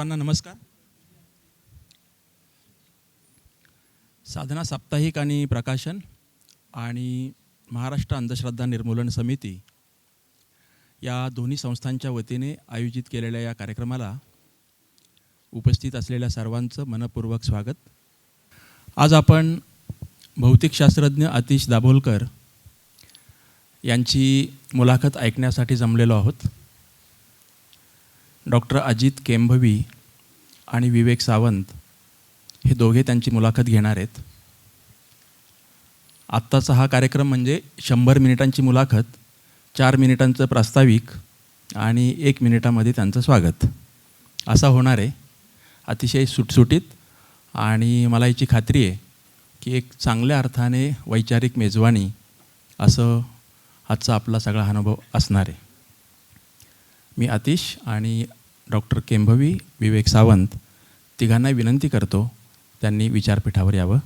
सर्वांना नमस्कार. साधना साप्ताहिक आणि प्रकाशन आणि महाराष्ट्र अंधश्रद्धा निर्मूलन समिती या दोन्ही संस्थांच्या वतीने आयोजित केलेल्या या कार्यक्रमाला उपस्थित असलेल्या सर्वांचं मनपूर्वक स्वागत. आज आपण भौतिकशास्त्रज्ञ आतिश दाभोलकर यांची मुलाखत ऐकण्यासाठी जमलेलो आहोत. डॉक्टर अजित केंभवी आणि विवेक सावंत हे दोघे त्यांची मुलाखत घेणार आहेत. आत्ताचा हा कार्यक्रम म्हणजे 100 मिनिटांची मुलाखत, 4 मिनिटांचं प्रास्ताविक आणि 1 मिनिटामध्ये त्यांचं स्वागत असा होणार आहे. अतिशय सुटसुटीत आणि मला याची खात्री आहे की एक चांगल्या अर्थाने वैचारिक मेजवानी असं आजचा आपला सगळा अनुभव असणार आहे. मी आतिश आणि डॉक्टर केंभवी, विवेक सावंत तिघांना विनंती करतो त्यांनी विचारपीठावर यावं.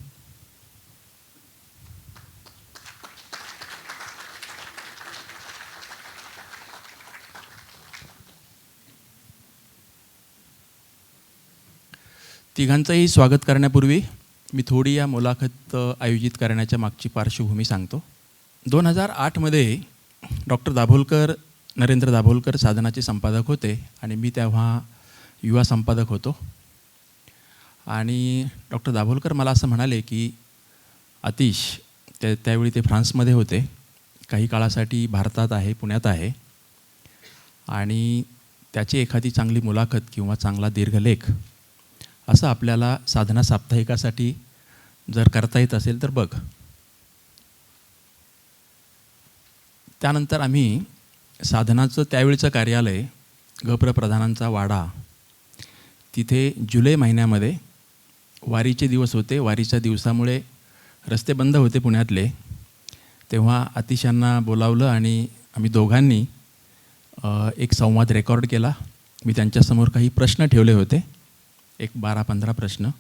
तिघांचंही स्वागत करण्यापूर्वी मी थोडी या मुलाखत आयोजित करण्याच्या मागची पार्श्वभूमी सांगतो. 2008मध्ये डॉक्टर दाभोलकर, नरेंद्र दाभोलकर साधनाचे संपादक होते आणि मी तेव्हा युवा संपादक होतो. आणि डॉक्टर दाभोलकर मला असं म्हणाले की आतिश, त्यावेळी ते फ्रान्समध्ये होते, काही काळासाठी भारतात आहे, पुण्यात आहे, आणि त्याची एखादी चांगली मुलाखत किंवा चांगला दीर्घलेख असं आपल्याला साधना साप्ताहिकासाठी जर करता येत असेल तर बघ. त्यानंतर आम्ही साधनाचं त्यावेळचं कार्यालय गप्रप्रधानांचा वाडा, तिथे जुलै महिन्यामध्ये वारीचे दिवस होते. वारीच्या दिवसामुळे रस्ते बंद होते पुण्यातले. तेव्हा आतिशांना बोलावलं आणि आम्ही दोघांनी एक संवाद रेकॉर्ड केला. मी त्यांच्यासमोर काही प्रश्न ठेवले होते, एक 12-15 प्रश्न,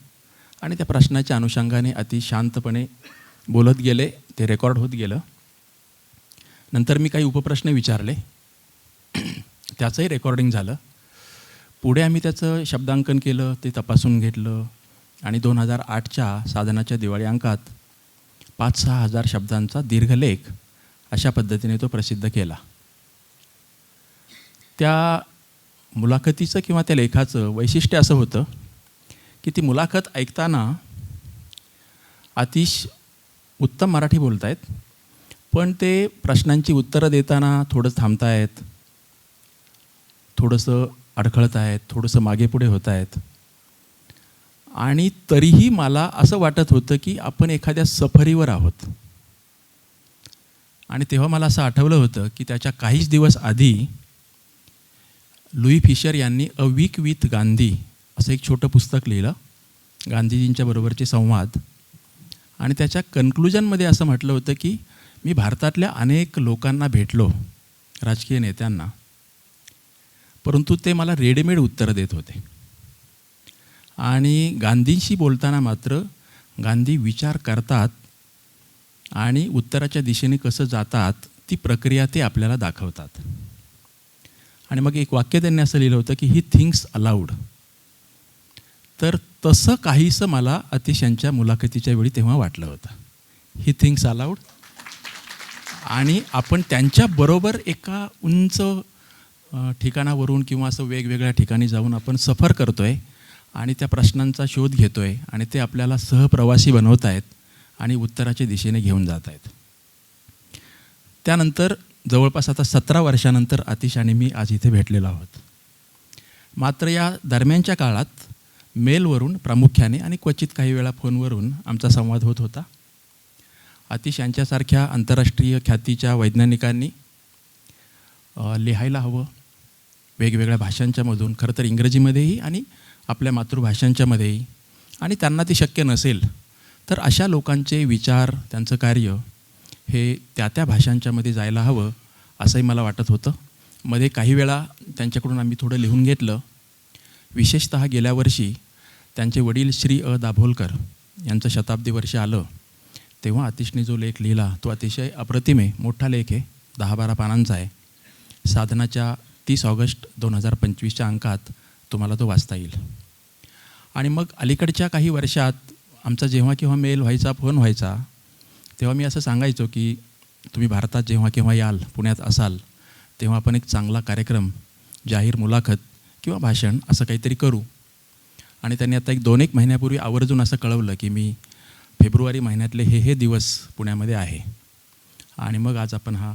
आणि त्या प्रश्नाच्या अनुषंगाने अति शांतपणे बोलत गेले. ते रेकॉर्ड होत गेलं. नंतर मी काही उपप्रश्न विचारले, त्याचंही रेकॉर्डिंग झालं. पुढे आम्ही त्याचं शब्दांकन केलं, ते तपासून घेतलं आणि 2008च्या साधनाच्या दिवाळी अंकात 5-6 हजार शब्दांचा दीर्घलेख अशा पद्धतीने तो प्रसिद्ध केला. त्या मुलाखतीचं किंवा त्या लेखाचं वैशिष्ट्य असं होतं की ती मुलाखत ऐकताना आतिश उत्तम मराठी बोलत आहेत, पण ते प्रश्नांची उत्तरं देताना थोडं थांबतायत, थोडंसं अडखळत आहेत, थोडंसं मागे पुढे होत आहेत. आणि तरीही मला असं वाटत होतं की आपण एखाद्या सफरीवर आहोत. आणि तेव्हा मला असं आठवलं होतं की त्याच्या काहीच दिवस आधी लुई फिशर यांनी अ वीक विथ गांधी असं एक छोटं पुस्तक लिहिलं, गांधीजींच्या बरोबरचे संवाद. आणि त्याच्या कन्क्लुजनमध्ये असं म्हटलं होतं की मी भारतातल्या अनेक लोकांना भेटलो, राजकीय नेत्यांना, परंतु ते मला रेडीमेड उत्तरं देत होते. आणि गांधींशी बोलताना मात्र गांधी विचार करतात आणि उत्तराच्या दिशेने कसं जातात ती प्रक्रिया ते आपल्याला दाखवतात. आणि मग एक वाक्य त्यांनी असं लिहिलं होतं की ही थिंक्स अलाउड. तर तसं काहीसं मला आतिश यांच्या मुलाखतीच्या वेळी तेव्हा वाटलं होतं, ही थिंक्स अलाउड. आणि आपण त्यांच्याबरोबर एका उंच ठिकाणावरून किंवा असं वेगवेगळ्या ठिकाणी जाऊन आपण सफर करतो आहे आणि त्या प्रश्नांचा शोध घेतो आहे आणि ते आपल्याला सहप्रवासी बनवत आहेत आणि उत्तराच्या दिशेने घेऊन जात आहेत. त्यानंतर जवळपास आता 17 वर्षानंतर आतिश आणि मी आज इथे भेटलेलो आहोत. मात्र या दरम्यानच्या काळात मेलवरून प्रामुख्याने आणि क्वचित काही वेळा फोनवरून आमचा संवाद होत होता. आतिश यांच्यासारख्या आंतरराष्ट्रीय ख्यातीच्या वैज्ञानिकांनी लिहायला हवं वेगवेगळ्या भाषांच्यामधून, खरं तर इंग्रजीमध्येही आणि आपल्या मातृभाषांच्यामध्येही. आणि त्यांना ते शक्य नसेल तर अशा लोकांचे विचार, त्यांचं कार्य हे त्या भाषांच्यामध्ये जायला हवं असंही मला वाटत होतं. मध्ये काही वेळा त्यांच्याकडून आम्ही थोडं लिहून घेतलं. विशेषतः गेल्या वर्षी त्यांचे वडील श्री दाभोलकर यांचं शताब्दी वर्ष आलं, तेव्हा आतिशने जो लेख लिहिला तो अतिशय अप्रतिम आहे, मोठा लेख आहे, 10-12 पानांचा आहे. साधनाच्या 30 ऑगस्ट 2025च्या अंकात तुम्हाला तो वाचता येईल. आणि मग अलीकडच्या काही वर्षात आमचा जेव्हा केव्हा मेल व्हायचा, फोन व्हायचा, तेव्हा मी असं सांगायचो की तुम्ही भारतात जेव्हा केव्हा याल, पुण्यात असाल, तेव्हा आपण एक चांगला कार्यक्रम, जाहीर मुलाखत किंवा भाषण असं काहीतरी करू. आणि त्यांनी आता 2-1 महिन्यापूर्वी आवर्जून असं कळवलं की मी फेब्रुवारी महिन्यातले हे दिवस पुण्यामध्ये आहे. आणि मग आज आपण हा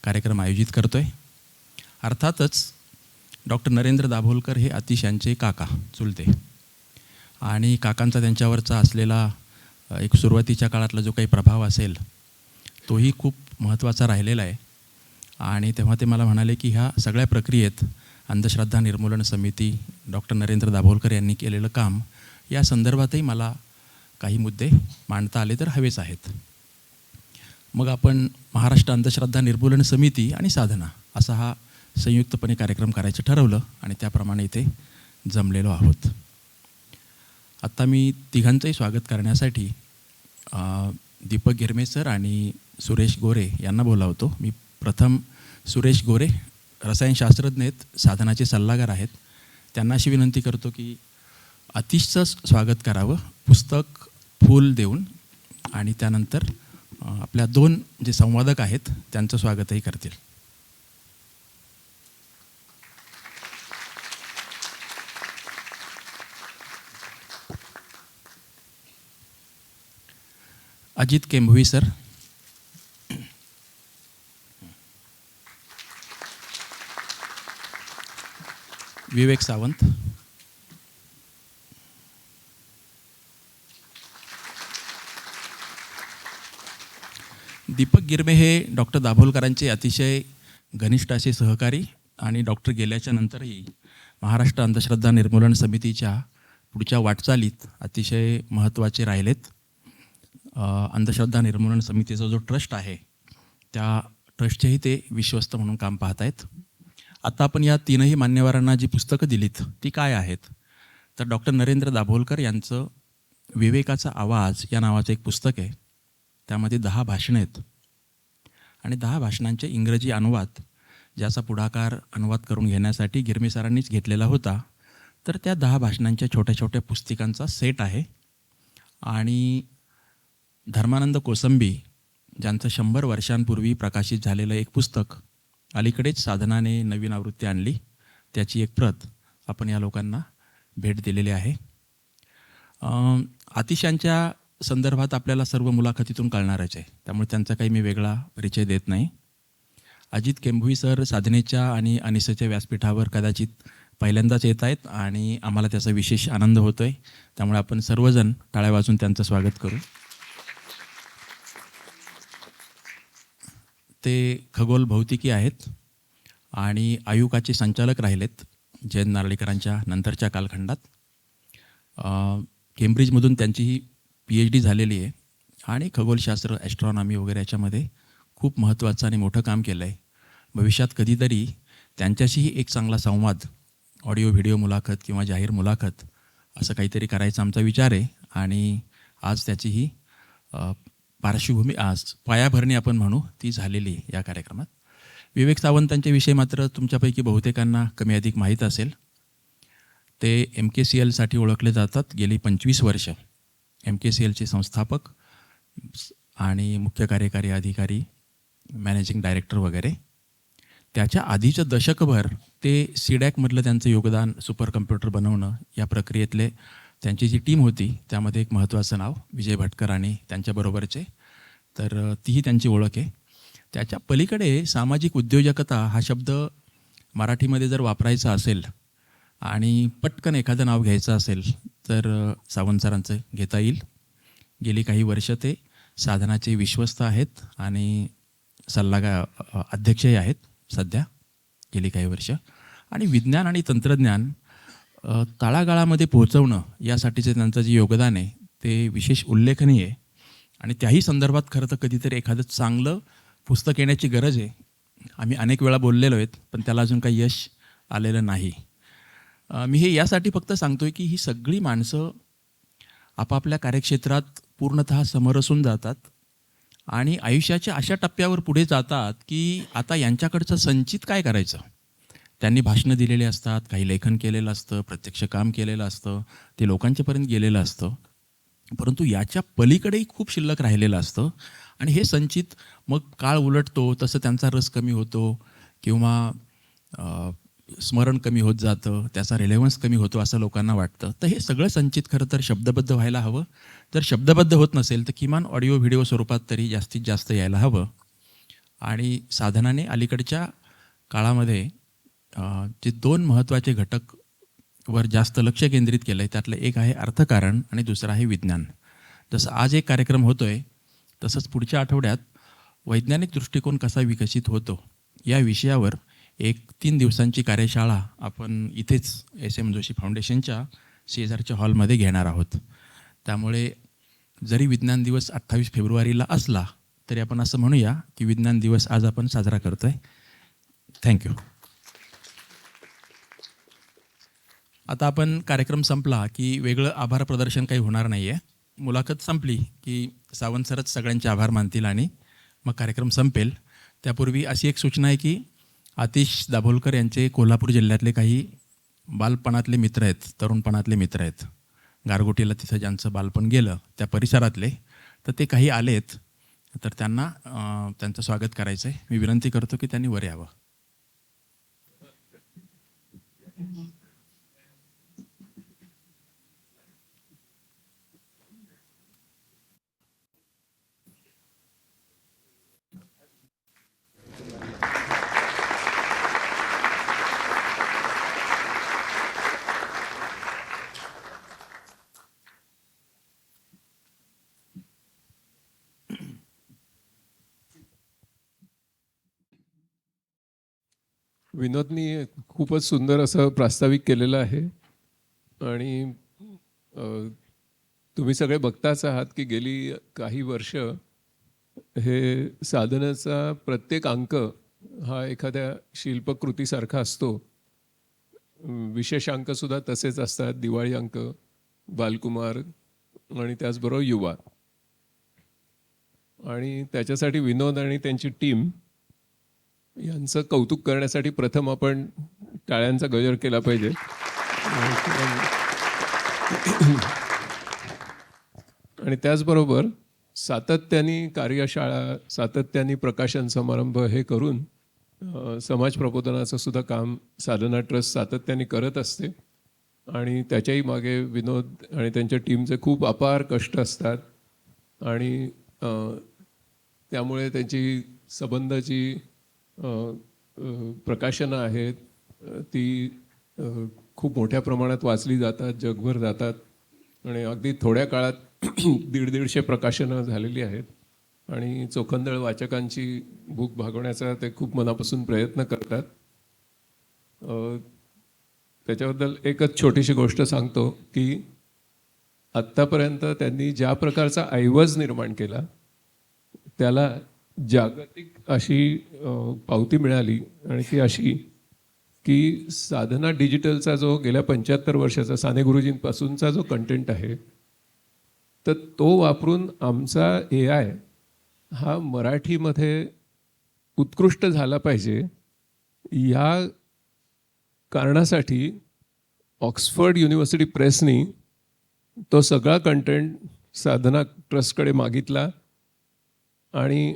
कार्यक्रम आयोजित करतो आहे. अर्थातच डॉक्टर नरेंद्र दाभोलकर हे अतिशयांचे काका, चुलते. आणि काकांचा त्यांच्यावरचा असलेला एक सुरुवातीच्या काळातला जो काही प्रभाव असेल तोही खूप महत्त्वाचा राहिलेला आहे. आणि तेव्हा ते मला म्हणाले की ह्या सगळ्या प्रक्रियेत अंधश्रद्धा निर्मूलन समिती, डॉक्टर नरेंद्र दाभोलकर यांनी केलेलं काम, या संदर्भातही मला काही मुद्दे मांडता आले तर हवेच आहेत. मग आपण महाराष्ट्र अंधश्रद्धा निर्मूलन समिती आणि साधना असा हा संयुक्तपणे कार्यक्रम करायचं ठरवलं आणि त्याप्रमाणे इथे जमलेलो आहोत. आत्ता मी तिघांचंही स्वागत करण्यासाठी दीपक गिरमे सर आणि सुरेश गोरे यांना बोलावतो. मी प्रथम सुरेश गोरे, रसायनशास्त्रज्ञ आहेत, साधनाचे सल्लागार आहेत, त्यांना अशी विनंती करतो की अतिशचं स्वागत करावं, पुस्तक, फूल देऊन. आणि त्यानंतर आपल्या 2 जे संवादक आहेत त्यांचं स्वागतही करतील. अजित केंभवी सर, विवेक सावंत, दीपक गिरमे हे डॉक्टर दाभोलकरांचे अतिशय घनिष्ठ असे सहकारी आणि डॉक्टर गेल्याच्या नंतरही महाराष्ट्र अंधश्रद्धा निर्मूलन समितीच्या पुढच्या वाटचालीत अतिशय महत्त्वाचे राहिलेत. अंधश्रद्धा निर्मूलन समितीचा जो ट्रस्ट आहे त्या ट्रस्टचेही ते विश्वस्त म्हणून काम पाहत आहेत. आता आपण या 3ही मान्यवरांना जी पुस्तकं दिलीत ती काय आहेत, तर डॉक्टर नरेंद्र दाभोलकर यांचं विवेकाचा आवाज या नावाचं एक पुस्तक आहे. त्यामध्ये 10 भाषणं आहेत आणि 10 भाषणांचे इंग्रजी अनुवाद, ज्याचा पुढाकार अनुवाद करून घेण्यासाठी गिरमे सरांनीच घेतलेला होता. तर त्या 10 भाषणांच्या छोट्या छोट्या पुस्तिकांचा सेट आहे. आणि धर्मानंद कोसंबी, ज्यांचं 100 वर्षांपूर्वी प्रकाशित झालेलं एक पुस्तक अलीकडेच साधनाने नवीन आवृत्ती आणली, त्याची एक प्रत आपण या लोकांना भेट दिलेली आहे. आतिशांच्या संदर्भात आपल्याला सर्व मुलाखतीतून कळणारच आहे, त्यामुळे त्यांचा काही मी वेगळा परिचय देत नाही. अजित केंभवी सर साधनेच्या आणि अनिसच्या व्यासपीठावर कदाचित पहिल्यांदाच येत आहेत आणि आम्हाला त्याचा विशेष आनंद होतो आहे. त्यामुळे आपण सर्वजण टाळ्या वाजून त्यांचं स्वागत करू. ते खगोल भौतिकी आहेत आणि आयुकाचे संचालक राहिलेत जयंत नारळीकरांच्या नंतरच्या कालखंडात. केम्ब्रिजमधून त्यांची ही PhD झालेली आहे आणि खगोलशास्त्र, ॲस्ट्रॉनॉमी वगैरे याच्यामध्ये खूप महत्त्वाचं आणि मोठं काम केलं आहे. भविष्यात कधीतरी त्यांच्याशीही एक चांगला संवाद, ऑडिओ व्हिडिओ मुलाखत किंवा जाहीर मुलाखत असं काहीतरी करायचा आमचा विचार आहे. आणि आज त्याची ही पार्श्वभूमी, आज पायाभरणी आपण म्हणू, ती झालेली या कार्यक्रमात. विवेक सावंतांच्या विषयी मात्र तुमच्यापैकी बहुतेकांना कमी अधिक माहीत असेल. ते MKCLसाठी ओळखले जातात. गेली 25 वर्ष MKCLचे संस्थापक आणि मुख्य कार्यकारी अधिकारी, मॅनेजिंग डायरेक्टर वगैरे. त्याच्या आधीचं दशकभर ते CDACमधलं त्यांचं योगदान, सुपर कम्प्युटर बनवणं या प्रक्रियेतले त्यांची जी टीम होती त्यामध्ये एक महत्त्वाचं नाव विजय भटकर आणि त्यांच्याबरोबरचे, तर तीही त्यांची ओळख आहे. त्याच्या पलीकडे सामाजिक उद्योजकता हा शब्द मराठीमध्ये जर वापरायचा असेल आणि पटकन एखादं नाव घ्यायचं असेल तर सावंत सरांचं घेता येईल. गेली काही वर्ष ते साधनाचे विश्वस्त आहेत आणि सल्लागार अध्यक्षही आहेत सध्या गेली काही वर्ष. आणि विज्ञान आणि तंत्रज्ञान तळागाळामध्ये पोहोचवणं यासाठीचे त्यांचं जे योगदान आहे ते विशेष उल्लेखनीय आहे. आणि त्याही संदर्भात खरं तर कधीतरी एखादं चांगलं पुस्तक येण्याची गरज आहे. आम्ही अनेक वेळा बोललेलो आहेत पण त्याला अजून काही यश आलेलं नाही. मी हे यासाठी फक्त सांगतोय की ही सगळी माणसं आपापल्या कार्यक्षेत्रात पूर्णतः समरसून जातात आणि आयुष्याच्या अशा टप्प्यावर पुढे जातात की आता यांच्याकडचं संचित काय करायचं, त्यांनी भाषणं दिलेली असतात, काही लेखन केलेलं असतं, प्रत्यक्ष काम केलेलं असतं, ते लोकांच्यापर्यंत गेलेलं असतं. परंतु याच्या पलीकडेही खूप शिल्लक राहिलेलं असतं आणि हे संचित मग काळ उलटतो तसं त्यांचा रस कमी होतो किंवा स्मरण कमी होत जातं, त्याचा रिलेव्हन्स कमी होतो असं लोकांना वाटतं. तर हे सगळं संचित खरं तर शब्दबद्ध व्हायला हवं. जर शब्दबद्ध होत नसेल तर किमान ऑडिओ व्हिडिओ स्वरूपात तरी जास्तीत जास्त यायला हवं. आणि साधनाने अलीकडच्या काळामध्ये जे 2 महत्त्वाचे घटक वर जास्त लक्ष केंद्रित केलं आहे. त्यातलं एक आहे अर्थकारण आणि दुसरं आहे विज्ञान. जसं आज एक कार्यक्रम होतो आहे तसंच पुढच्या आठवड्यात वैज्ञानिक दृष्टिकोन कसा विकसित होतो या विषयावर एक 3 दिवसांची कार्यशाळा आपण इथेच एस.एम. जोशी फाउंडेशनच्या शेजारच्या हॉलमध्ये घेणार आहोत. त्यामुळे जरी विज्ञान दिवस 28 फेब्रुवारीला असला तरी आपण असं म्हणूया की विज्ञान दिवस आज आपण साजरा करतो आहे. थँक्यू. आता आपण कार्यक्रम संपला की वेगळं आभार प्रदर्शन काही होणार नाही आहे. मुलाखत संपली की सावंत सरच सगळ्यांचे आभार मानतील आणि मग कार्यक्रम संपेल. त्यापूर्वी अशी एक सूचना आहे की आतिश दाभोलकर यांचे कोल्हापूर जिल्ह्यातले काही बालपणातले मित्र आहेत, तरुणपणातले मित्र आहेत. गारगोटीला तिथं ज्यांचं बालपण गेलं त्या परिसरातले, तर ते काही आलेत, तर त्यांना त्यांचं स्वागत करायचं आहे. मी विनंती करतो की त्यांनी वर यावं. विनोदनी खूपच सुंदर असं प्रास्ताविक केलेलं आहे आणि तुम्ही सगळे बघताच आहात की गेली काही वर्ष हे साधनाचा प्रत्येक अंक हा एखाद्या शिल्पकृतीसारखा असतो. विशेष अंकसुद्धा तसेच असतात, दिवाळी अंक, बालकुमार आणि त्याचबरोबर युवा. आणि त्याच्यासाठी विनोद आणि त्यांची टीम यांचं कौतुक करण्यासाठी प्रथम आपण टाळ्यांचा गजर केला पाहिजे. आणि त्याचबरोबर सातत्याने कार्यशाळा, सातत्याने प्रकाशन समारंभ हे करून समाज प्रबोधनाचं सुद्धा काम साधना ट्रस्ट सातत्याने करत असते. आणि त्याच्याही मागे विनोद आणि त्यांच्या टीमचे खूप अपार कष्ट असतात. आणि त्यामुळे त्यांची संबंधाची प्रकाशनं आहेत ती खूप मोठ्या प्रमाणात वाचली जातात, जगभर जातात. आणि अगदी थोड्या काळात 150 प्रकाशनं झालेली आहेत. आणि चोखंदळ वाचकांची भूक भागवण्याचा ते खूप मनापासून प्रयत्न करतात. त्याच्याबद्दल एकच छोटीशी गोष्ट सांगतो की आत्तापर्यंत त्यांनी ज्या प्रकारचा ऐवज निर्माण केला त्याला जागतिक अशी पावती मिळाली. आणि ती अशी की साधना डिजिटलचा जो गेल्या 75 वर्षाचा साने गुरुजींपासूनचा जो कंटेंट आहे तर तो वापरून आमचा AI हा मराठीमध्ये उत्कृष्ट झाला पाहिजे या कारणासाठी ऑक्सफर्ड युनिव्हर्सिटी प्रेसनी तो सगळा कंटेंट साधना ट्रस्टकडे मागितला. आणि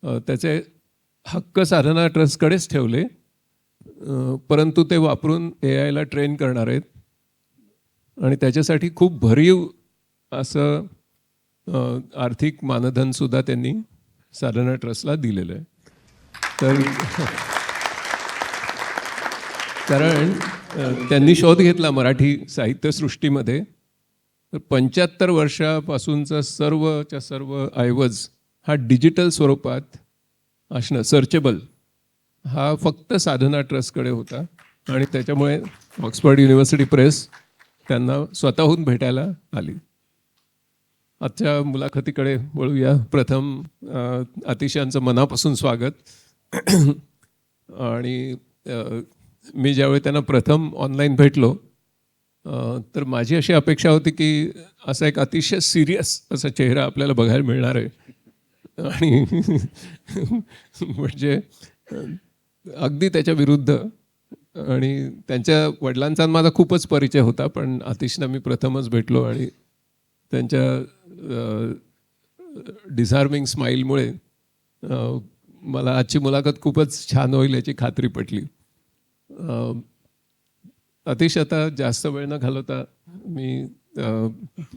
त्याचे हक्क साधना ट्रस्टकडेच ठेवले. परंतु ते वापरून AIला ट्रेन करणार आहेत आणि त्याच्यासाठी खूप भरीव असं आर्थिक मानधनसुद्धा त्यांनी साधना ट्रस्टला दिलेलं आहे. तर कारण त्यांनी शोध घेतला मराठी साहित्यसृष्टीमध्ये तर 75 वर्षापासूनचा सर्वच्या सर्व ऐवज हा डिजिटल स्वरूपात असणं सर्चेबल हा फक्त साधना ट्रस्टकडे होता. आणि त्याच्यामुळे ऑक्सफर्ड युनिव्हर्सिटी प्रेस त्यांना स्वतःहून भेटायला आली. आजच्या मुलाखतीकडे वळूया. प्रथम आतिशांचं मनापासून स्वागत. आणि मी ज्यावेळी त्यांना प्रथम ऑनलाईन भेटलो तर माझी अशी अपेक्षा होती की असा एक अतिशय सिरियस असा चेहरा आपल्याला बघायला मिळणार आहे. आणि म्हणजे अगदी त्याच्या विरुद्ध. आणि त्यांच्या वडिलांचा माझा खूपच परिचय होता, पण आतिशना मी प्रथमच भेटलो आणि त्यांच्या डिझार्मिंग स्माईलमुळे मला आजची मुलाखत खूपच छान होईल याची खात्री पटली. अतिश, आता जास्त वेळ न घालवता मी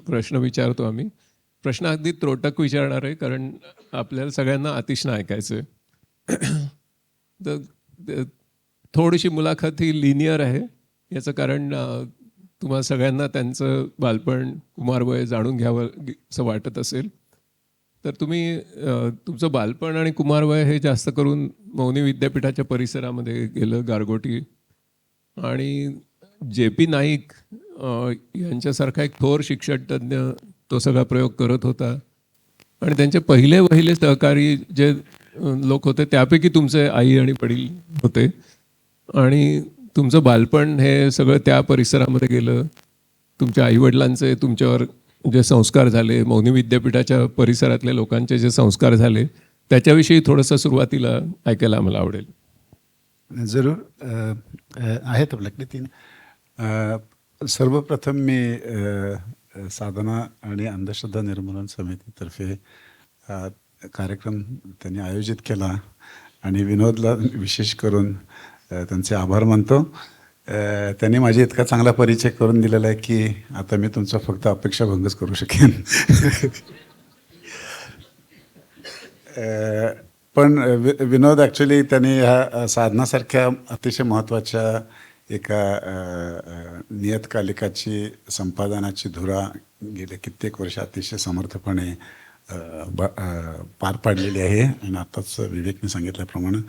प्रश्न विचारतो. प्रश्न अगदी त्रोटक विचारणार आहे, कारण आपल्याला सगळ्यांना अतिशनं ऐकायचं आहे. तर थोडीशी मुलाखत ही लिनियर आहे. याचं कारण तुम्हाला सगळ्यांना त्यांचं बालपण, कुमारवय जाणून घ्यावं असं वाटत असेल. तर तुम्ही तुमचं बालपण आणि कुमारवय हे जास्त करून मौनी विद्यापीठाच्या परिसरामध्ये गेलं, गारगोटी. आणि JP नाईक यांच्यासारखा एक थोर शिक्षणतज्ञ तो सगळा प्रयोग करत होता. आणि त्यांचे पहिले सहकारी जे लोक होते त्यापैकी तुमचे आई आणि वडील होते. आणि तुमचं बालपण हे सगळं त्या परिसरामध्ये गेलं. तुमच्या आईवडिलांचे तुमच्यावर जे संस्कार झाले, मौनी विद्यापीठाच्या परिसरातल्या लोकांचे जे संस्कार झाले, त्याच्याविषयी थोडंसं सुरुवातीला ऐकायला आम्हाला आवडेल. जरूर. आहेत आपल्याकडे 3. सर्वप्रथम मी साधना आणि अंधश्रद्धा निर्मूलन समितीतर्फे कार्यक्रम त्यांनी आयोजित केला आणि विनोदला विशेष करून त्यांचे आभार मानतो. त्यांनी माझी इतका चांगला परिचय करून दिलेला आहे की आता मी तुमचा फक्त अपेक्षाभंगच करू शकेन. पण विनोद ॲक्च्युली त्यांनी ह्या साधनासारख्या अतिशय महत्त्वाच्या एका नियतकालिकाची संपादनाची धुरा गेले कित्येक वर्ष अतिशय समर्थपणे पार पाडलेली आहे. आणि आत्ताच विवेकने सांगितल्याप्रमाणे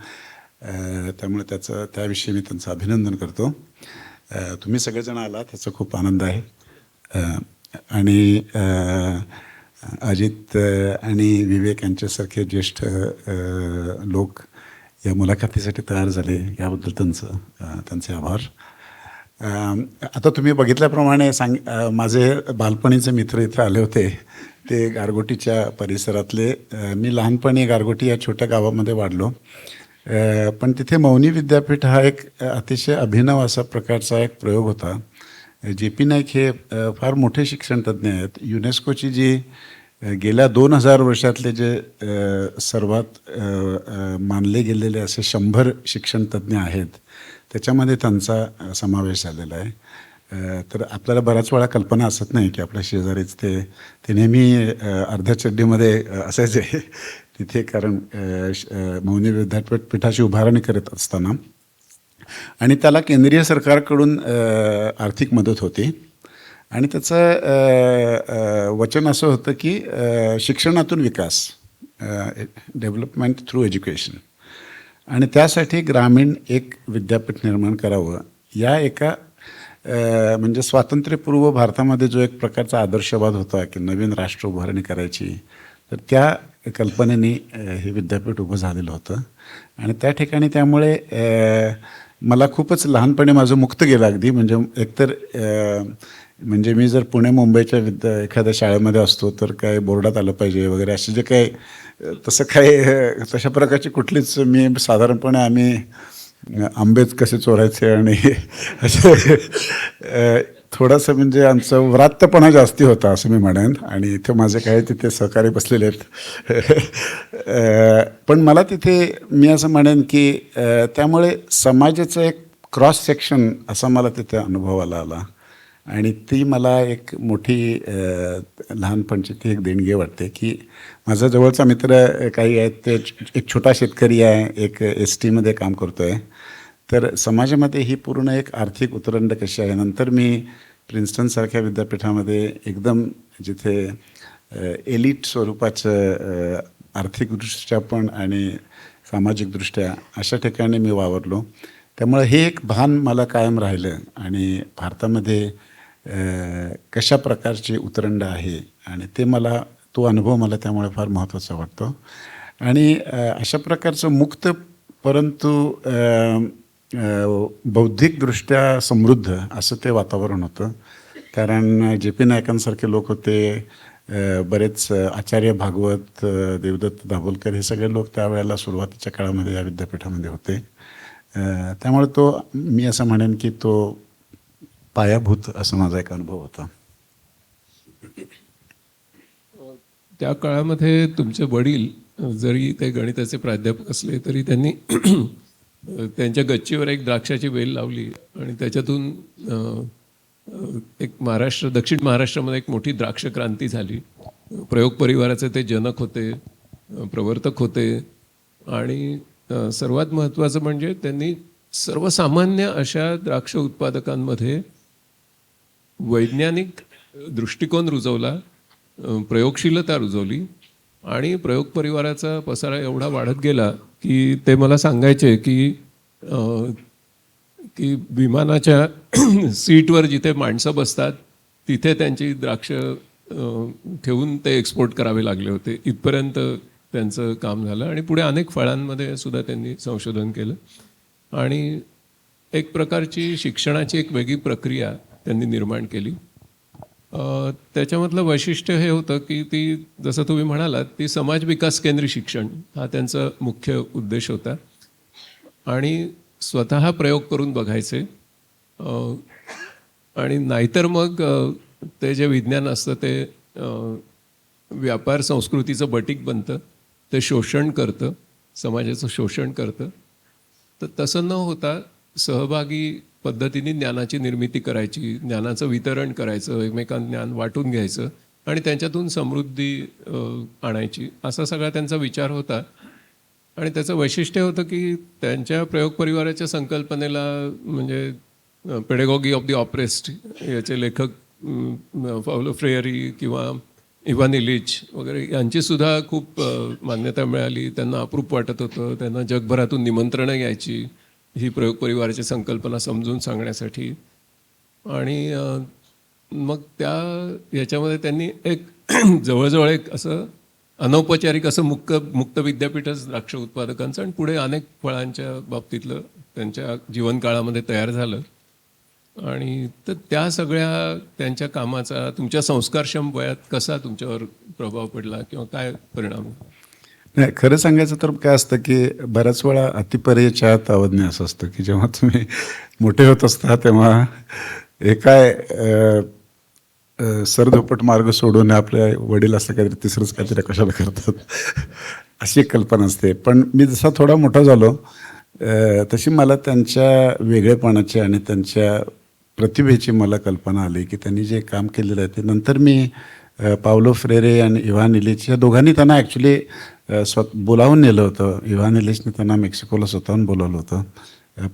त्यामुळे त्याविषयी मी त्यांचं अभिनंदन करतो. तुम्ही सगळेजण आला त्याचा खूप आनंद आहे. आणि अजित आणि विवेक यांच्यासारखे ज्येष्ठ लोक या मुलाखतीसाठी तयार झाले याबद्दल त्यांचे आभार. आता तुम्ही बघितल्याप्रमाणे माझे बालपणीचे मित्र इथं आले होते. ते गारगोटीच्या परिसरातले. मी लहानपणी गारगोटी या छोट्या गावामध्ये वाढलो. पण तिथे मौनी विद्यापीठ हा एक अतिशय अभिनव असा प्रकारचा एक प्रयोग होता. JP नाईक हे फार मोठे शिक्षणतज्ञ आहेत. युनेस्कोची जी गेल्या 2000 वर्षातले जे सर्वात मानले गेलेले असे 100 शिक्षणतज्ञ आहेत त्याच्यामध्ये त्यांचा समावेश झालेला आहे. तर आपल्याला बऱ्याच वेळा कल्पना असत नाही की आपल्या शेजारीच ते नेहमी अर्ध्या चड्डीमध्ये असायचे तिथे. कारण मौनी विद्यापीठाची उभारणी करत असताना आणि त्याला केंद्रीय सरकारकडून आर्थिक मदत होती. आणि त्याचं वचन असं होतं की शिक्षणातून विकास, डेव्हलपमेंट थ्रू एज्युकेशन. आणि त्यासाठी ग्रामीण एक विद्यापीठ निर्माण करावं या एका म्हणजे स्वातंत्र्यपूर्व भारतामध्ये जो एक प्रकारचा आदर्शवाद होता की नवीन राष्ट्र उभारणी करायची, तर त्या कल्पनेने हे विद्यापीठ उभं झालेलं होतं. आणि त्या ठिकाणी त्यामुळे मला खूपच लहानपणी माझं मुक्त गेलं अगदी. म्हणजे एकतर म्हणजे मी जर पुणे मुंबईच्या एखाद्या शाळेमध्ये असतो तर काय बोर्डात आलं पाहिजे वगैरे असे जे काही तशा प्रकारची कुठलीच मी साधारणपणे आम्ही आंबेच कसे चोरायचे आणि असं थोडंसं म्हणजे आमचं व्रात्यपणा जास्ती होता असं मी म्हणेन. आणि इथे माझे काही तिथे सहकारी बसलेले आहेत. पण मला तिथे मी असं म्हणेन की त्यामुळे समाजाचं एक क्रॉस सेक्शन असा मला तिथे अनुभवाला आला. आणि ती मला एक मोठी लहानपणची ती एक देणगी वाटते की माझा जवळचा मित्र काही आहेत ते एक छोटा शेतकरी आहे, एक STमध्ये काम करतो आहे. तर समाजामध्ये ही पूर्ण एक आर्थिक उतरंड कशी आहे. नंतर मी प्रिन्स्टनसारख्या विद्यापीठामध्ये एकदम जिथे एलिट स्वरूपाचं आर्थिकदृष्ट्या पण आणि सामाजिकदृष्ट्या अशा ठिकाणी मी वावरलो. त्यामुळे हे एक भान मला कायम राहिलं. आणि भारतामध्ये कशा प्रकारची उतरंड आहे आणि तो अनुभव मला त्यामुळे फार महत्त्वाचा वाटतो. आणि अशा प्रकारचं मुक्त परंतु बौद्धिकदृष्ट्या समृद्ध असं ते वातावरण होतं. कारण JP नायकांसारखे लोक होते, बरेच आचार्य भागवत, देवदत्त दाभोलकर हे सगळे लोक त्यावेळेला सुरुवातीच्या काळामध्ये या विद्यापीठामध्ये होते. त्यामुळे तो मी असं म्हणेन की तो पायाभूत असं माझा एक अनुभव होता. त्या काळामध्ये तुमचे वडील जरी ते गणिताचे प्राध्यापक असले तरी त्यांनी त्यांच्या गच्चीवर एक द्राक्षाची वेल लावली आणि त्याच्यातून एक दक्षिण महाराष्ट्रामध्ये एक मोठी द्राक्ष क्रांती झाली. प्रयोग परिवाराचे ते जनक होते, प्रवर्तक होते आणि सर्वात महत्त्वाचं म्हणजे त्यांनी सर्वसामान्य अशा द्राक्ष उत्पादकांमध्ये वैज्ञानिक दृष्टिकोन रुजवला, प्रयोगशीलता रुजवली आणि प्रयोग परिवाराचा पसारा एवढा वाढत गेला की ते मला सांगायचे की विमानाच्या सीटवर जिथे माणसं बसतात तिथे त्यांची द्राक्ष ठेवून ते एक्सपोर्ट करावे लागले होते. इथपर्यंत त्यांचं काम झालं आणि पुढे अनेक फळांमध्ये सुद्धा त्यांनी संशोधन केलं आणि एक प्रकारची शिक्षणाची एक वेगळी प्रक्रिया त्यांनी निर्माण केली. त्याच्यामधलं वैशिष्ट्य हे होतं की ती, जसं तुम्ही म्हणालात, ती समाज विकास केंद्री शिक्षण हा त्यांचा मुख्य उद्देश होता आणि स्वतः प्रयोग करून बघायचे आणि नाहीतर मग ते जे विज्ञान असतं ते व्यापार संस्कृतीचं बटीक बनतं, ते शोषण करतं, समाजाचं शोषण करतं. तर तसं न होता सहभागी पद्धतीने ज्ञानाची निर्मिती करायची, ज्ञानाचं वितरण करायचं, एकमेकांना ज्ञान वाटून घ्यायचं आणि त्यांच्यातून समृद्धी आणायची, असा सगळा त्यांचा विचार होता. आणि त्याचं वैशिष्ट्य होतं की त्यांच्या प्रयोग परिवाराच्या संकल्पनेला म्हणजे पेडेगॉगी ऑफ द ऑप्रेस्ड याचे लेखक पावलो फ्रेयरी किंवा इव्हान इलिच वगैरे यांचीसुद्धा खूप मान्यता मिळाली. त्यांना अप्रूप वाटत होतं, त्यांना जगभरातून निमंत्रणं यायची ही प्रयोग परिवाराची संकल्पना समजून सांगण्यासाठी. आणि मग याच्यामध्ये त्यांनी एक जवळजवळ एक असं अनौपचारिक असं मुक्त विद्यापीठच द्राक्ष उत्पादकांचं आणि पुढे अनेक फळांच्या बाबतीतलं त्यांच्या जीवनकाळामध्ये तयार झालं. आणि तर त्या सगळ्या त्यांच्या कामाचा तुमच्या संस्कारक्षम वयात कसा तुमच्यावर प्रभाव पडला किंवा काय परिणाम? नाही, खरं सांगायचं तर काय असतं की बऱ्याच वेळा अतिपरिचयात अवज्ञा असं असतं की जेव्हा तुम्ही मोठे होत असता तेव्हा हे काय सरधोपट मार्ग सोडून आपल्या वडील असं काहीतरी तिसरंच काहीतरी कशाला करतात अशी एक कल्पना असते. पण मी जसा थोडा मोठा झालो तशी मला त्यांच्या वेगळेपणाची आणि त्यांच्या प्रतिभेची मला कल्पना आली की त्यांनी जे काम केलेलं आहे ते नंतर मी पावलो फ्रेरे आणि इव्हान इलिच या दोघांनी त्यांना ॲक्च्युली बोलावून नेलं होतं. इव्हान इलिचने त्यांना मेक्सिकोला स्वतःहून बोलावलं होतं.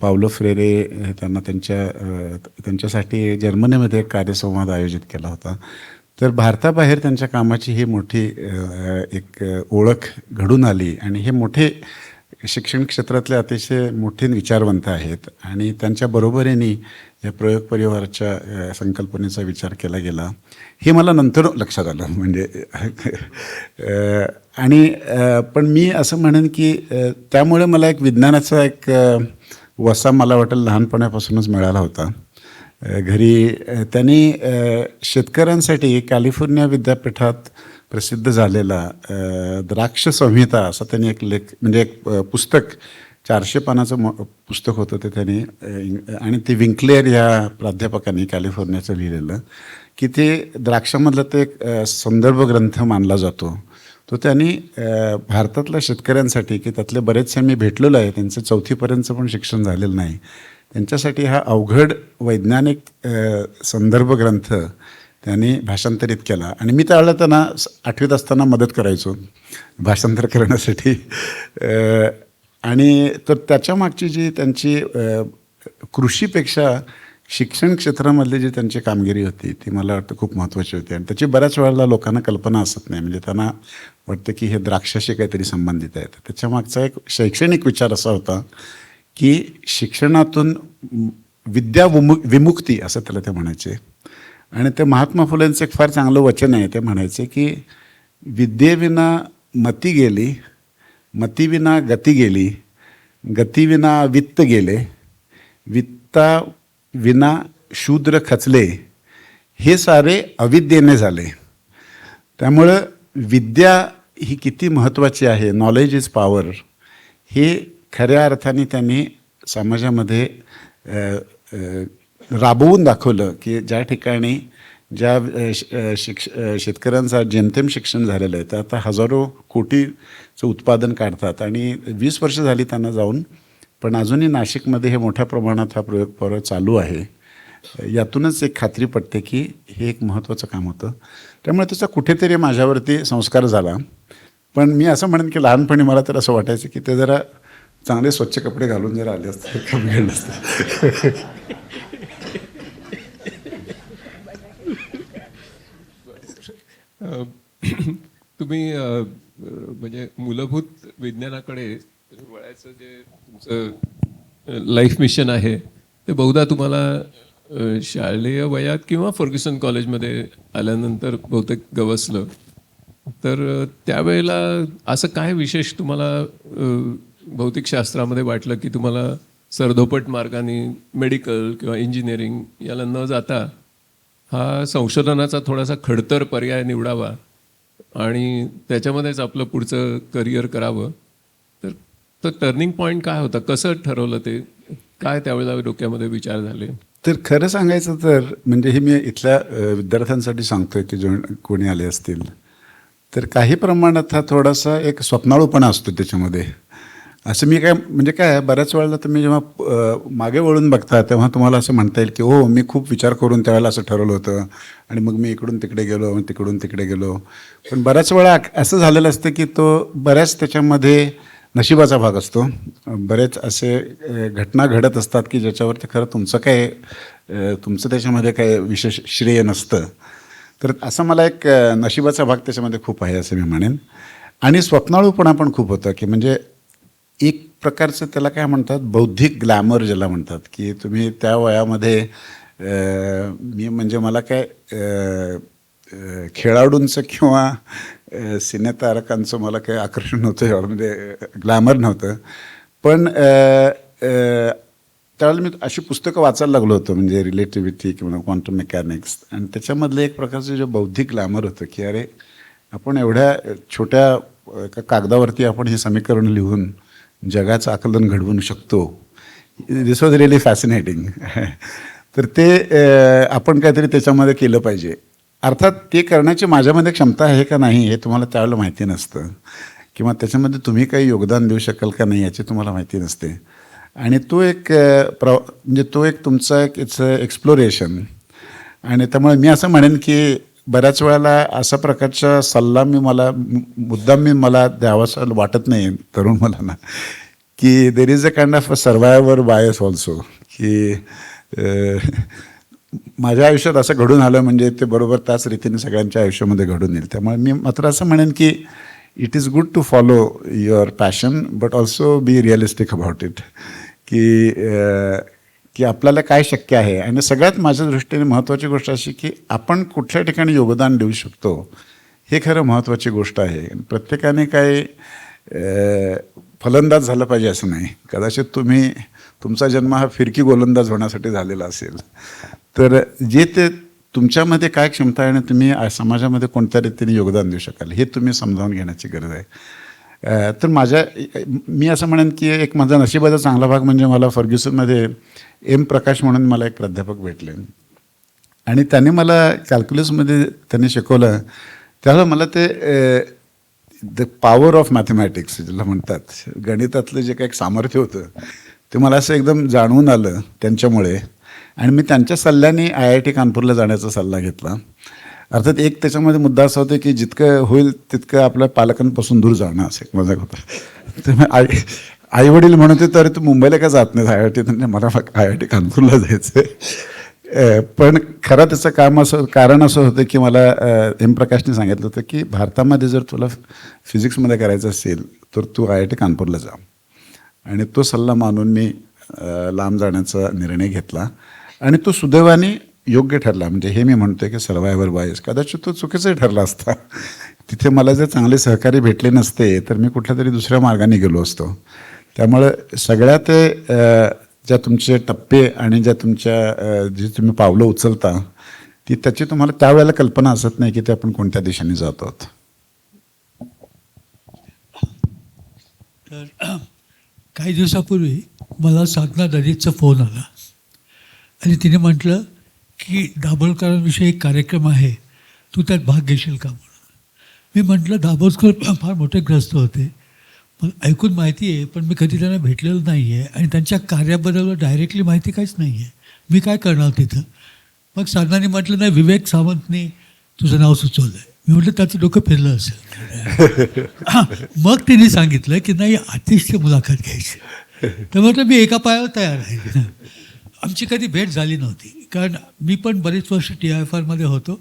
पावलो फ्रेरे त्यांना त्यांच्यासाठी जर्मनीमध्ये एक कार्यसंवाद आयोजित केला होता. तर भारताबाहेर त्यांच्या कामाची ही मोठी एक ओळख घडून आली आणि हे मोठे शिक्षण क्षेत्रातले अतिशय मोठे विचारवंत आहेत आणि त्यांच्या बरोबरीने या प्रयोग परिवाराच्या संकल्पनेचा विचार केला गेला हे मला नंतर लक्षात आलं. म्हणजे आणि पण मी असं म्हणेन की त्यामुळे मला एक विज्ञानाचा एक वसा मला वाटेल लहानपणापासूनच मिळाला होता. घरी त्यांनी शेतकऱ्यांसाठी कॅलिफोर्निया विद्यापीठात प्रसिद्ध झालेला द्राक्ष संहिता असं त्यांनी एक म्हणजे एक पुस्तक 400 पानाचं पुस्तक होतं ते त्यांनी आणि ते विंकलेअर या प्राध्यापकांनी कॅलिफोर्नियाचं लिहिलेलं की ते द्राक्षामधलं ते एक संदर्भ ग्रंथ मानला जातो. तो त्यांनी भारतातल्या शेतकऱ्यांसाठी की त्यातले बरेचसे मी भेटलेलो आहे, त्यांचं 4थीपर्यंतचं पण शिक्षण झालेलं नाही, त्यांच्यासाठी हा अवघड वैज्ञानिक संदर्भ ग्रंथ त्यांनी भाषांतरित केला. आणि मी त्यावेळेला त्यांना 8वीत असताना मदत करायचो भाषांतर करण्यासाठी. आणि तर त्याच्या मागची जी त्यांची कृषीपेक्षा शिक्षण क्षेत्रामधली जी त्यांची कामगिरी होती ती मला वाटतं खूप महत्त्वाची होती. आणि त्याची बऱ्याच वेळेला लोकांना कल्पना असत नाही, म्हणजे त्यांना वाटतं की हे द्राक्षाशी काहीतरी संबंधित आहे. त्याच्यामागचा एक शैक्षणिक विचार असा होता की शिक्षणातून विमुक्ती असं त्याला ते म्हणायचे. आणि ते महात्मा फुलेंचं एक फार चांगलं वचन आहे. ते म्हणायचे की विद्येविना मती गेली, मतीविना गती गेली, गतीविना वित्त गेले, वित्ता विना शूद्र खचले, हे सारे अविद्येने झाले. त्यामुळं विद्या ही किती महत्त्वाची आहे, नॉलेज इज पॉवर, हे खऱ्या अर्थाने त्यांनी समाजामध्ये राबवून दाखवलं की ज्या ठिकाणी ज्या शेतकऱ्यांचा जेमतेम शिक्षण झालेलं आहे तर आता हजारो कोटीचं उत्पादन काढतात आणि 20 वर्ष झाली त्यांना जाऊन, पण अजूनही नाशिकमध्ये हे मोठ्या प्रमाणात हा प्रयोग चालू आहे. यातूनच एक खात्री पटते की हे एक महत्त्वाचं काम होतं. त्यामुळे त्याचा कुठेतरी माझ्यावरती संस्कार झाला. पण मी असं म्हणेन की लहानपणी मला तर असं वाटायचं की ते जरा चांगले स्वच्छ कपडे घालून जरा आले असते कमी घडलं असतं. तुम्ही म्हणजे मूलभूत विज्ञानाकडे वळायचं जे तुमचं लाईफ मिशन आहे ते बहुधा तुम्हाला शालेय वयात किंवा फर्ग्युसन कॉलेजमध्ये आल्यानंतर बहुतेक गवसलं. तर त्यावेळेला असं काय विशेष तुम्हाला भौतिकशास्त्रामध्ये वाटलं की तुम्हाला सरधोपट मार्गाने मेडिकल किंवा इंजिनिअरिंग याला न जाता हा संशोधनाचा थोडासा खडतर पर्याय निवडावा आणि त्याच्यामध्येच आपलं पुढचं करिअर करावं? तर तो टर्निंग पॉईंट काय होता? कसं ठरवलं ते? काय त्यावेळेला डोक्यामध्ये विचार झाले? तर खरं सांगायचं तर म्हणजे हे मी इथल्या विद्यार्थ्यांसाठी सांगतोय की जो कोणी आले असतील तर काही प्रमाणात हा थोडासा एक स्वप्नाळूपणा असतो त्याच्यामध्ये. असं मी काय म्हणजे काय बऱ्याच वेळेला तुम्ही जेव्हा मागे वळून बघता तेव्हा तुम्हाला असं म्हणता येईल की हो मी खूप विचार करून त्यावेळेला असं ठरवलं होतं आणि मग मी इकडून तिकडे गेलो तिकडून तिकडे गेलो. पण बऱ्याच वेळा असं झालेलं असतं की तो बऱ्याच त्याच्यामध्ये नशिबाचा भाग असतो. बरेच असे घटना घडत असतात की ज्याच्यावरती खरं तुमचं त्याच्यामध्ये काय विशेष श्रेय नसतं. तर असं मला एक नशिबाचा भाग त्याच्यामध्ये खूप आहे असं मी म्हणेन. आणि स्वप्नाळूपणा पण खूप होतं की म्हणजे एक प्रकारचं त्याला काय म्हणतात बौद्धिक ग्लॅमर ज्याला म्हणतात की तुम्ही त्या वयामध्ये मी म्हणजे मला काय खेळाडूंचं किंवा सिनेतारकांचं मला काही आकर्षण नव्हतं यामध्ये, ग्लॅमर नव्हतं. पण त्यावेळेला मी अशी पुस्तकं वाचायला लागलो होतो म्हणजे रिलेटिव्हिटी किंवा क्वांटम मेकॅनिक्स आणि त्याच्यामधलं एक प्रकारचं जे बौद्धिक ग्लॅमर होतं की अरे आपण एवढ्या छोट्या एका कागदावरती आपण हे समीकरण लिहून जगाचं आकलन घडवू शकतो. दिस वॉज रिअली फॅसिनेटिंग. तर ते आपण काहीतरी त्याच्यामध्ये केलं पाहिजे. अर्थात ते करण्याची माझ्यामध्ये क्षमता आहे का नाही हे तुम्हाला त्यावेळेला माहिती नसतं किंवा त्याच्यामध्ये तुम्ही काही योगदान देऊ शकाल का नाही याची तुम्हाला माहिती नसते. आणि तो एक म्हणजे तो एक तुमचा एक इट्स एक्सप्लोरेशन. आणि त्यामुळे मी असं म्हणेन की बऱ्याच वेळेला अशा प्रकारचा सल्ला मुद्दाम मला द्यावासा वाटत नाही तरुण मुलांना की there is a kind of a survivor bias also की माझ्या आयुष्यात असं घडून आलं म्हणजे ते बरोबर त्याच रीतीने सगळ्यांच्या आयुष्यामध्ये घडून येईल. त्यामुळे मी मात्र असं म्हणेन की it is good to follow your passion but also be realistic about it की आपल्याला काय शक्य आहे. आणि सगळ्यात माझ्या दृष्टीने महत्त्वाची गोष्ट अशी की आपण कुठल्या ठिकाणी योगदान देऊ शकतो हे खरं महत्त्वाची गोष्ट आहे. प्रत्येकाने काय फलंदाज झालं पाहिजे असं नाही. कदाचित तुमचा जन्म हा फिरकी गोलंदाज होण्यासाठी झालेला असेल. तर जे ते तुमच्यामध्ये काय क्षमता आहे आणि तुम्ही समाजामध्ये कोणत्या रीतीने योगदान देऊ शकाल हे तुम्ही समजावून घेण्याची गरज आहे. तर मी असं म्हणेन की एक माझा नशिबाचा चांगला भाग म्हणजे मला फर्ग्युसनमध्ये एम प्रकाश म्हणून मला एक प्राध्यापक भेटले आणि त्याने मला कॅल्क्युलसमध्ये त्यांनी शिकवलं. त्याला मला ते द पॉवर ऑफ मॅथमॅटिक्स ज्याला म्हणतात गणितातलं जे काही एक सामर्थ्य होतं ते मला असं एकदम जाणवून आलं त्यांच्यामुळे. आणि मी त्यांच्या सल्ल्याने IIT कानपूरला जाण्याचा सल्ला घेतला. अर्थात एक त्याच्यामध्ये मुद्दा असा होता की जितकं होईल तितकं आपल्या पालकांपासून दूर जाणं असं एक मजाक होता. तर आईवडील म्हणत होते तर तू मुंबईला का जात नाही IIT म्हणजे मला IIT कानपूरला जायचं आहे. पण खरं त्याचं कारण असं होतं की मला एम प्रकाशने सांगितलं होतं की भारतामध्ये जर तुला फिजिक्समध्ये करायचं असेल तर तू IIT कानपूरला जा. आणि तो सल्ला मानून मी लांब जाण्याचा निर्णय घेतला आणि तो सुदैवाने योग्य ठरला. म्हणजे हे मी म्हणतोय की सर्वायवर बायस कदाचित तो चुकीचाही ठरला असता. तिथे मला जर चांगले सहकारी भेटले नसते तर मी कुठल्या तरी दुसऱ्या मार्गाने गेलो असतो. त्यामुळं सगळ्या ते ज्या तुमचे टप्पे आणि ज्या तुमच्या जे तुम्ही पावलं उचलता त्याची तुम्हाला त्यावेळेला कल्पना असत नाही की ते आपण कोणत्या दिशेने जात आहोत. तर काही दिवसापूर्वी मला साधना दलितचा फोन आला आणि तिने म्हटलं की दाभोळकरांविषयी एक कार्यक्रम आहे, तू त्यात भाग घेशील का म्हणून. मी म्हटलं दाभोळकर फार मोठे ग्रस्त होते, पण ऐकून माहिती आहे, पण मी कधी त्यांना भेटलेलं नाही आहे आणि त्यांच्या कार्याबद्दल डायरेक्टली माहिती काहीच नाही आहे, मी काय करणार तिथं. मग साधनाने म्हटलं नाही, विवेक सावंतने तुझं नाव सुचवलं आहे. मी म्हटलं त्याचं डोकं फिरलं असेल. मग तिने सांगितलं की नाही, आतिशची मुलाखत घ्यायची. तर म्हटलं मी एका पायावर तयार आहे. आमची कधी भेट झाली नव्हती, कारण मी पण बरेच वर्ष TIFRमध्ये होतो,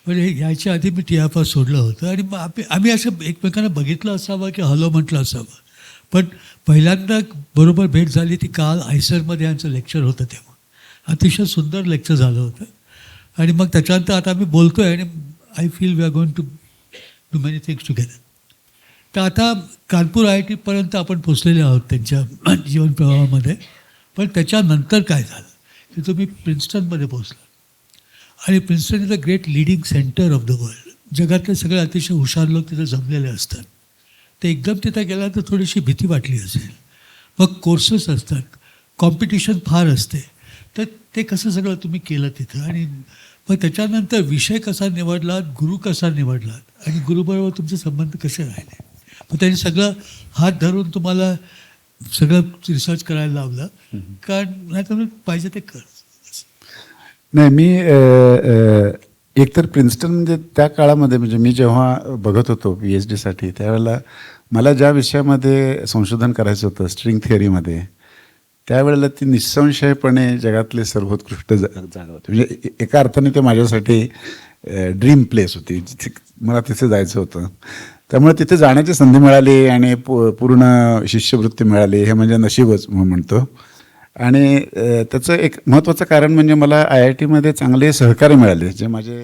म्हणजे यायच्या आधी मी TIFR सोडलं होतं आणि मग आम्ही असं एकमेकांना बघितलं असावं की हॅलो म्हटलं असावं. पण पहिल्यांदा बरोबर भेट झाली ती काल आयसरमध्ये यांचं लेक्चर होतं, तेव्हा अतिशय सुंदर लेक्चर झालं होतं. आणि मग त्याच्यानंतर आता आम्ही बोलतो आहे आणि I feel we are going to do many things together. तर आता कानपूर IITपर्यंत आपण पोचलेले आहोत त्यांच्या जीवन प्रवाहामध्ये. पण त्याच्यानंतर काय झालं की तुम्ही प्रिन्स्टनमध्ये पोचला आणि Princeton is a great leading centre of the world. जगातले सगळे अतिशय हुशार लोक तिथे जमलेले असतात. ते एकदम तिथं गेल्यानंतर थोडीशी भीती वाटली असेल. मग कोर्सेस असतात, कॉम्पिटिशन फार असते. तर ते कसं सगळं तुम्ही केलं तिथं आणि मग त्याच्यानंतर विषय कसा निवडलात, गुरु कसा निवडलात आणि गुरुबरोबर तुमचे संबंध कसे राहिले. मग त्यांनी सगळं हात धरून तुम्हाला सगळं रिसर्च करायला लावलं, कारण नाही तर पाहिजे ते कर. नाही, मी एकतर प्रिन्स्टन म्हणजे त्या काळामध्ये, म्हणजे मी जेव्हा बघत होतो PhDसाठी, त्यावेळेला मला ज्या विषयामध्ये संशोधन करायचं होतं, स्ट्रिंग थिअरीमध्ये, त्यावेळेला ती निःसंशयपणे जगातले सर्वोत्कृष्ट जागा होती. म्हणजे एका अर्थाने ते माझ्यासाठी ड्रीम प्लेस होती, जिथे मला तिथे जायचं होतं. त्यामुळे तिथे जाण्याची संधी मिळाली आणि पूर्ण शिष्यवृत्ती मिळाली, हे म्हणजे नशीबच म्हणतो. आणि त्याचं एक महत्त्वाचं कारण म्हणजे मला IITमध्ये चांगले सहकारी मिळाले, जे माझे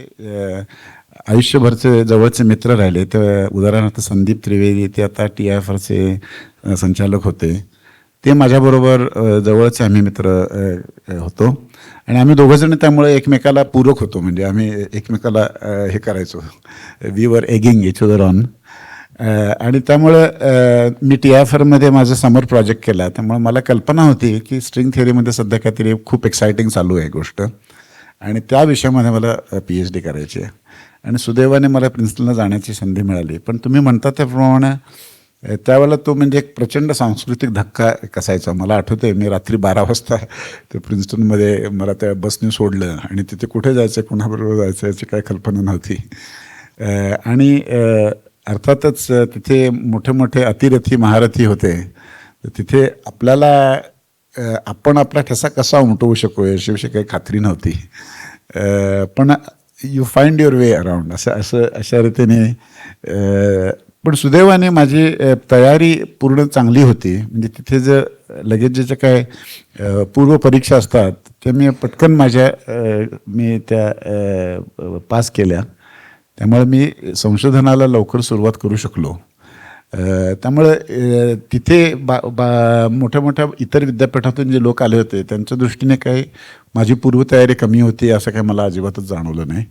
आयुष्यभरचे जवळचे मित्र राहिले. तर उदाहरणार्थ संदीप त्रिवेदी, ते आता TIFRचे संचालक होते, ते माझ्याबरोबर जवळचे आम्ही मित्र होतो आणि आम्ही दोघंजण त्यामुळे एकमेकाला पूरक होतो. म्हणजे आम्ही एकमेकाला हे करायचो, we were एगिंग each other on. आणि त्यामुळं मी TIFRमध्ये माझा समर प्रोजेक्ट केला. त्यामुळे मला कल्पना होती की स्ट्रिंग थिअरीमध्ये सध्या काहीतरी खूप एक्सायटिंग चालू आहे गोष्ट आणि त्या विषयामध्ये मला PhD करायची आहे. आणि सुदैवाने मला प्रिन्स्टनला जाण्याची संधी मिळाली. पण तुम्ही म्हणता त्याप्रमाणे त्यावेळेला तो म्हणजे एक प्रचंड सांस्कृतिक धक्का कसायचा. मला आठवतं आहे, मी रात्री 12 वाजता ते प्रिन्स्टनमध्ये मला त्या बसने सोडलं आणि तिथे कुठे जायचं, कुणाबरोबर जायचं याची काही कल्पना नव्हती. आणि अर्थातच तिथे मोठे मोठे अतिरथी महारथी होते. तर तिथे आपल्याला आपण आपला ठसा कसा उमटवू शकू याच्याविषयी काही खात्री नव्हती. पण you find your way around अशा रीतीने. पण सुदैवाने माझी तयारी पूर्ण चांगली होती. म्हणजे तिथे जर लगेच ज्याच्या काय पूर्वपरीक्षा असतात ते मी पटकन मी त्या पास केल्या. त्यामुळे मी संशोधनाला लवकर सुरुवात करू शकलो. त्यामुळे तिथे मोठ्या मोठ्या इतर विद्यापीठातून जे लोक आले होते त्यांच्या दृष्टीने काही माझी पूर्वतयारी कमी होती असं काही मला अजिबातच जाणवलं नाही.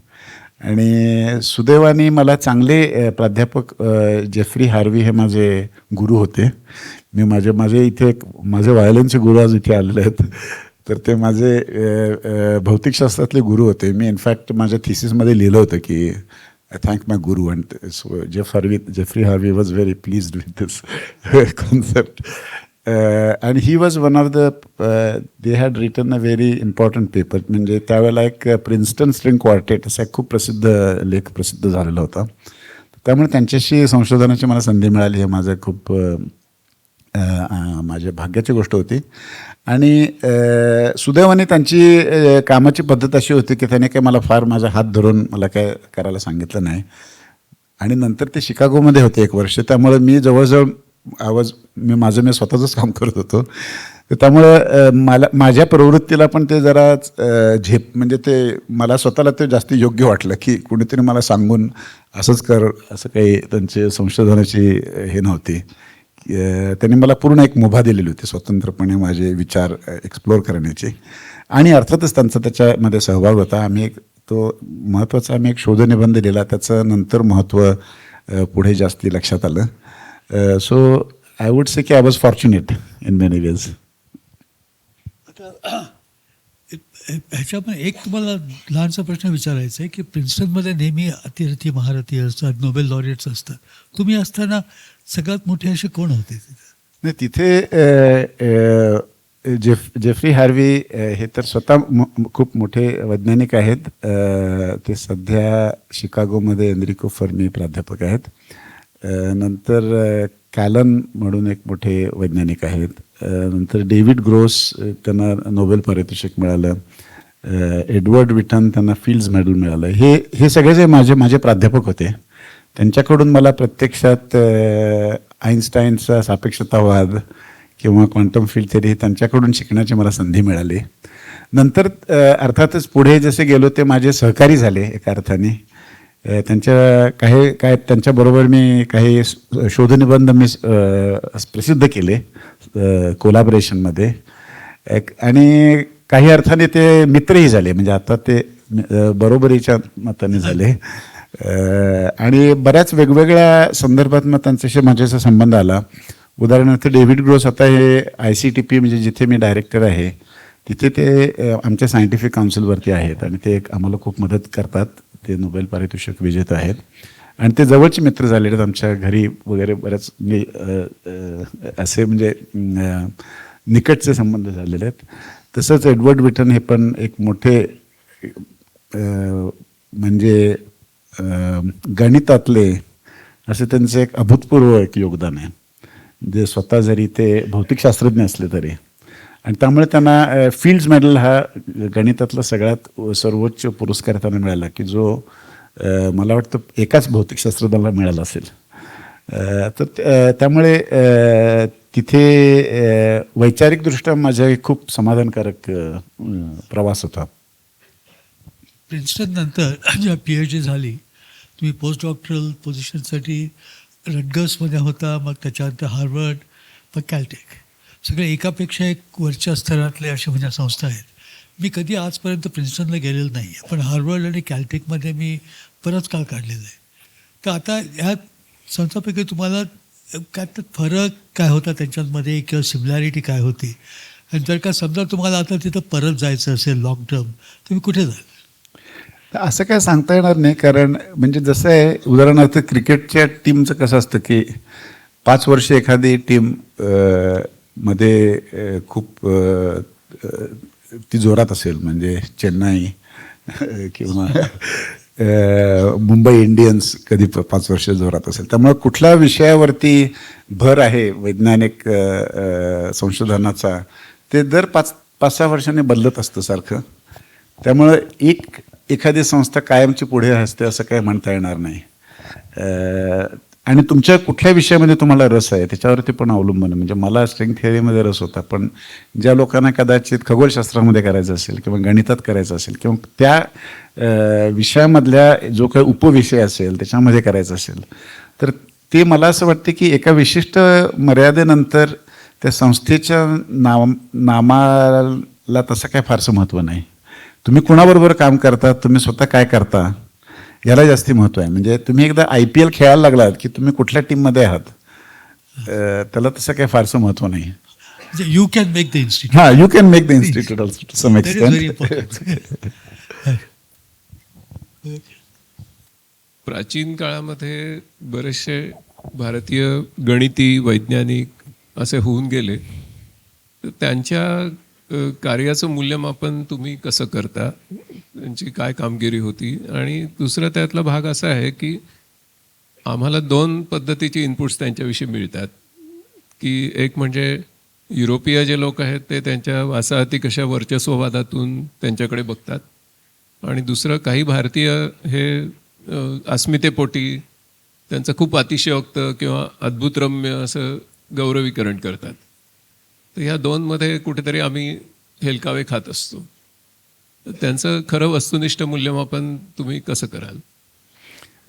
आणि सुदैवाने मला चांगले प्राध्यापक जेफ्री हार्वी हे माझे गुरु होते. मी माझे इथे माझे व्हायोलिनचे गुरु आज इथे आलेले आहेत. तर ते माझे भौतिकशास्त्रातले गुरु होते. मी इनफॅक्ट माझ्या थिसिसमध्ये लिहिलं होतं की I thank my guru, and so Jeffrey Harvey was very pleased with this concept. And he was one of they had written a very important paper. म्हणजे त्यावेळेला एक प्रिन्स्टन स्ट्रिंग क्वार्टेट असा एक खूप प्रसिद्ध लेख प्रसिद्ध झालेला होता. त्यामुळे त्यांच्याशी संशोधनाची मला संधी मिळाली, हे माझं खूप माझ्या भाग्याची गोष्ट होती. आणि सुदैवाने त्यांची कामाची पद्धत अशी होती की त्याने काय मला फार माझा हात धरून मला काय करायला सांगितलं नाही. आणि नंतर ते शिकागोमध्ये होते 1 वर्ष. त्यामुळे मी जवळजवळ मी स्वतःचंच काम करत होतो. तर त्यामुळं माझ्या प्रवृत्तीला पण ते जरा म्हणजे ते मला स्वतःला ते जास्त योग्य वाटलं की कुणीतरी मला सांगून असंच कर, असं काही त्यांची संशोधनाची हे नव्हती. त्यांनी मला पूर्ण एक मुभा दिलेली होती स्वतंत्रपणे माझे विचार एक्सप्लोअर करण्याची. आणि अर्थातच त्यांचा त्याच्यामध्ये सहभाग होता. आम्ही एक शोधनिबंध लिहिला, त्याचं नंतर महत्त्व पुढे जास्ती लक्षात आलं. सो आय वुड से की I was fortunate in many ways. ह्याच्यामध्ये एक तुम्हाला लहानसा प्रश्न विचारायचा आहे की प्रिन्स्टनमध्ये नेहमी अतिरथी महारथी असतात, नोबेल लॉरिएट्स असतात. तुम्ही असताना सगळ्यात मोठे असे कोण होते तिथे? नाही, तिथे जेफ्री हार्वी हे तर स्वतः खूप मोठे वैज्ञानिक आहेत. ते सध्या शिकागोमध्ये एनरिको फर्मी प्राध्यापक आहेत. नंतर कॅलन म्हणून एक मोठे वैज्ञानिक आहेत. नंतर डेव्हिड ग्रोस, त्यांना नोबेल पारितोषिक मिळालं. एडवर्ड विटन, त्यांना फील्ड्स मेडल मिळालं. हे सगळे जे माझे प्राध्यापक होते, त्यांच्याकडून मला प्रत्यक्षात आईन्स्टाईनचा सापेक्षतावाद किंवा क्वांटम फील्ड थिअरी त्यांच्याकडून शिकण्याची मला संधी मिळाली. नंतर अर्थातच पुढे जसे गेलो ते माझे सहकारी झाले एका अर्थाने. त्यांच्या त्यांच्याबरोबर मी काही शोधनिबंध मी प्रसिद्ध केले कोलॅबरेशनमध्ये. आणि काही अर्थाने ते मित्रही झाले, म्हणजे आता ते बरोबरीच्या मताने झाले. आणि बऱ्याच वेगवेगळ्या संदर्भात मग त्यांच्याशी माझ्याचा संबंध आला. उदाहरणार्थ डेव्हिड ग्रोस आता हे ICTP म्हणजे जिथे मी डायरेक्टर आहे तिथे ते आमच्या सायंटिफिक काउन्सिलवरती आहेत आणि ते आम्हाला खूप मदत करतात. ते नोबेल पारितोषिक विजेते आहेत आणि ते जवळचे मित्र झालेले आहेत. आमच्या घरी वगैरे बऱ्याच असे म्हणजे निकटचे संबंध झालेले आहेत. तसंच एडवर्ड विटन हे पण एक मोठे म्हणजे गणितातले असे त्यांचं एक अभूतपूर्व एक योगदान आहे. जे स्वतः जरी ते भौतिकशास्त्रज्ञ असले तरी, आणि त्यामुळे त्यांना फील्ड्स मेडल हा गणितातला सगळ्यात सर्वोच्च पुरस्कार त्यांना मिळाला की जो मला वाटतं एकाच भौतिकशास्त्रज्ञाला मिळाला असेल. तर त्यामुळे तिथे वैचारिकदृष्ट्या माझा एक खूप समाधानकारक प्रवास होता. प्रिन्स्टन नंतर जेव्हा PhD झाली, तुम्ही पोस्ट डॉक्टरल पोझिशनसाठी रटगर्समध्ये होता, मग त्याच्यानंतर हार्वर्ड, मग कॅल्टेक. सगळे एकापेक्षा एक वरच्या स्तरातले अशा म्हणजे संस्था आहेत. मी कधी आजपर्यंत प्रिन्स्टनला गेलेलो नाही आहे, पण हार्वर्ड आणि कॅल्टेकमध्ये मी बराच काळ काढलेला आहे. तर आता ह्या संस्थांपैकी तुम्हाला काय फरक काय होता त्यांच्यामध्ये किंवा सिमिलॅरिटी काय होती? आणि जर का समजा तुम्हाला आता तिथं परत जायचं असेल लॉंग टर्म, तुम्ही कुठे जाल? असं काय सांगता येणार नाही, कारण म्हणजे जसं आहे उदाहरणार्थ क्रिकेटच्या टीमचं कसं असतं की 5 वर्ष एखादी टीम मध्ये खूप ती जोरात असेल, म्हणजे चेन्नई किंवा मुंबई इंडियन्स कधी 5 वर्ष जोरात असेल. त्यामुळे कुठल्या विषयावरती भर आहे वैज्ञानिक संशोधनाचा ते दर 5-6 वर्षांनी बदलत असतं सारखं. त्यामुळं एखादी संस्था कायमची पुढे असते असं काही म्हणता येणार नाही. आणि तुमच्या कुठल्या विषयामध्ये तुम्हाला रस आहे त्याच्यावरती पण अवलंबून. म्हणजे मला स्ट्रिंग थिअरीमध्ये रस होता, पण ज्या लोकांना कदाचित खगोलशास्त्रामध्ये करायचं असेल किंवा गणितात करायचं असेल किंवा त्या विषयामधल्या जो काही उपविषय असेल त्याच्यामध्ये करायचं असेल, तर ते मला असं वाटते की एका विशिष्ट मर्यादेनंतर त्या संस्थेच्या नामाला तसं काय फारसं महत्त्व नाही. तुम्ही कुणाबरोबर काम करता, तुम्ही स्वतः काय करता याला जास्ती महत्त्व आहे. म्हणजे तुम्ही एकदा IPL खेळायला लागलात की तुम्ही कुठल्या टीममध्ये आहात त्याला तसं काही फारसं महत्त्व नाही. You can make the institute. हां, you can make the institute also to some extent. प्राचीन काळामध्ये बरेचसे भारतीय गणिती वैज्ञानिक असे होऊन गेले, तर त्यांच्या कार्याचं मूल्यमापन तुम्ही कसं करता, त्यांची काय कामगिरी होती? आणि दुसरा त्यातला भाग असा आहे की आम्हाला 2 पद्धतीचे इनपुट्स त्यांच्याविषयी मिळतात, की एक म्हणजे युरोपीय जे लोक आहेत ते त्यांच्या वासाहती कशा वर्चस्ववादातून त्यांच्याकडे बघतात, आणि दुसरं काही भारतीय हे अस्मितेपोटी त्यांचं खूप अतिशयोक्त किंवा अद्भुतरम्य असं गौरवीकरण करतात. तर ह्या 2मध्ये कुठेतरी आम्ही हेलकावे खात असतो. तर त्यांचं खरं वस्तुनिष्ठ मूल्यमापन तुम्ही कसं कराल?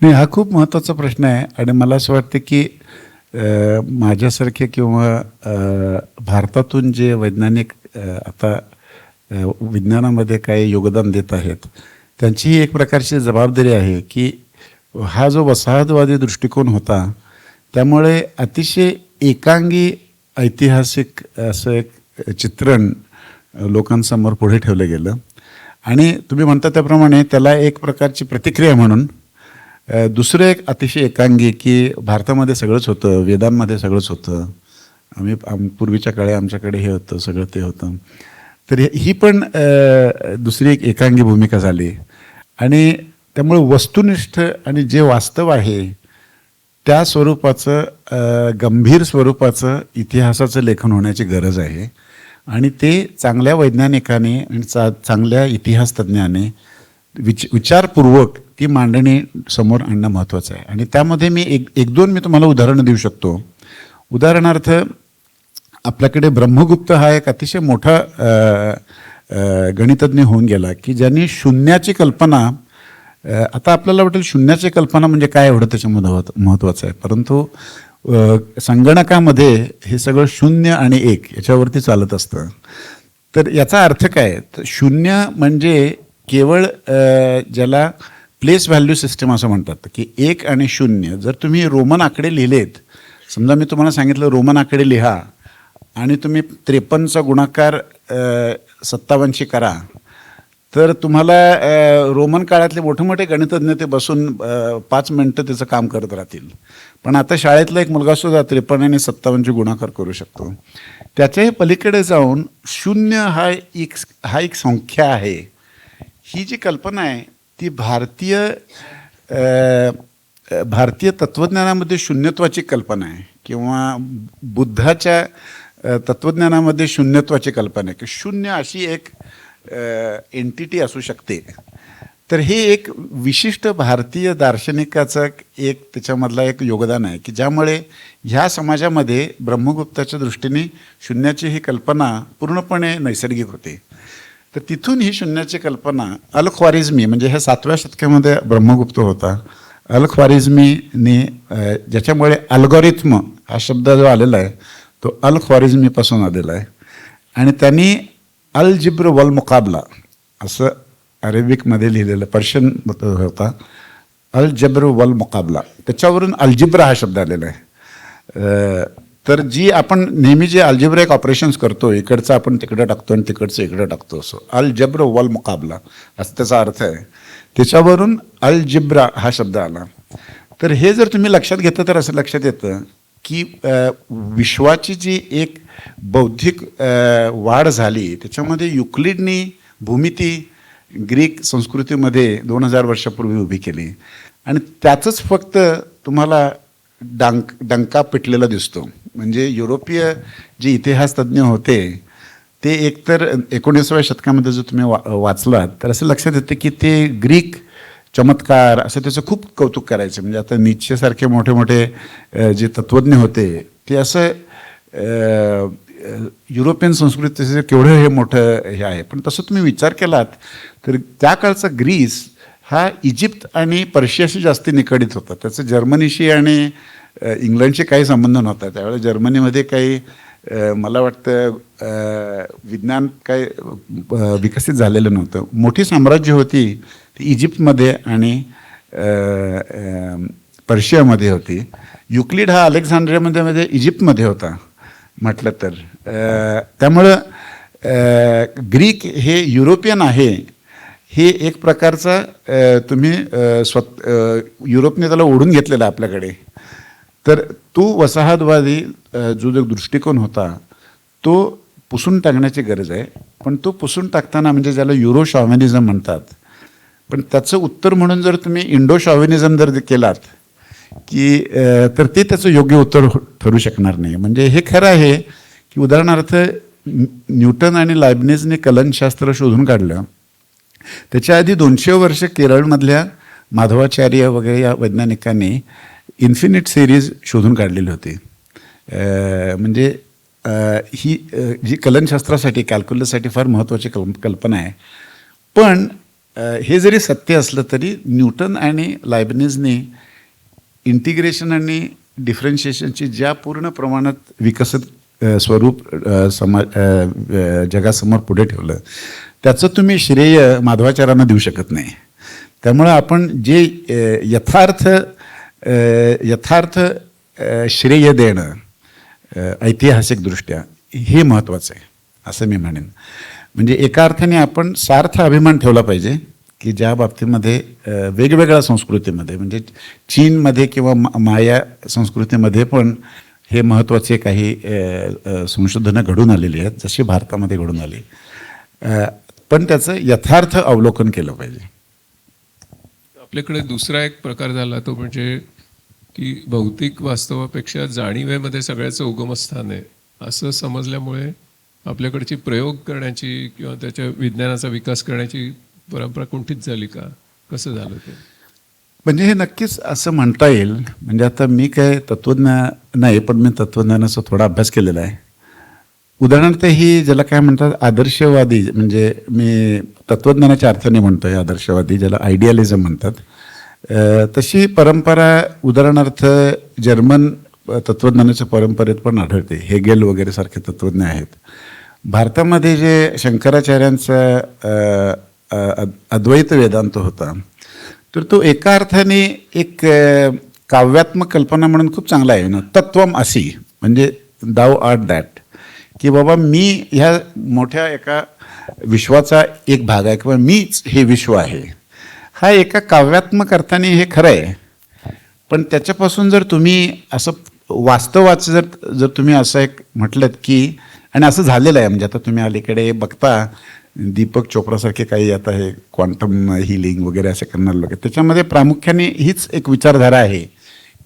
नाही, हा खूप महत्त्वाचा प्रश्न आहे. आणि मला असं वाटतं की माझ्यासारखे किंवा भारतातून जे वैज्ञानिक आता विज्ञानामध्ये काही योगदान देत आहेत त्यांची एक प्रकारची जबाबदारी आहे की हा जो वसाहतवादी दृष्टिकोन होता त्यामुळे अतिशय एकांगी ऐतिहासिक असं एक चित्रण लोकांसमोर पुढे ठेवलं गेलं आणि तुम्ही म्हणता त्याप्रमाणे त्याला एक प्रकारची प्रतिक्रिया म्हणून दुसरं एक अतिशय एकांगी की भारतामध्ये सगळंच होतं, वेदांमध्ये सगळंच होतं, पूर्वीच्या काळी आमच्याकडे हे होतं, सगळं ते होतं. तर ही पण दुसरी एक एकांगी भूमिका झाली आणि त्यामुळे वस्तुनिष्ठ आणि जे वास्तव आहे त्या स्वरूपाचं गंभीर स्वरूपाचं इतिहासाचं लेखन होण्याची गरज आहे आणि ते चांगल्या वैज्ञानिकाने आणि चांगल्या इतिहास तज्ज्ञाने विचारपूर्वक ती मांडणी समोर आणणं महत्त्वाचं आहे. आणि त्यामध्ये मी एक दोन तुम्हाला उदाहरणं देऊ शकतो. उदाहरणार्थ आपल्याकडे ब्रह्मगुप्त हा एक अतिशय मोठा गणितज्ञ होऊन गेला की ज्यांनी शून्याची कल्पना, आता आपल्याला वाटेल शून्याची कल्पना म्हणजे काय एवढं त्याच्यामध्ये महत्त्वाचं आहे, परंतु संगणकामध्ये हे सगळं 0 आणि 1 याच्यावरती चालत असतं. तर याचा अर्थ काय, तर शून्य म्हणजे केवळ ज्याला प्लेस व्हॅल्यू सिस्टम असं म्हणतात की 1 आणि 0 जर तुम्ही रोमन आकडे लिहिलेत, समजा मी तुम्हाला सांगितलं रोमन आकडे लिहा आणि तुम्ही 53चा गुणाकार 57शी करा, तर तुम्हाला रोमन काळातले मोठे मोठे गणितज्ञ ते बसून 5 मिनटं त्याचं काम करत राहतील. पण आता शाळेतला एक मुलगासुद्धा 53 आणि 57चे गुणाकार करू शकतो. त्याच्याही पलीकडे जाऊन 0 हा एक संख्या आहे. ही जी कल्पना आहे ती भारतीय तत्त्वज्ञानामध्ये शून्यत्वाची कल्पना आहे किंवा बुद्धाच्या तत्त्वज्ञानामध्ये शून्यत्वाची कल्पना आहे की 0 अशी एक एंटिटी असू शकते. तर हे एक विशिष्ट भारतीय दार्शनिकाचं एक त्याच्यामधला एक योगदान आहे की ज्यामुळे ह्या समाजामध्ये ब्रह्मगुप्ताच्या दृष्टीने शून्याची ही कल्पना पूर्णपणे नैसर्गिक होते. तर तिथून ही शून्याची कल्पना अल ख्वारिझमी म्हणजे ह्या 7व्या शतकामध्ये ब्रह्मगुप्त होता. अल ख्वारिझमीने ज्याच्यामुळे अल्गोरिथम हा शब्द जो आलेला आहे तो अल ख्वारिझमीपासून आलेला आहे आणि त्यांनी अल जिब्र वल मुकाबला असं अरेबिकमध्ये लिहिलेलं, पर्शियन होता अल जब्र वल मुकाबला, त्याच्यावरून अल्जिब्रा हा शब्द आलेला आहे. तर जी आपण नेहमी जे अल्जिब्रेक ऑपरेशन्स करतो, इकडचं आपण तिकडं टाकतो आणि तिकडचं इकडं टाकतो, असं अल जब्र वल मुकाबला असं त्याचा अर्थ आहे. त्याच्यावरून अल जिब्रा हा शब्द आला. तर हे जर तुम्ही लक्षात घेतलं तर असं लक्षात येतं की विश्वाची जी एक बौद्धिक वाढ झाली त्याच्यामध्ये युक्लिडनी भूमिती ग्रीक संस्कृतीमध्ये 2000 वर्षापूर्वी उभी केली आणि त्याचंच फक्त तुम्हाला डंका पिटलेला दिसतो. म्हणजे युरोपीय जे इतिहास तज्ज्ञ होते ते एकतर 19व्या शतकामध्ये जर तुम्ही वाचलात तर असं लक्षात येतं की ते ग्रीक चमत्कार असं त्याचं खूप कौतुक करायचं. म्हणजे आता नीत्शेसारखे मोठे मोठे जे तत्त्वज्ञ होते ते असं युरोपियन संस्कृतीचं केवढं हे मोठं हे आहे. पण तसं तुम्ही विचार केलात तर त्या काळचा ग्रीस हा इजिप्त आणि पर्शियाशी जास्ती निगडीत होता. त्याचं जर्मनीशी आणि इंग्लंडशी काही संबंध नव्हता. त्यावेळेस जर्मनीमध्ये काही मला वाटतं विज्ञान काही विकसित झालेलं नव्हतं. मोठी साम्राज्य होती ती इजिप्तमध्ये आणि पर्शियामध्ये होती. युक्लिड हा अलेक्झांड्रियामध्ये इजिप्तमध्ये होता म्हटलं तर. त्यामुळं ग्रीक हे युरोपियन आहे हे एक प्रकारचा तुम्ही युरोपने त्याला ओढून घेतलेला आपल्याकडे. तर तो वसाहतवादी जो दृष्टिकोन होता तो पुसून टाकण्याची गरज आहे. पण तो पुसून टाकताना म्हणजे ज्याला युरो शॉव्हिनिझम म्हणतात, पण त्याचं उत्तर म्हणून जर तुम्ही इंडो शॉव्हिनिझम जर केलात की तर ते त्याचं योग्य उत्तर ठरू शकणार नाही. म्हणजे हे खरं आहे की उदाहरणार्थ न्यूटन आणि लायबनिझने कलनशास्त्र शोधून काढलं. त्याच्या आधी 200 वर्ष केरळमधल्या माधवाचार्य वगैरे या वैज्ञानिकांनी इन्फिनिट सिरीज शोधून काढलेली होती. म्हणजे ही जी कलनशास्त्रासाठी कॅल्क्युलससाठी फार महत्त्वाची कल्पना आहे. पण हे जरी सत्य असलं तरी न्यूटन आणि लायबनिझने इंटिग्रेशन आणि डिफरन्शिएशनची ज्या पूर्ण प्रमाणात विकसित स्वरूप जगासमोर पुढे ठेवलं त्याचं तुम्ही श्रेय माधवाचार्यांना देऊ शकत नाही. त्यामुळं आपण जे यथार्थ श्रेय देणं ऐतिहासिकदृष्ट्या हे महत्त्वाचं आहे असं मी म्हणेन. म्हणजे एका अर्थाने आपण सार्थ अभिमान ठेवला पाहिजे की ज्या बाबतीमध्ये वेगवेगळ्या संस्कृतीमध्ये म्हणजे चीनमध्ये किंवा माया संस्कृतीमध्ये पण हे महत्त्वाचे काही संशोधनं घडून आलेली आहेत जशी भारतामध्ये घडून आली, पण त्याचं यथार्थ अवलोकन केलं पाहिजे. आपल्याकडे दुसरा एक प्रकार झाला तो म्हणजे की भौतिक वास्तवापेक्षा जाणीवेमध्ये सगळ्याचं उगमस्थान आहे असं समजल्यामुळे आपल्याकडची प्रयोग करण्याची किंवा त्याच्या विज्ञानाचा विकास करण्याची परंपरा कुंठित झाली का? कसं झालं ते? म्हणजे हे नक्कीच असं म्हणता येईल. म्हणजे आता मी काय तत्त्वज्ञ नाही, पण मी तत्त्वज्ञानाचा थोडा अभ्यास केलेला आहे. उदाहरणार्थ ही ज्याला काय म्हणतात आदर्शवादी, म्हणजे मी तत्त्वज्ञानाच्या अर्थाने म्हणतो आहे आदर्शवादी, ज्याला आयडियालिझम म्हणतात, तशी परंपरा उदाहरणार्थ जर्मन तत्त्वज्ञानाच्या परंपरेत पण आढळते. हेगेल वगैरे सारखे तत्त्वज्ञ आहेत. भारतामध्ये जे शंकराचार्यांचा अद्वैत वेदांत होता तर तो एका अर्थाने एक काव्यात्मक कल्पना म्हणून खूप चांगला आहे ना. तत्वम असी म्हणजे दाव आर्ट दॅट, की बाबा मी ह्या मोठ्या एका विश्वाचा एक भाग आहे किंवा मीच हे विश्व आहे. हा एका काव्यात्मक अर्थाने हे खरं आहे, पण त्याच्यापासून जर तुम्ही असं वास्तवाचं जर तुम्ही असं एक म्हटलं की, आणि असं झालेलं आहे म्हणजे आता तुम्ही अलीकडे बघता दीपक चोप्रासारखे काही आता हे क्वांटम हिलिंग वगैरे असे करणार लोक, त्याच्यामध्ये प्रामुख्याने हीच एक विचारधारा आहे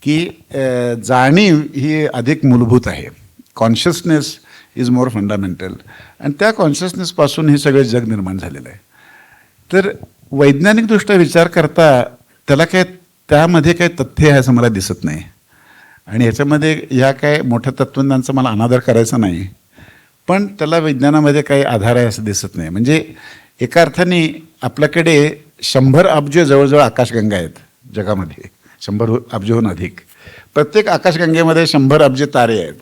की जाणीव ही अधिक मूलभूत आहे. कॉन्शियसनेस इज मोर फंडामेंटल, आणि त्या कॉन्शियसनेसपासून हे सगळे जग निर्माण झालेलं आहे. तर वैज्ञानिकदृष्ट्या विचार करता त्याला काय त्यामध्ये काय तथ्य आहे असं मला दिसत नाही, आणि ह्याच्यामध्ये ह्या काय मोठ्या तत्त्वज्ञांचा मला अनादर करायचा नाही, पण त्याला विज्ञानामध्ये काही आधार आहे असं दिसत नाही. म्हणजे एका अर्थाने आपल्याकडे 100 अब्ज जवळजवळ आकाशगंगा आहेत जगामध्ये, 100 अब्जहून अधिक. प्रत्येक आकाशगंगेमध्ये 100 अब्ज तारे आहेत.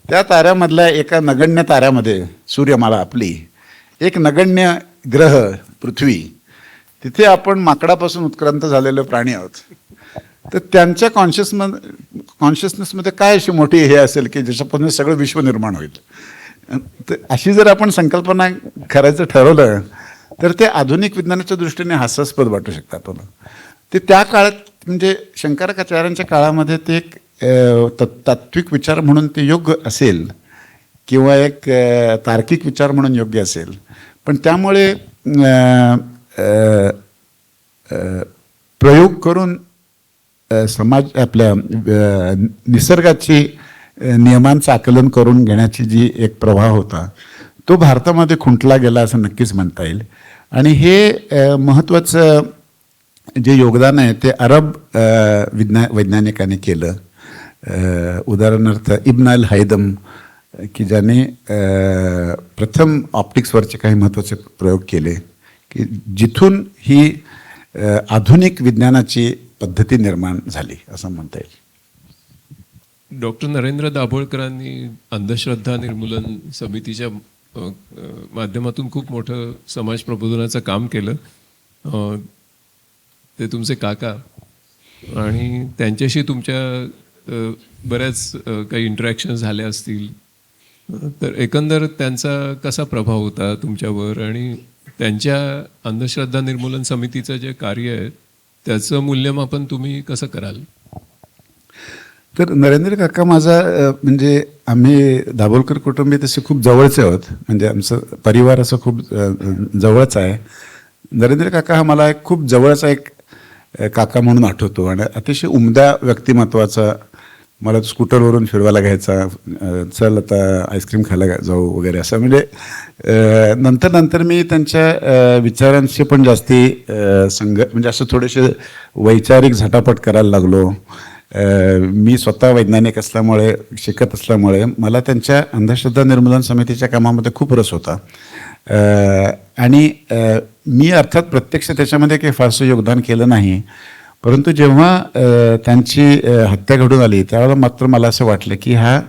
त्या ताऱ्यामधल्या एका नगण्य ताऱ्यामध्ये सूर्यमाला आपली, एक नगण्य ग्रह पृथ्वी, तिथे आपण माकडापासून उत्क्रांत झालेले प्राणी आहोत. तर त्यांच्या कॉन्शियसनेसमध्ये काय अशी मोठी हे असेल की ज्याच्यापासून सगळं विश्व निर्माण होईल. तर अशी जर आपण संकल्पना करायचं ठरवलं तर ते आधुनिक विज्ञानाच्या दृष्टीने हास्यास्पद वाटू शकतं आपल्याला. ते त्या काळात म्हणजे शंकराचार्यांच्या काळामध्ये ते एक तात्विक विचार म्हणून ते योग्य असेल किंवा एक तार्किक विचार म्हणून योग्य असेल, पण त्यामुळे प्रयोग करून समाज आपल्या निसर्गाची नियमांचं आकलन करून घेण्याची जी एक प्रवाह होता तो भारतामध्ये खुंटला गेला असं नक्कीच म्हणता येईल. आणि हे महत्त्वाचं जे योगदान आहे ते अरब वैज्ञानिकांनी केलं. उदाहरणार्थ इब्न अल हैदम की ज्याने प्रथम ऑप्टिक्सवरचे काही महत्त्वाचे प्रयोग केले की जिथून ही आधुनिक विज्ञानाची पद्धती निर्माण झाली असं म्हणता येईल. डॉक्टर नरेंद्र दाभोळकरांनी अंधश्रद्धा निर्मूलन समितीच्या माध्यमातून खूप मोठं समाज प्रबोधनाचं काम केलं. ते तुमचे काका, आणि त्यांच्याशी तुमच्या बऱ्याच काही इंटरॅक्शन झाल्या असतील. तर एकंदर त्यांचा कसा प्रभाव होता तुमच्यावर, आणि त्यांच्या अंधश्रद्धा निर्मूलन समितीचं जे कार्य आहे त्याचं मूल्यमापन तुम्ही कसं कराल? तर नरेंद्र काका माझा म्हणजे आम्ही दाभोलकर कुटुंबीय तसे खूप जवळचे आहोत, म्हणजे आमचं परिवार असं खूप जवळच आहे. नरेंद्र काका हा मला एक खूप जवळचा एक काका म्हणून आठवतो, आणि अतिशय उमद्या व्यक्तिमत्वाचा. मला स्कूटरवरून फिरवायला घ्यायचा, चल आता आईस्क्रीम खायला जाऊ वगैरे असं. म्हणजे नंतर मी त्यांच्या विचारांशी पण जास्ती म्हणजे असं थोडेसे वैचारिक झटापट करायला लागलो. मी स्वतः वैज्ञानिक असल्यामुळे, शिकत असल्यामुळे मला त्यांच्या अंधश्रद्धा निर्मूलन समितीच्या कामामध्ये खूप रस होता. आणि मी अर्थात प्रत्यक्ष त्याच्यामध्ये काही फारसं योगदान केलं नाही, परंतु जेव्हा त्यांची हत्या घडून आली त्यावेळेला मात्र मला असं वाटलं की हा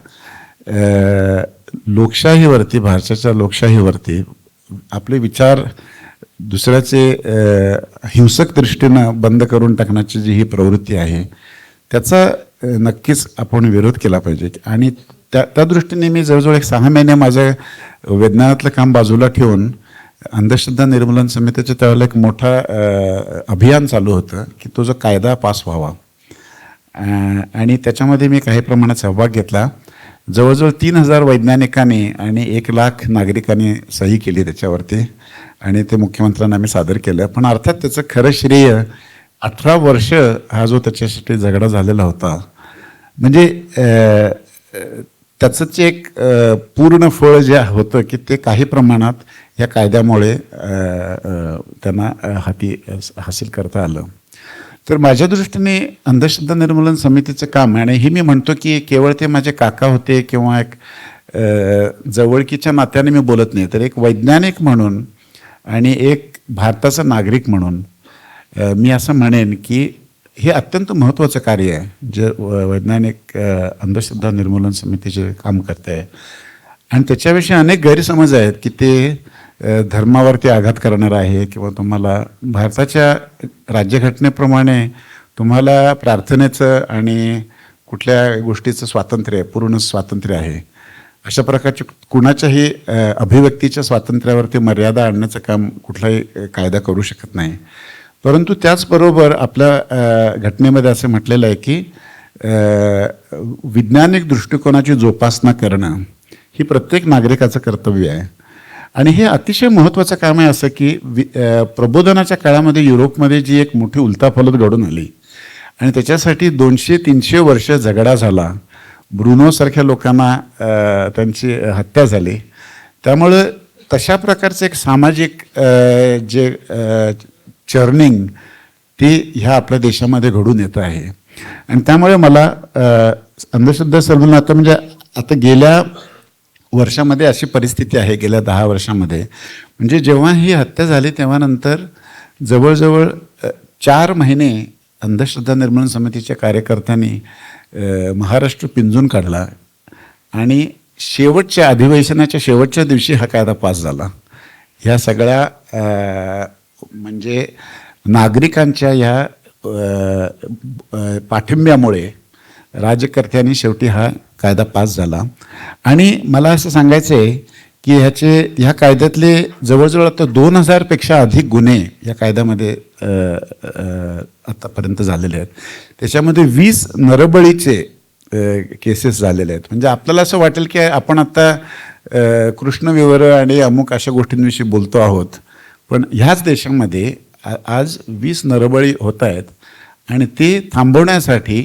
लोकशाहीवरती, भारताच्या लोकशाहीवरती आपले विचार दुसऱ्याचे हिंसक दृष्टीनं बंद करून टाकण्याची जी ही प्रवृत्ती आहे त्याचा नक्कीच आपण विरोध केला पाहिजे. आणि त्या दृष्टीने मी जवळजवळ 6 महिने माझं विज्ञानातलं काम बाजूला ठेवून अंधश्रद्धा निर्मूलन समितीचं त्यावेळेला एक मोठा अभियान चालू होतं की तो जो कायदा पास व्हावा, आणि त्याच्यामध्ये मी काही प्रमाणात सहभाग घेतला. जवळजवळ 3000 वैज्ञानिकांनी आणि 1,00,000 नागरिकांनी सही केली त्याच्यावरती, आणि ते मुख्यमंत्र्यांना आम्ही सादर केलं. पण अर्थात त्याचं खरं श्रेय 18 वर्ष हा जो त्याच्यासाठी झगडा झालेला होता, म्हणजे त्याचंच एक पूर्ण फळ जे होतं की ते काही प्रमाणात या कायद्यामुळे त्यांना हाती हासिल करता आलं. तर माझ्या दृष्टीने अंधश्रद्धा निर्मूलन समितीचं काम, आणि हे मी म्हणतो की केवळ ते माझे काका होते किंवा एक जवळकीच्या नात्याने मी बोलत नाही, तर एक वैज्ञानिक म्हणून आणि एक भारताचा नागरिक म्हणून मी असं म्हणेन की हे अत्यंत महत्त्वाचं कार्य आहे जे वैज्ञानिक अंधश्रद्धा निर्मूलन समितीचे काम करते आहे. आणि त्याच्याविषयी अनेक गैरसमज आहेत की ते धर्मावरती आघात करणारं आहे, किंवा तुम्हाला भारताच्या राज्यघटनेप्रमाणे तुम्हाला प्रार्थनेचं आणि कुठल्या गोष्टीचं स्वातंत्र्य आहे, पूर्ण स्वातंत्र्य आहे. अशा प्रकारच्या कुणाच्याही अभिव्यक्तीच्या स्वातंत्र्यावरती मर्यादा आणण्याचं काम कुठलाही कायदा करू शकत नाही. परंतु त्याचबरोबर आपल्या घटनेमध्ये असं म्हटलेलं आहे की वैज्ञानिक दृष्टिकोनाची जोपासना करणं ही प्रत्येक नागरिकाचं कर्तव्य आहे. आणि हे अतिशय महत्त्वाचं काम आहे. असं की प्रबोधनाच्या काळामध्ये युरोपमध्ये जी एक मोठी उलथापालथ घडून आली आणि त्याच्यासाठी 200-300 वर्ष झगडा झाला, ब्रुनोसारख्या लोकांना त्यांची हत्या झाली. त्यामुळं तशा प्रकारचं एक सामाजिक जे चर्निंग ती ह्या आपल्या देशामध्ये घडून येत आहे. आणि त्यामुळे मला अंधश्रद्धा निर्मूलन आता गेल्या वर्षामध्ये अशी परिस्थिती आहे, गेल्या 10 वर्षामध्ये, म्हणजे जेव्हा ही हत्या झाली तेव्हा नंतर जवळजवळ 4 महिने अंधश्रद्धा निर्मूलन समितीच्या कार्यकर्त्यांनी महाराष्ट्र पिंजून काढला, आणि शेवटच्या अधिवेशनाच्या शेवटच्या दिवशी हा कायदा पास झाला. ह्या सगळ्या म्हणजे नागरिकांच्या ह्या पाठिंब्यामुळे राज्यकर्त्यांनी शेवटी हा कायदा पास झाला. आणि मला असं सांगायचं आहे की ह्या कायद्यातले जवळजवळ आता 2000पेक्षा अधिक गुन्हे या कायद्यामध्ये आतापर्यंत झालेले आहेत. त्याच्यामध्ये 20 नरबळीचे केसेस झालेले आहेत. म्हणजे आपल्याला असं वाटेल की आपण आता कृष्णविवर आणि अमुक अशा गोष्टींविषयी बोलतो आहोत, पण ह्याच देशामध्ये आज 20 नरबळी होत आहेत. आणि ते थांबवण्यासाठी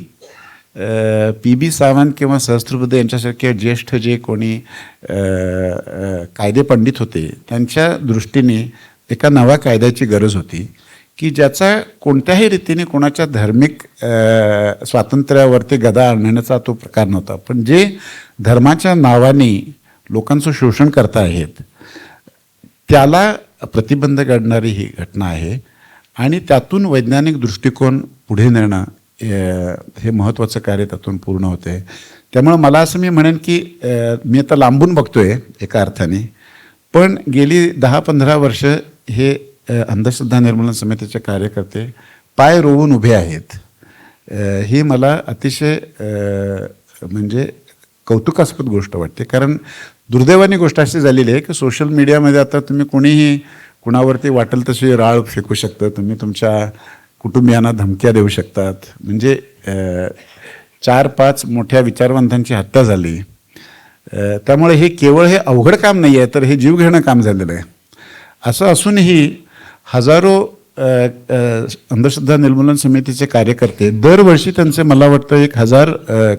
PB सावंत किंवा सहस्त्रबुद्धे यांच्यासारखे ज्येष्ठ जे कोणी कायदेपंडित होते त्यांच्या दृष्टीने एका नव्या कायद्याची गरज होती की ज्याचा कोणत्याही रीतीने कोणाच्या धार्मिक स्वातंत्र्यावरती गदा आणण्याचा तो प्रकार नव्हता, पण जे धर्माच्या नावाने लोकांचं शोषण करता आहेत त्याला प्रतिबंध करणारी ही घटना आहे. आणि त्यातून वैज्ञानिक दृष्टिकोन पुढे नेणं हे महत्त्वाचं कार्य त्यातून पूर्ण होते. त्यामुळं मला असं मी म्हणेन की मी आता लांबून बघतोय एका अर्थाने, पण गेली 10-15 वर्ष हे अंधश्रद्धा निर्मूलन समितीचे कार्यकर्ते पाय रोवून उभे आहेत. ही मला अतिशय म्हणजे कौतुकास्पद गोष्ट वाटते. कारण दुर्दैवानी गोष्ट अशी झालेली आहे की सोशल मीडियामध्ये आता तुम्ही कोणीही कुणावरती वाटेल तशी राळ फेकू शकता, तुम्ही तुमच्या कुटुंबियांना धमक्या देऊ शकतात. म्हणजे 4-5 मोठ्या विचारवंतांची हत्या झाली. त्यामुळे हे केवळ हे अवघड काम नाही आहे, तर हे जीवघेणं काम झालेलं आहे. असं असूनही हजारो अंधश्रद्धा निर्मूलन समितीचे कार्यकर्ते दरवर्षी त्यांचे मला वाटतं 1000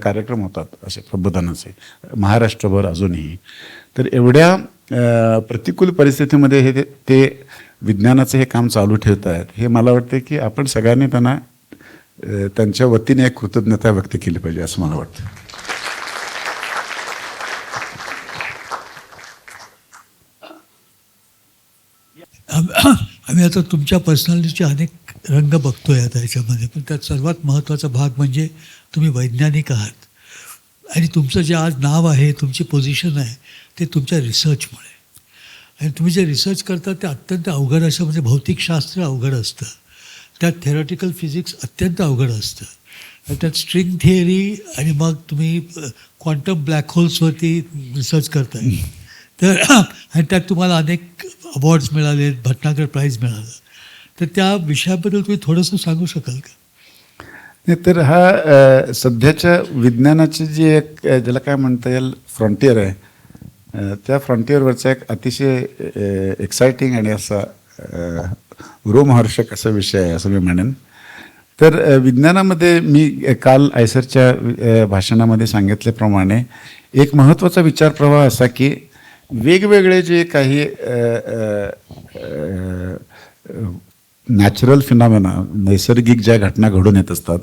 कार्यक्रम होतात असे प्रबोधनाचे महाराष्ट्रभर अजूनही. तर एवढ्या प्रतिकूल परिस्थितीमध्ये हे ते विज्ञानाचं हे काम चालू ठेवत आहेत. हे मला वाटतं की आपण सगळ्यांनी त्यांना त्यांच्या वतीने एक कृतज्ञता व्यक्त केली पाहिजे असं मला वाटतं. आम्ही आता तुमच्या पर्सनॅलिटीचे अनेक रंग बघतोय आता याच्यामध्ये, पण त्यात सर्वात महत्त्वाचा भाग म्हणजे तुम्ही वैज्ञानिक आहात. आणि तुमचं जे आज नाव आहे, तुमची पोझिशन आहे, ते तुमच्या रिसर्चमुळे. आणि तुम्ही जे रिसर्च करता ते अत्यंत अवघड असं, म्हणजे भौतिकशास्त्र अवघड असतं, त्यात थेरॉटिकल फिजिक्स अत्यंत अवघड असतं. त्यात स्ट्रिंग थिअरी आणि मग तुम्ही क्वांटम ब्लॅक होल्सवरती रिसर्च करताय. तर आणि त्यात तुम्हाला अनेक अवॉर्ड्स मिळाले, भटनागर प्राईज मिळालं. तर त्या विषयाबद्दल तुम्ही थोडंसं सांगू शकाल का? नाही तर हा सध्याच्या विज्ञानाची जी एक ज्याला काय म्हणता येईल फ्रंटियर आहे, त्या फ्रंटियरवरचा एक अतिशय एक्सायटिंग आणि असा रोमहर्षक असा विषय आहे असं मी म्हणेन. तर विज्ञानामध्ये मी काल आयसरच्या भाषणामध्ये सांगितल्याप्रमाणे एक महत्त्वाचा विचारप्रवाह असा की वेगवेगळे जे काही नॅचरल फिनॉमिना, नैसर्गिक ज्या घटना घडून येत असतात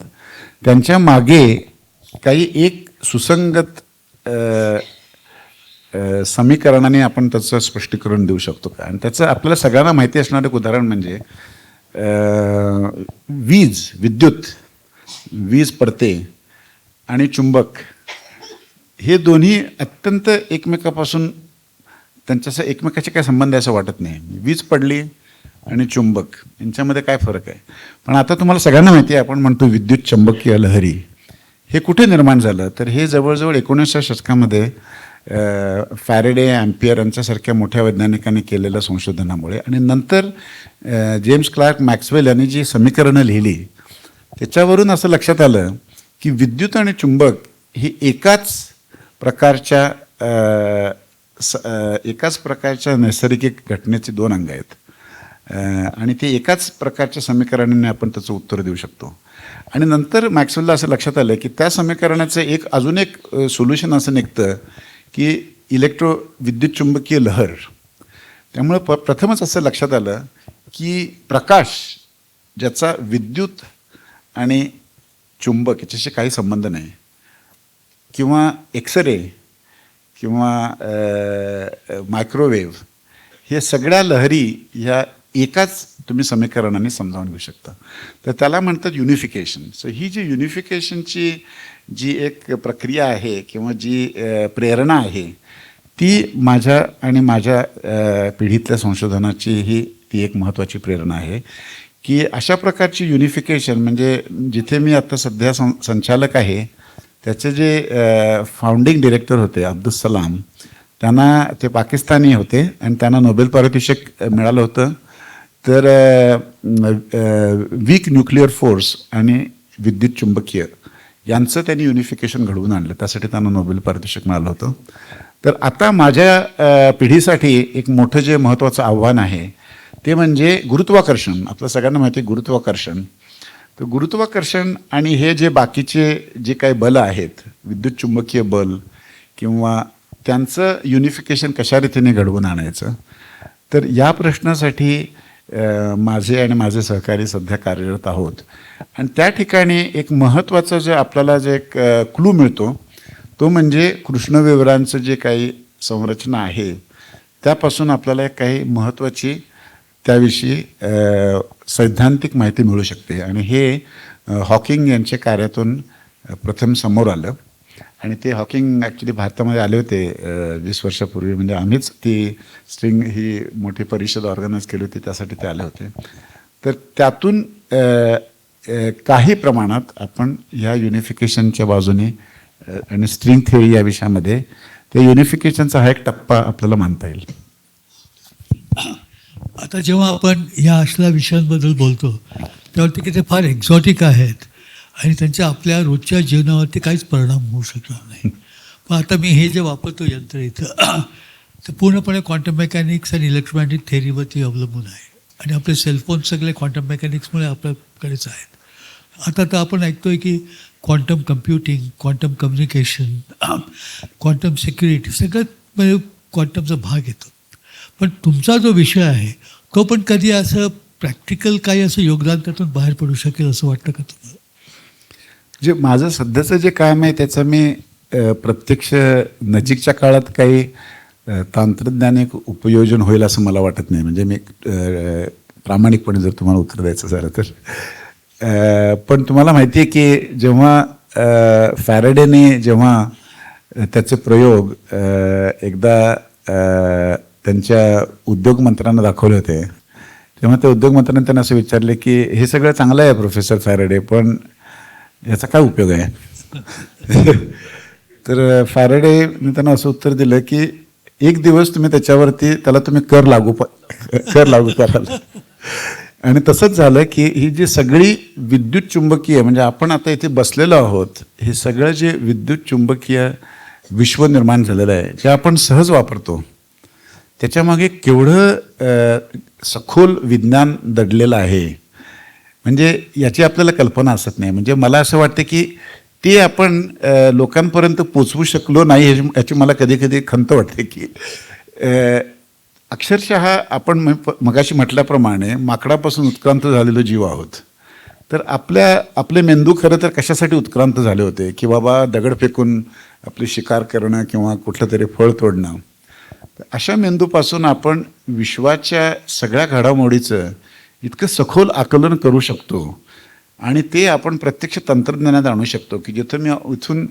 त्यांच्या मागे काही एक सुसंगत समीकरणाने आपण त्याचं स्पष्टीकरण देऊ शकतो का. आणि त्याचं आपल्याला सगळ्यांना माहिती असणारं एक उदाहरण म्हणजे वीज पडते आणि चुंबक हे दोन्ही अत्यंत एकमेकापासून त्यांच्या एकमेकाचे काय संबंध आहे असं वाटत नाही. वीज पडली आणि चुंबक यांच्यामध्ये काय फरक आहे. पण आता तुम्हाला सगळ्यांना माहिती आहे, आपण म्हणतो विद्युत चंबकीय लहरी, हे कुठे निर्माण झालं तर हे जवळजवळ 19व्या शतकामध्ये फॅरेडे, अँपियर यांच्यासारख्या मोठ्या वैज्ञानिकांनी केलेल्या संशोधनामुळे आणि नंतर जेम्स क्लार्क मॅक्सवेल यांनी जी समीकरणं लिहिली त्याच्यावरून असं लक्षात आलं की विद्युत आणि चुंबक ही एकाच प्रकारच्या नैसर्गिक घटनेची दोन अंग आहेत आणि ते एकाच प्रकारच्या समीकरणाने आपण त्याचं उत्तर देऊ शकतो. आणि नंतर मॅक्सवेलला असं लक्षात आलं की त्या समीकरणाचं अजून एक सोल्युशन असं निघतं की विद्युत चुंबकीय लहर. त्यामुळे प्रथमच असं लक्षात आलं की प्रकाश ज्याचा विद्युत आणि चुंबक याच्याशी काही संबंध नाही, किंवा एक्सरे किंवा मायक्रोवेव्ह, हे सगळ्या लहरी ह्या एकाच तुम्ही समीकरणाने समजावून घेऊ शकता. तर त्याला म्हणतात युनिफिकेशन. सो ही जी युनिफिकेशनची जी एक प्रक्रिया आहे किंवा जी प्रेरणा आहे ती माझ्या पिढीतल्या संशोधनाची ती एक महत्त्वाची प्रेरणा आहे की अशा प्रकारची युनिफिकेशन म्हणजे जिथे मी आता सध्या संचालक आहे त्याचे जे फाउंडिंग डिरेक्टर होते अब्दुल सलाम, त्यांना ते पाकिस्तानी होते आणि त्यांना नोबेल पारितोषिक मिळालं होतं. तर वीक न्यूक्लिअर फोर्स आणि विद्युत चुंबकीय यांचं त्यांनी युनिफिकेशन घडवून आणलं, त्यासाठी त्यांना नोबेल पारितोषिक मिळालं होतं. तर आता माझ्या पिढीसाठी एक मोठं जे महत्त्वाचं आव्हान आहे ते म्हणजे गुरुत्वाकर्षण. आपलं सगळ्यांना माहिती आहे गुरुत्वाकर्षण. तर गुरुत्वाकर्षण आणि हे जे बाकीचे जे काही बल आहेत, विद्युत चुंबकीय बल किंवा त्यांचं युनिफिकेशन कशा रीतीने घडवून आणायचं. तर या प्रश्नासाठी माझे सहकारी सध्या कार्यरत आहोत. आणि त्या ठिकाणी एक महत्त्वाचं जे आपल्याला जे एक क्लू मिळतो तो म्हणजे कृष्णविवरांचं जे काही संरचना आहे त्यापासून आपल्याला काही महत्त्वाची त्याविषयी सैद्धांतिक माहिती मिळू शकते. आणि हे हॉकिंग यांच्या कार्यातून प्रथम समोर आलं. आणि ते हॉकिंग ॲक्च्युली भारतामध्ये आले होते 20 वर्षापूर्वी. म्हणजे आम्हीच ती स्ट्रिंग ही मोठी परिषद ऑर्गनाईज केली होती, त्यासाठी ते आले होते. तर त्यातून काही प्रमाणात आपण ह्या युनिफिकेशनच्या बाजूने आणि स्ट्रिंग थिअरी या विषयामध्ये त्या युनिफिकेशनचा हा एक टप्पा आपल्याला मानता येईल. आता जेव्हा आपण या असल्या विषयांबद्दल बोलतो त्यावरती की ते फार एक्झॉटिक आहेत आणि त्यांच्या आपल्या रोजच्या जीवनावरती काहीच परिणाम होऊ शकणार नाही. पण आता मी हे जे वापरतो यंत्र इथं ते पूर्णपणे क्वांटम मेकॅनिक्स आणि इलेक्ट्रोमॅग्नेटिक थेअरीवरती अवलंबून आहे. आणि आपले सेलफोन सगळे क्वांटम मेकॅनिक्समुळे आपल्याकडेच आहेत. आता तर आपण ऐकतोय की quantum computing, quantum communication, quantum security सगळ्यात म्हणजे क्वांटमचा भाग येतो. पण तुमचा जो विषय आहे तो पण कधी असं प्रॅक्टिकल काही असं योगदान त्यातून बाहेर पडू शकेल असं वाटतं का तुम्हाला? जे माझं सध्याचं जे काम आहे त्याचं मी प्रत्यक्ष नजीकच्या काळात काही तांत्रिक उपयोजन होईल असं मला वाटत नाही. म्हणजे मी प्रामाणिकपणे जर तुम्हाला उत्तर द्यायचं झालं तर. पण तुम्हाला माहिती आहे की जेव्हा फॅरेडेने त्याचे प्रयोग एकदा त्यांच्या उद्योगमंत्र्यांना दाखवले होते तेव्हा त्या उद्योगमंत्र्यांनी त्यांना असं विचारले की हे सगळं चांगलं आहे प्रोफेसर फॅरेडे, पण याचा काय उपयोग आहे? तर फॅरेडेने त्यांना असं उत्तर दिलं की एक दिवस तुम्ही त्याच्यावरती त्याला तुम्ही कर लागू कराल. आणि तसंच झालं की ही जी सगळी विद्युत चुंबकीय, म्हणजे आपण आता इथे बसलेलो आहोत, हे सगळं जे विद्युत चुंबकीय विश्व निर्माण झालेलं आहे, जे आपण सहज वापरतो, त्याच्यामागे केवढं सखोल विज्ञान दडलेलं आहे, म्हणजे याची आपल्याला कल्पना असत नाही. म्हणजे मला असं वाटतं की ते आपण लोकांपर्यंत पोचवू शकलो नाही याची मला कधी कधी खंत वाटते की अक्षरशः आपण मगाशी म्हटल्याप्रमाणे माकडापासून उत्क्रांत झालेलो जीव आहोत. तर आपले मेंदू खरं तर कशासाठी उत्क्रांत झाले होते की बाबा दगड फेकून आपली शिकार करणं किंवा कुठलं तरी फळ तोडणं. अशा मेंदूपासून आपण विश्वाच्या सगळ्या घडामोडीचं इतकं सखोल आकलन करू शकतो आणि ते आपण प्रत्यक्ष तंत्रज्ञानात आणू शकतो की जिथं मी इथून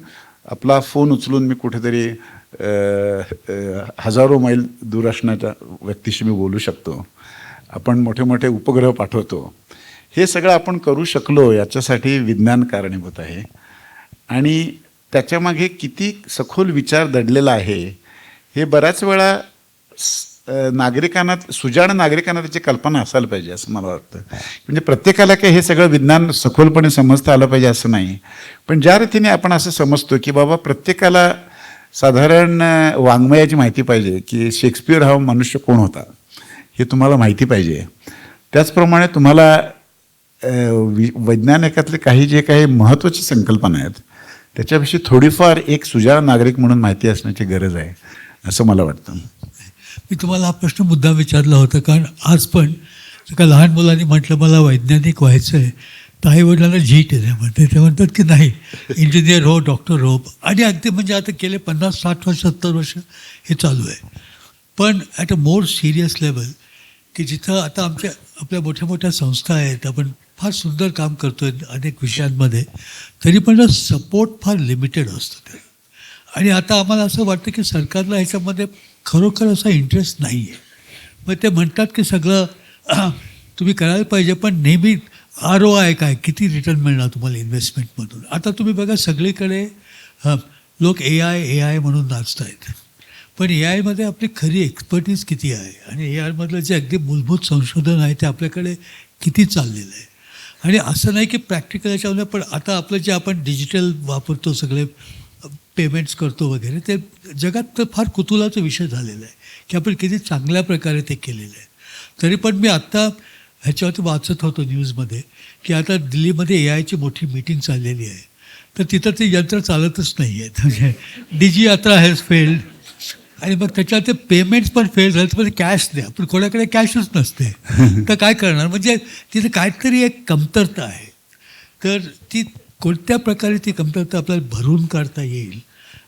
आपला फोन उचलून मी कुठेतरी हजारो मैल दूर असणाऱ्या व्यक्तीशी मी बोलू शकतो. आपण मोठे मोठे उपग्रह पाठवतो. हे सगळं आपण करू शकलो याच्यासाठी विज्ञान कारणीभूत आहे. आणि त्याच्यामागे किती सखोल विचार दडलेला आहे हे बऱ्याच वेळा सुजाण नागरिकांना त्याची कल्पना असायला पाहिजे असं मला वाटतं. म्हणजे प्रत्येकाला काही हे सगळं विज्ञान सखोलपणे समजता आलं पाहिजे असं नाही, पण ज्या रीतीने आपण असं समजतो की बाबा प्रत्येकाला साधारण वाङ्मयाची माहिती पाहिजे की शेक्सपियर हा मनुष्य कोण होता हे तुम्हाला माहिती पाहिजे. त्याचप्रमाणे तुम्हाला वैज्ञानिकातले जे काही महत्त्वाची संकल्पना आहेत त्याच्याविषयी थोडीफार एक सुजाण नागरिक म्हणून माहिती असण्याची गरज आहे असं मला वाटतं. मी तुम्हाला हा प्रश्न मुद्दा विचारला होता कारण आज पण एका लहान मुलांनी म्हटलं मला वैज्ञानिक व्हायचं आहे, तर आईवडिलांना झीट आहे म्हणते. ते म्हणतात की नाही इंजिनियर हो, डॉक्टर हो, आणि अगदी म्हणजे आता गेले 50-60 वर्ष 70 वर्ष हे चालू आहे. पण at a more serious level की जिथं आता आपल्या मोठ्या मोठ्या संस्था आहेत, आपण फार सुंदर काम करतो आहे अनेक विषयांमध्ये, तरी पण सपोर्ट फार लिमिटेड असतो ते. आणि आता आम्हाला असं वाटतं की सरकारला ह्याच्यामध्ये खरोखर असा इंटरेस्ट नाही आहे. मग ते म्हणतात की सगळं तुम्ही करायला पाहिजे, पण नेहमी ROI काय, किती रिटर्न मिळणार तुम्हाला इन्व्हेस्टमेंटमधून. आता तुम्ही बघा सगळीकडे लोक AI म्हणून नाचत आहेत, पण AIमध्ये आपली खरी एक्सपर्टीज किती आहे आणि AIमधलं जे अगदी मूलभूत संशोधन आहे ते आपल्याकडे किती चाललेलं आहे. आणि असं नाही की प्रॅक्टिकल याच्यामध्ये, पण आता आपलं जे आपण डिजिटल वापरतो, सगळे पेमेंट्स करतो वगैरे, ते जगात तर फार कुतूहलाचा विषय झालेला आहे की आपण किती चांगल्या प्रकारे ते केलेलं आहे. तरी पण मी आत्ता ह्याच्यावरती वाचत होतो न्यूजमध्ये की आता दिल्लीमध्ये AIची मोठी मीटिंग चाललेली आहे, तर तिथं ते यंत्र चालतच नाही आहेत. म्हणजे DG यात्रा हॅज फेल्ड, आणि मग त्याच्यात ते पेमेंट्स पण फेल झाले, तर कॅश द्या, पण कोणाकडे कॅशच नसते, तर काय करणार. म्हणजे तिथे काहीतरी एक कमतरता आहे. तर ती कोणत्या प्रकारे ती कमतरता आपल्याला भरून काढता येईल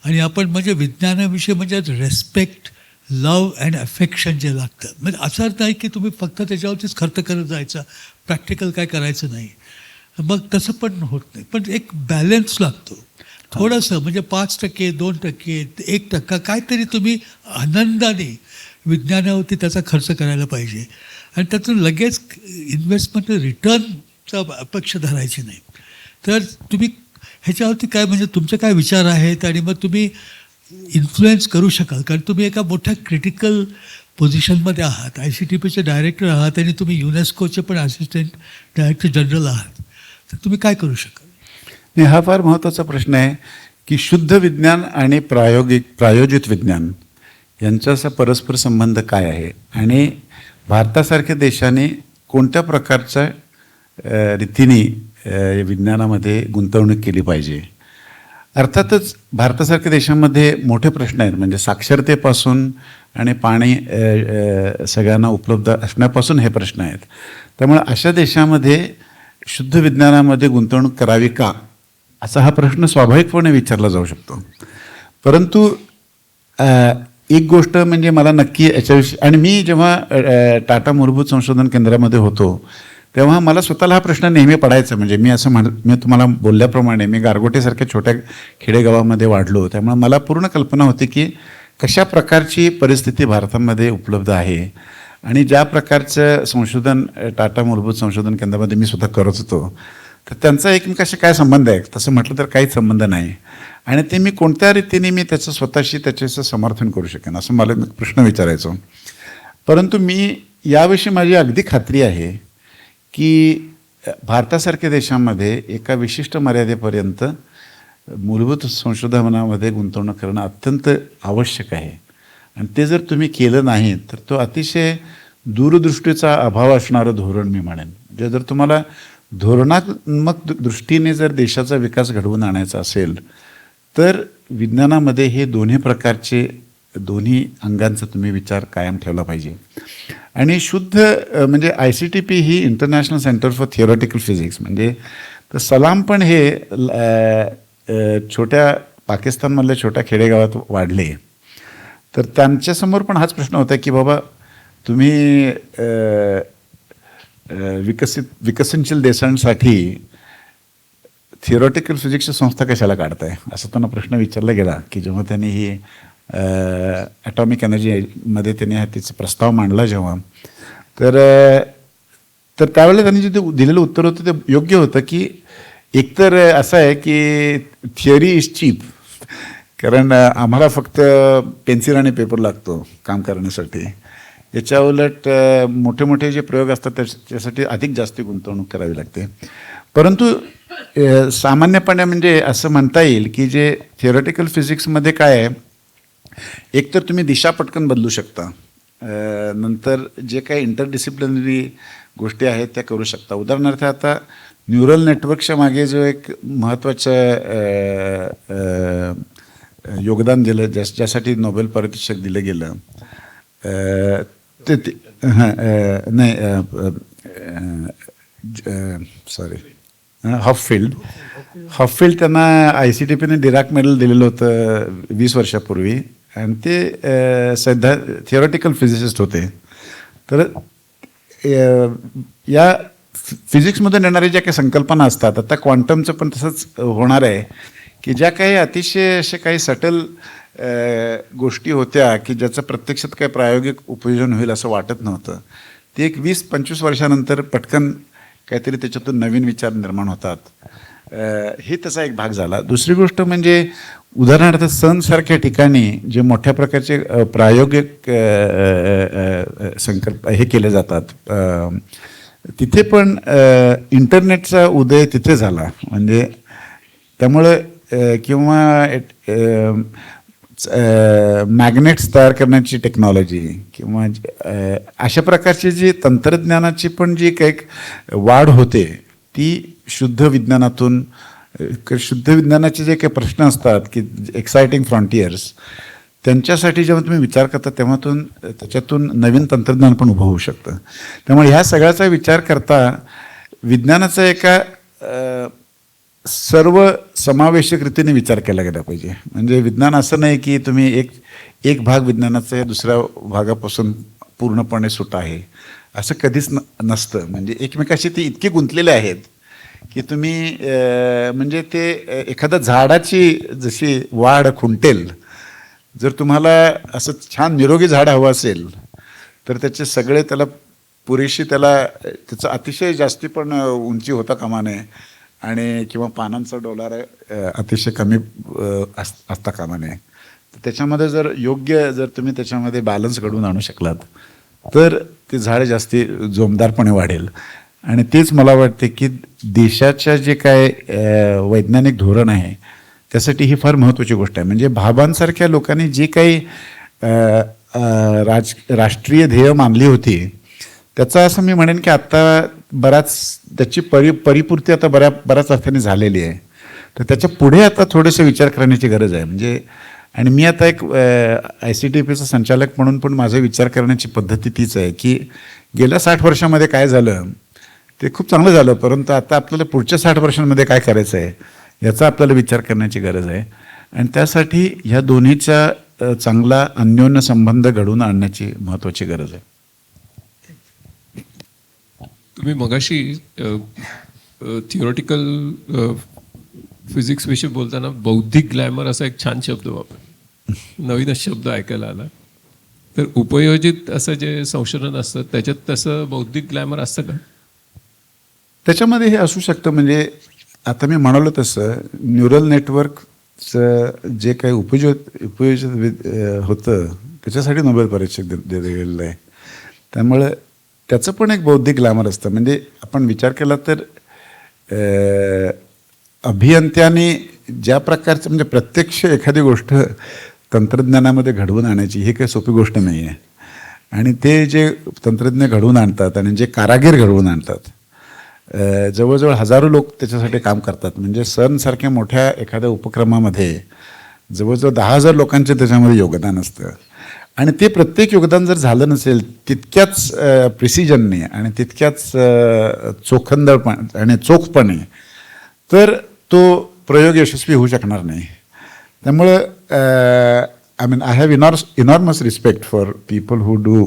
आणि आपण म्हणजे विज्ञानाविषयी म्हणजे रेस्पेक्ट, लव अँड अफेक्शन जे लागतं, म्हणजे असं अर्थ नाही की तुम्ही फक्त त्याच्यावरतीच खर्च करत जायचा, प्रॅक्टिकल काय करायचं नाही, मग तसं पण होत नाही. पण एक बॅलन्स लागतो थोडंसं, म्हणजे 5%, 2%, 1% काहीतरी तुम्ही आनंदाने विज्ञानावरती त्याचा खर्च करायला पाहिजे आणि त्यातून लगेच इन्व्हेस्टमेंट रिटर्नचा अपेक्षा धरायची नाही. तर तुम्ही ह्याच्यावरती काय म्हणजे तुमचे काय विचार आहेत आणि मग तुम्ही इन्फ्लुएन्स करू शकाल, कारण तुम्ही एका मोठ्या क्रिटिकल पोझिशनमध्ये आहात, ICTPचे डायरेक्टर आहात आणि तुम्ही युनेस्कोचे पण असिस्टंट डायरेक्टर जनरल आहात, तर तुम्ही काय करू शकाल. नाही, हा फार महत्त्वाचा प्रश्न आहे की शुद्ध विज्ञान आणि प्रायोजित विज्ञान यांचा असा परस्पर संबंध काय आहे आणि भारतासारख्या देशाने कोणत्या प्रकारच्या रीतीने विज्ञानामध्ये गुंतवणूक केली पाहिजे. अर्थातच भारतासारख्या देशामध्ये मोठे प्रश्न आहेत, म्हणजे साक्षरतेपासून आणि पाणी सगळ्यांना उपलब्ध असण्यापासून हे प्रश्न आहेत. त्यामुळे अशा देशामध्ये शुद्ध विज्ञानामध्ये गुंतवणूक करावी का असा हा प्रश्न स्वाभाविकपणे विचारला जाऊ शकतो. परंतु एक गोष्ट म्हणजे मला नक्की याच्याविषयी, आणि मी जेव्हा टाटा मूलभूत संशोधन केंद्रामध्ये होतो तेव्हा मला स्वतःला हा प्रश्न नेहमी पडायचा. म्हणजे मी तुम्हाला बोलल्याप्रमाणे मी गारगोटीसारख्या छोट्या खेडेगावामध्ये वाढलो, त्यामुळे मला पूर्ण कल्पना होती की कशा प्रकारची परिस्थिती भारतामध्ये उपलब्ध आहे आणि ज्या प्रकारचं संशोधन टाटा मूलभूत संशोधन केंद्रामध्ये मी स्वतः करत होतो तर त्यांचा एकमेकाशी काय संबंध आहे तसं म्हटलं तर काहीच संबंध नाही. आणि ते मी कोणत्या रीतीने मी त्याचं स्वतःशी त्याच्याचं समर्थन करू शकेन असं मला एक प्रश्न विचारायचो. परंतु मी याविषयी माझी अगदी खात्री आहे की भारतासारख्या देशामध्ये एका विशिष्ट मर्यादेपर्यंत मूलभूत संशोधनामध्ये गुंतवणूक करणं अत्यंत आवश्यक आहे. आणि ते जर तुम्ही केलं नाही तर तो अतिशय दूरदृष्टीचा अभाव असणारं धोरण मी म्हणेन. म्हणजे जर तुम्हाला धोरणात्मक दृष्टीने जर देशाचा विकास घडवून आणायचा असेल तर विज्ञानामध्ये हे दोन्ही प्रकारचे दोन्ही अंगांचा तुम्ही विचार कायम ठेवला पाहिजे. आणि शुद्ध म्हणजे ICTP he international centre for theoretical physics म्हणजे तर सलाम पण हे छोट्या पाकिस्तानमधल्या छोट्या खेडेगावात वाढले. तर त्यांच्यासमोर पण हाच प्रश्न होता की बाबा तुम्ही विकसनशील देशांसाठी थिअरॉटिकल फिजिक्सची संस्था कशाला काढताय असं त्यांना प्रश्न विचारला गेला की जेव्हा त्यांनी ही ॲटॉमिक एनर्जीमध्ये त्यांनी तिचा प्रस्ताव मांडला जेव्हा तर त्यावेळेला त्यांनी जे दिलेलं उत्तर होतं ते योग्य होतं की एकतर असं आहे की थिअरी इज चीप कारण आम्हाला फक्त पेन्सिल आणि पेपर लागतो काम करण्यासाठी. याच्या उलट मोठे मोठे जे प्रयोग असतात त्याच्यासाठी अधिक जास्त गुंतवणूक करावी लागते. परंतु सामान्यपणे म्हणजे असं म्हणता येईल की जे थिअरॉटिकल फिजिक्समध्ये काय आहे एकतर तुम्ही दिशा पटकन बदलू शकता. नंतर जे काही इंटरडिसिप्लिनरी गोष्टी आहेत त्या करू शकता. उदाहरणार्थ आता न्यूरल नेटवर्कच्या मागे जो एक महत्त्वाचं योगदान दिलं ज्यासाठी नोबेल पारितोषिक दिलं गेलं ते नाही सॉरी हॉफफिल्ड त्यांना ICTPने डिराक मेडल दिलेलं होतं 20 वर्षापूर्वी आणि ते सध्या थिअरॉटिकल फिजिसिस्ट होते. तर या फिजिक्समधून येणाऱ्या ज्या काही संकल्पना असतात आता क्वांटमचं पण तसंच होणार आहे की ज्या काही अतिशय असे काही सटल गोष्टी होत्या की ज्याचं प्रत्यक्षात काही प्रायोगिक उपयोजन होईल असं वाटत नव्हतं ते एक 20-25 वर्षानंतर पटकन काहीतरी त्याच्यातून नवीन विचार निर्माण होतात. हे त्याचा एक भाग झाला. दुसरी गोष्ट म्हणजे उदाहरणार्थ सणसारख्या ठिकाणी जे मोठ्या प्रकारचे प्रायोगिक संकल्प हे केले जातात तिथे पण इंटरनेटचा उदय तिथे झाला. म्हणजे त्यामुळं किंवा मॅग्नेट्स तयार करण्याची टेक्नॉलॉजी किंवा अशा प्रकारची जी तंत्रज्ञानाची पण जी काही वाढ होते ती शुद्ध विज्ञानातून शुद्ध विज्ञानाचे जे काही प्रश्न असतात की एक्सायटिंग फ्रॉन्टियर्स त्यांच्यासाठी जेव्हा तुम्ही विचार करता तेव्हातून त्याच्यातून नवीन तंत्रज्ञान पण उभं होऊ शकतं. त्यामुळे ह्या सगळ्याचा विचार करता विज्ञानाचा एका सर्व समावेशक रीतीने विचार केला गेला पाहिजे. म्हणजे विज्ञान असं नाही की तुम्ही एक भाग विज्ञानाचा दुसऱ्या भागापासून पूर्णपणे सुट आहे असं कधीच नसतं. म्हणजे एकमेकाशी ते इतके गुंतलेले आहेत की तुम्ही म्हणजे ते एखाद्या झाडाची जशी वाढ खुंटेल जर तुम्हाला असं छान निरोगी झाड हवं असेल तर त्याचे सगळे त्याला पुरेशी त्याचं अतिशय जास्ती पण उंची होता कामा नये आणि किंवा पानांचा डोलारा अतिशय कमी असता कामा नये. त्याच्यामध्ये जर तुम्ही त्याच्यामध्ये बॅलन्स घडवून आणू शकलात तर ते झाड जास्ती जोमदारपणे वाढेल. आणि तेच मला वाटते की देशाच्या जे काय वैज्ञानिक धोरण आहे त्यासाठी ही फार महत्त्वाची गोष्ट आहे. म्हणजे भाबांसारख्या लोकांनी जी काही राष्ट्रीय ध्येय मानली होती त्याचा असं मी म्हणेन की आत्ता त्याची परिपूर्ती आता बऱ्याच अर्थाने झालेली आहे. तर त्याच्या पुढे आता थोडेसे विचार करण्याची गरज आहे. म्हणजे आणि मी आता एक ICTPचा संचालक म्हणून पण माझा विचार करण्याची पद्धती तीच आहे की गेल्या 60 वर्षामध्ये काय झालं ते खूप चांगलं झालं परंतु आता आपल्याला पुढच्या 60 वर्षांमध्ये काय करायचं आहे याचा आपल्याला विचार करण्याची गरज आहे. आणि त्यासाठी ह्या दोन्हीचा चांगला अन्योन्य संबंध घडवून आणण्याची महत्त्वाची गरज आहे. तुम्ही मगाशी थिओरिटिकल फिजिक्सविषयी बोलताना बौद्धिक ग्लॅमर असा एक छान शब्द वापर नवीनच शब्द ऐकायला आला. तर उपयोजित असं जे संशोधन असतं त्याच्यात तसं बौद्धिक ग्लॅमर असतं का? त्याच्यामध्ये हे असू शकतं, म्हणजे आता मी म्हणालो तसं न्यूरल नेटवर्कचं जे काही उपयोजित होतं त्याच्यासाठी नोबेल पारितोषिक दिलं गेलेलं आहे. त्यामुळं त्याचं पण एक बौद्धिक ग्लॅमर असतं. म्हणजे आपण विचार केला तर अभियंत्याने ज्या प्रकारचं, म्हणजे प्रत्यक्ष एखादी गोष्ट तंत्रज्ञानामध्ये घडवून आणायची ही काही सोपी गोष्ट नाही आहे. आणि ते जे तंत्रज्ञ घडवून आणतात आणि जे कारागीर घडवून आणतात, जवळजवळ हजारो लोक त्याच्यासाठी काम करतात. म्हणजे सणसारख्या मोठ्या एखाद्या उपक्रमामध्ये जवळजवळ 10,000 लोकांचे त्याच्यामध्ये योगदान असतं. आणि ते प्रत्येक योगदान जर झालं नसेल तितक्याच प्रिसिजनने आणि तितक्याच चोखंदळपणे आणि चोखपणे, तर तो प्रयोग यशस्वी होऊ शकणार नाही. त्यामुळं I have enormous respect for people who do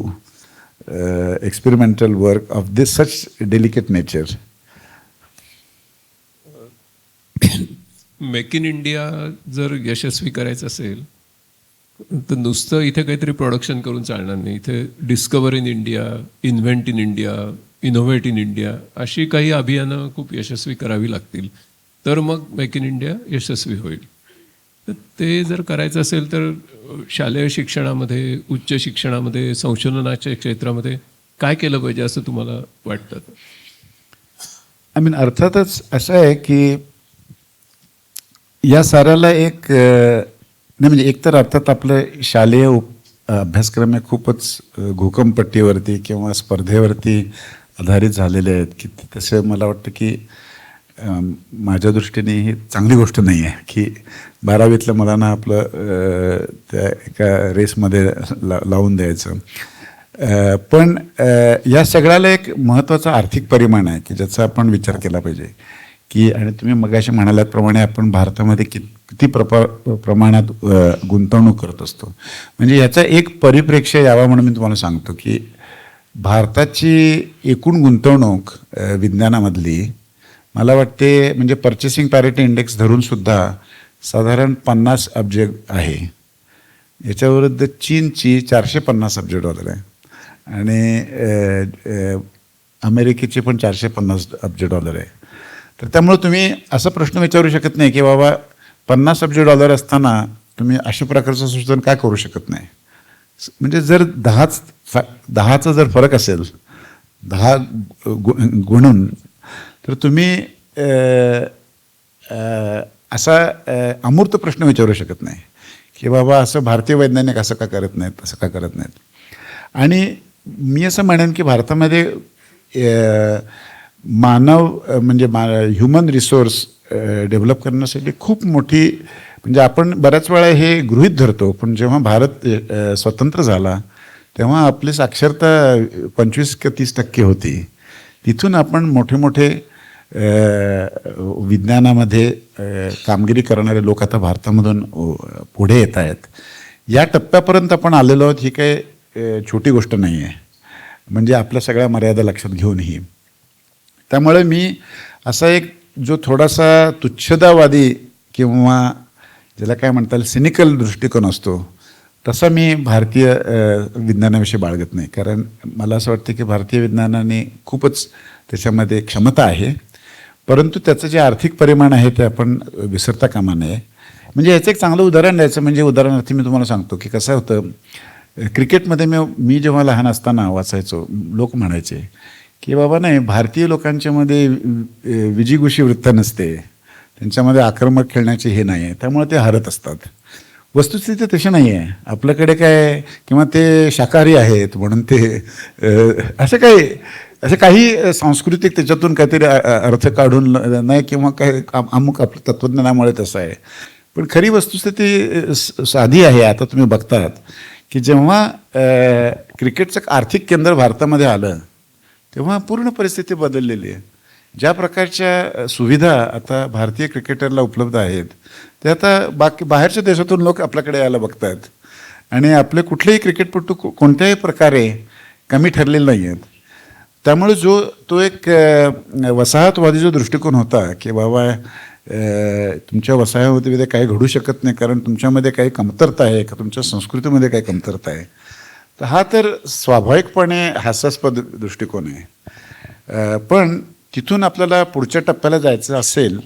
experimental work of this such delicate nature. Make in India जर यशस्वी करायचं असेल तर नुसतं इथे काहीतरी प्रोडक्शन करून चालणार नाही. इथे डिस्कवर in India, invent in India, innovate in India अशी काही अभियानं खूप यशस्वी करावी लागतील, तर मग मेक इन इंडिया यशस्वी होईल. तर ते जर करायचं असेल तर शालेय शिक्षणामध्ये, उच्च शिक्षणामध्ये, संशोधनाच्या क्षेत्रामध्ये काय केलं पाहिजे असं तुम्हाला वाटतं? अर्थातच असं आहे की या साऱ्याला एक नाही, म्हणजे एकतर अर्थात आपलं शालेय अभ्यासक्रम हे खूपच घोकमपट्टीवरती किंवा स्पर्धेवरती आधारित झालेले आहेत की तसं मला वाटतं की माझ्या दृष्टीने ही चांगली गोष्ट नाही आहे की 12वीतल्या मुलांना आपलं त्या एका रेसमध्ये लावून द्यायचं. पण या सगळ्याला एक महत्त्वाचा आर्थिक परिमाण आहे की ज्याचा आपण विचार केला पाहिजे की, आणि तुम्ही मगाशी म्हणाल्याप्रमाणे आपण भारतामध्ये किती प्रमाणात गुंतवणूक करत असतो. म्हणजे याचा एक परिप्रेक्ष्य यावा म्हणून मी तुम्हाला सांगतो की भारताची एकूण गुंतवणूक विज्ञानामधली मला वाटते, म्हणजे पर्चेसिंग पॅरिटी इंडेक्स धरूनसुद्धा साधारण 50 अब्ज आहे. याच्याविरुद्ध चीनची $450 अब्ज आहे आणि अमेरिकेची पण $450 अब्ज आहे. तर त्यामुळे तुम्ही असा प्रश्न विचारू शकत नाही की बाबा $50 अब्ज असताना तुम्ही अशा प्रकारचं संशोधन काय करू शकत नाही. म्हणजे जर 10चा जर फरक असेल, 10 गुणून, तर तुम्ही असा अमूर्त प्रश्न विचारू शकत नाही की बाबा असं भारतीय वैज्ञानिक असं का करत नाहीत, असं का करत नाहीत. आणि मी असं म्हणेन की भारतामध्ये म्हणजे ह्युमन रिसोर्स डेव्हलप करण्यासाठी खूप मोठी, म्हणजे आपण बऱ्याच वेळा हे गृहीत धरतो, पण जेव्हा भारत स्वतंत्र झाला तेव्हा आपली साक्षरता 25 ते 30% होती. तिथून आपण मोठे मोठे विज्ञानामध्ये कामगिरी करणारे लोक आता भारतामधून पुढे येत आहेत. या टप्प्यापर्यंत आपण आलेलो आहोत, ही काही छोटी गोष्ट नाही आहे. म्हणजे आपल्या सगळ्या मर्यादा लक्षात घेऊनही. त्यामुळे मी असा एक जो थोडासा तुच्छतावादी किंवा ज्याला काय म्हणता येईल सिनिकल दृष्टिकोन असतो, तसा मी भारतीय विज्ञानाविषयी बाळगत नाही. कारण मला असं वाटतं की भारतीय विज्ञानाने खूपच त्याच्यामध्ये क्षमता आहे, परंतु त्याचं जे आर्थिक परिमाण आहे ते आपण विसरता कामा नये. म्हणजे याचं एक चांगलं उदाहरण द्यायचं म्हणजे, उदाहरणार्थ मी तुम्हाला सांगतो की कसं होतं, क्रिकेटमध्ये मी जेव्हा लहान असताना वाचायचो, लोक म्हणायचे की बाबा नाही, भारतीय लोकांच्यामध्ये विजिगुषी वृत्त नसते, त्यांच्यामध्ये आक्रमक खेळण्याचे हे नाही आहे, त्यामुळे ते हारत असतात. वस्तुस्थिती तशी नाही आहे. आपल्याकडे काय, किंवा ते शाकाहारी आहेत म्हणून ते असं काही सांस्कृतिक त्याच्यातून काहीतरी अर्थ काढून नाही, किंवा काही अमुक आपलं तत्त्वज्ञानामुळे तसं आहे. पण खरी वस्तुस्थिती साधी आहे. आता तुम्ही बघतात की जेव्हा क्रिकेटचं आर्थिक केंद्र भारतामध्ये आलं तेव्हा पूर्ण परिस्थिती बदललेली आहे. ज्या प्रकारच्या सुविधा आता भारतीय क्रिकेटरला उपलब्ध आहेत ते आता बाहेरच्या देशातून लोक आपल्याकडे यायला बघतात. आणि आपले कुठलेही क्रिकेटपटू कोणत्याही प्रकारे कमी ठरलेले नाही आहेत. त्यामुळे तो एक वसाहतवादी जो दृष्टिकोन होता की बाबा तुमच्या वसाहतीमध्ये काही घडू शकत नाही कारण तुमच्यामध्ये काही कमतरता आहे का, तुमच्या संस्कृतीमध्ये काही कमतरता आहे, तर हा तर स्वाभाविकपणे हास्यास्पद दृष्टिकोन आहे. पण तिथून आपल्याला पुढच्या टप्प्याला जायचं असेल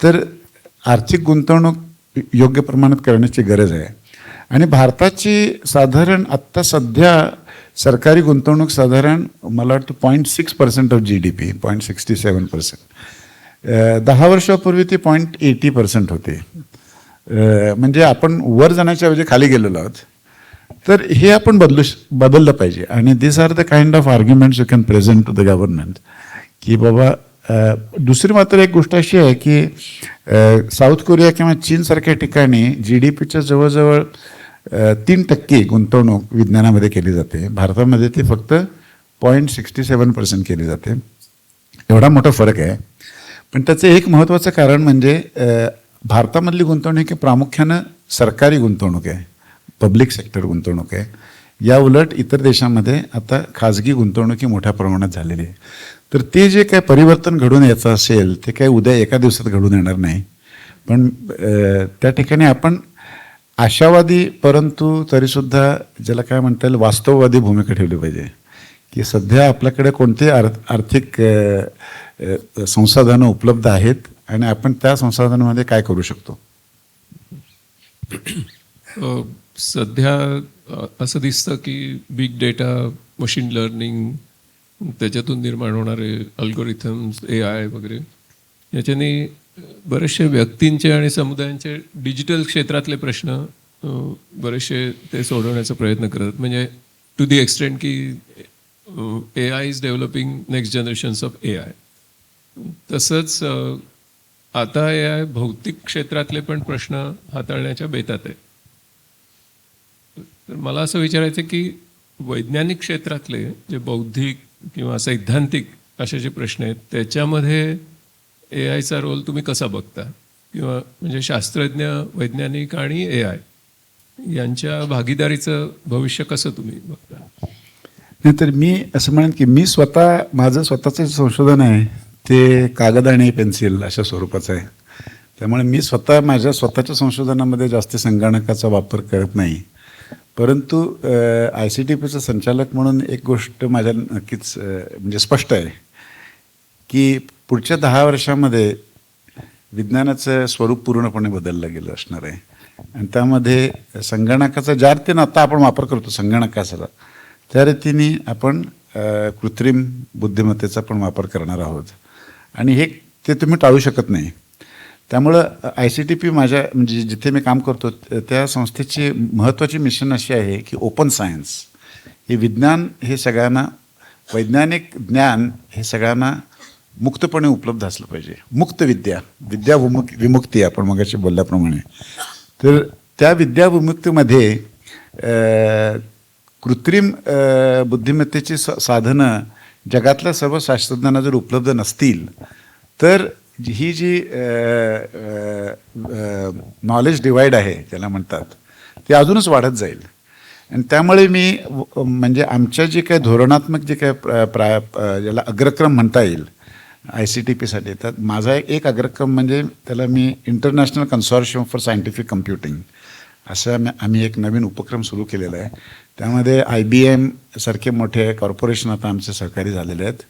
तर आर्थिक गुंतवणूक योग्य प्रमाणात करण्याची गरज आहे. आणि भारताची साधारण आत्ता सध्या सरकारी गुंतवणूक साधारण मला वाटतं 0.6% ऑफ GDP, 0.67%. 10 वर्षापूर्वी ती 0.80% होते. म्हणजे आपण वर जाण्याच्या ऐवजी खाली गेलेलो आहोत. तर हे आपण बदललं पाहिजे. आणि this are the kind of arguments you can present to the government की बाबा. दुसरी मात्र एक गोष्ट अशी आहे की साऊथ कोरिया किंवा चीनसारख्या ठिकाणी GDPच्या जवळजवळ 3% गुंतवणूक विज्ञानामध्ये केली जाते. भारतामध्ये ती फक्त 0.67% केली जाते. एवढा मोठा फरक आहे. पण त्याचं एक महत्त्वाचं कारण म्हणजे भारतामधली गुंतवणूक ही प्रामुख्यानं सरकारी गुंतवणूक आहे, पब्लिक सेक्टर गुंतवणूक आहे. या उलट इतर देशामध्ये आता खाजगी गुंतवणुकी मोठ्या प्रमाणात झालेली आहे. तर ते जे काय परिवर्तन घडून यायचं असेल ते काय उद्या एका दिवसात घडून येणार नाही. पण त्या ठिकाणी आपण आशावादी परंतु तरीसुद्धा ज्याला काय म्हणता येईल वास्तववादी भूमिका ठेवली पाहिजे की सध्या आपल्याकडे कोणते आर्थिक संसाधनं उपलब्ध आहेत आणि आपण त्या संसाधनामध्ये काय करू शकतो. सध्या असं दिसतं की बिग डेटा, मशीन लर्निंग, त्याच्यातून निर्माण होणारे अल्गोरिथम्स, AI वगैरे याच्याने बरेचसे व्यक्तींचे आणि समुदायांचे डिजिटल क्षेत्रातले प्रश्न बरेचसे ते सोडवण्याचा प्रयत्न करतात. म्हणजे टू दी एक्सटेंट की AI is developing next generations of AI. तसंच आता AI भौतिक क्षेत्रातले पण प्रश्न हाताळण्याच्या बेतात आहे. तर मला असं विचारायचं की वैज्ञानिक क्षेत्रातले जे बौद्धिक किंवा सैद्धांतिक असे जे प्रश्न आहेत त्याच्यामध्ये AIचा रोल तुम्ही कसा बघता, किंवा म्हणजे शास्त्रज्ञ, वैज्ञानिक आणि AI यांच्या भागीदारीचं भविष्य कसं तुम्ही बघता. नाही तर मी असं म्हणेन की मी माझं स्वतःचं संशोधन आहे ते कागद आणि पेन्सिल अशा स्वरूपाचं आहे. त्यामुळे मी माझ्या स्वतःच्या संशोधनामध्ये जास्त संगणकाचा वापर करत नाही. परंतु ICTPचं संचालक म्हणून एक गोष्ट माझ्या नक्कीच म्हणजे स्पष्ट आहे की पुढच्या 10 वर्षामध्ये विज्ञानाचं स्वरूप पूर्णपणे बदललं गेलं असणार आहे. आणि त्यामध्ये संगणकाचा ज्या रीतीनं आता आपण वापर करतो संगणकाचा, त्या रीतीने आपण कृत्रिम बुद्धिमत्तेचा पण वापर करणार आहोत. आणि ते तुम्ही टाळू शकत नाही. त्यामुळं ICTP माझ्या म्हणजे जिथे मी काम करतो त्या संस्थेची महत्त्वाची मिशन अशी आहे की ओपन सायन्स हे विज्ञान हे सगळ्यांना, वैज्ञानिक ज्ञान हे सगळ्यांना मुक्तपणे उपलब्ध असलं पाहिजे. मुक्त विमुक्ती आपण मगाशी बोलल्याप्रमाणे. तर त्या विद्याविमुक्तीमध्ये कृत्रिम बुद्धिमत्तेची साधनं जगातल्या सर्व शास्त्रज्ञांना जर उपलब्ध नसतील तर ही जी नॉलेज डिवाईड आहे ज्याला म्हणतात ते अजूनच वाढत जाईल. आणि त्यामुळे मी म्हणजे आमच्या जे काही धोरणात्मक जे काय ज्याला अग्रक्रम म्हणता येईल ICTPसाठी, तर माझा एक अग्रक्रम म्हणजे त्याला मी इंटरनॅशनल कन्सॉर्शियम फॉर सायंटिफिक कम्प्युटिंग असं आम्ही एक नवीन उपक्रम सुरू केलेला आहे. त्यामध्ये IBM सारखे मोठे कॉर्पोरेशन आता आमचे सहकारी झालेले आहेत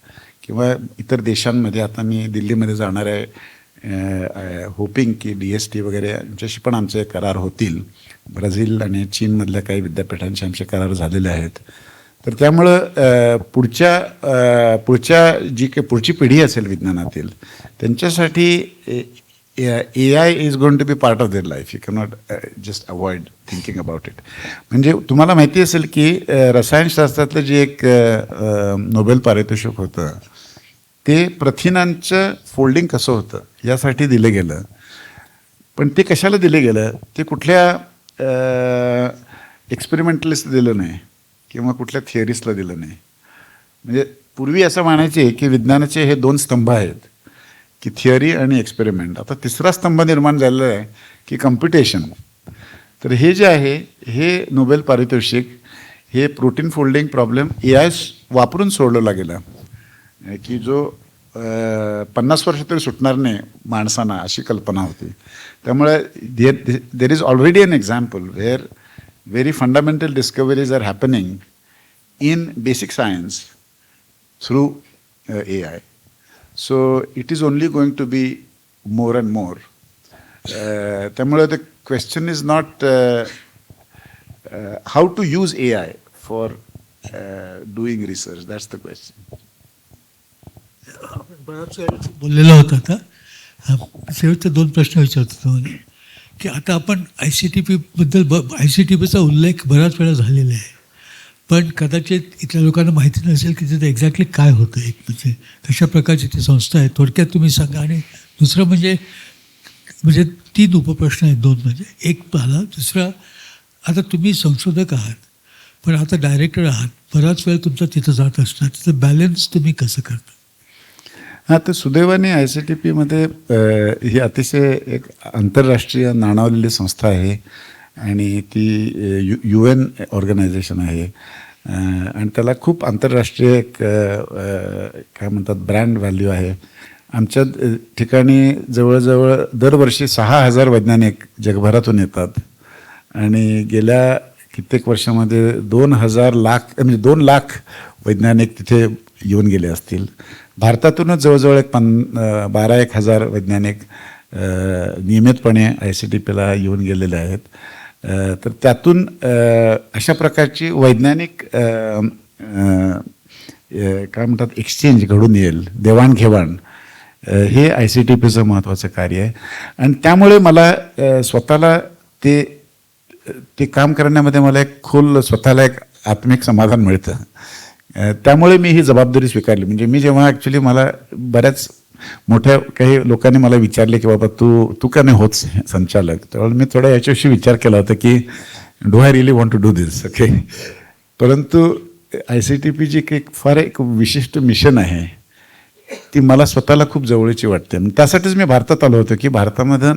किंवा इतर देशांमध्ये आता मी दिल्लीमध्ये जाणार आहे होपिंग की DST वगैरे यांच्याशी पण आमचे करार होतील. ब्राझील आणि चीनमधल्या काही विद्यापीठांशी आमचे करार झालेले आहेत. तर त्यामुळं पुढची पिढी असेल विज्ञानातील त्यांच्यासाठी AI is going to be part of their life. You cannot just avoid thinking about it. म्हणजे तुम्हाला माहिती असेल की रसायनशास्त्रातलं जे एक नोबेल पारितोषिक होतं ते प्रथिनांचं फोल्डिंग कसं होतं यासाठी दिलं गेलं. पण ते कशाला दिलं गेलं ते कुठल्या एक्सपेरिमेंटलिस्ट दिलं नाही किंवा कुठल्या थिअरिस्टला दिलं नाही. म्हणजे पूर्वी असं म्हणायचे की विज्ञानाचे हे 2 स्तंभ आहेत की थिअरी आणि एक्सपेरिमेंट. आता तिसरा स्तंभ निर्माण झालेला आहे की कम्प्युटेशन. तर हे जे आहे हे नोबेल पारितोषिक हे प्रोटीन फोल्डिंग प्रॉब्लेम AI वापरून सोडवला गेला की जो 50 वर्ष तरी सुटणार नाही माणसांना अशी कल्पना होती. त्यामुळे there is already an example where very fundamental discoveries are happening in basic science through AI. So it is only going to be more and more. त्यामुळे the question is not how to use AI for doing research. That's the question. बराच वेळ बोललेला होता आता. शेवटचे 2 प्रश्न विचारतो तुम्हाला की आता आपण ICTP ICTPचा उल्लेख बराच वेळा झालेला आहे, पण कदाचित इथल्या लोकांना माहिती नसेल की तिथे एक्झॅक्टली काय होतं. एक म्हणजे कशा प्रकारची ती संस्था आहे, थोडक्यात तुम्ही सांगा. आणि दुसरं म्हणजे 3 उपप्रश्न आहेत. 2 म्हणजे एक झाला. दुसरा, आता तुम्ही संशोधक आहात पण आता डायरेक्टर आहात, बराच वेळ तुमचा तिथं जात असणार, तिथं बॅलन्स तुम्ही कसं करता? हां, तर सुदैवाने ICTPमध्ये ही अतिशय एक आंतरराष्ट्रीय नाणावलेली संस्था आहे आणि ती UN ऑर्गनायझेशन आहे आणि त्याला खूप आंतरराष्ट्रीय एक काय म्हणतात ब्रँड व्हॅल्यू आहे. आमच्या ठिकाणी जवळजवळ दरवर्षी 6,000 वैज्ञानिक जगभरातून येतात आणि गेल्या कित्येक वर्षामध्ये 2 लाख वैज्ञानिक तिथे येऊन गेले असतील. भारतातूनच जवळजवळ 12,000 वैज्ञानिक नियमितपणे ICTPला येऊन गेलेले आहेत. तर त्यातून अशा प्रकारची वैज्ञानिक काय म्हणतात एक्सचेंज घडून येईल, देवाणघेवाण, हे ICTPचं महत्त्वाचं कार्य आहे. आणि त्यामुळे मला स्वतःला ते काम करण्यामध्ये मला एक स्वतःला एक आत्मिक समाधान मिळतं. त्यामुळे मी ही जबाबदारी स्वीकारली. म्हणजे मी जेव्हा ॲक्च्युली मला बऱ्याच मोठ्या काही लोकांनी मला विचारले की बाबा तू का नाही होत संचालक, त्यावेळेला मी थोडा याच्याविषयी विचार केला होता की do I really want to do this. Okay, परंतु ICTPची फार एक विशिष्ट मिशन आहे, ती मला स्वतःला खूप जवळची वाटते. त्यासाठीच मी भारतात आलो होतो की भारतामध्ये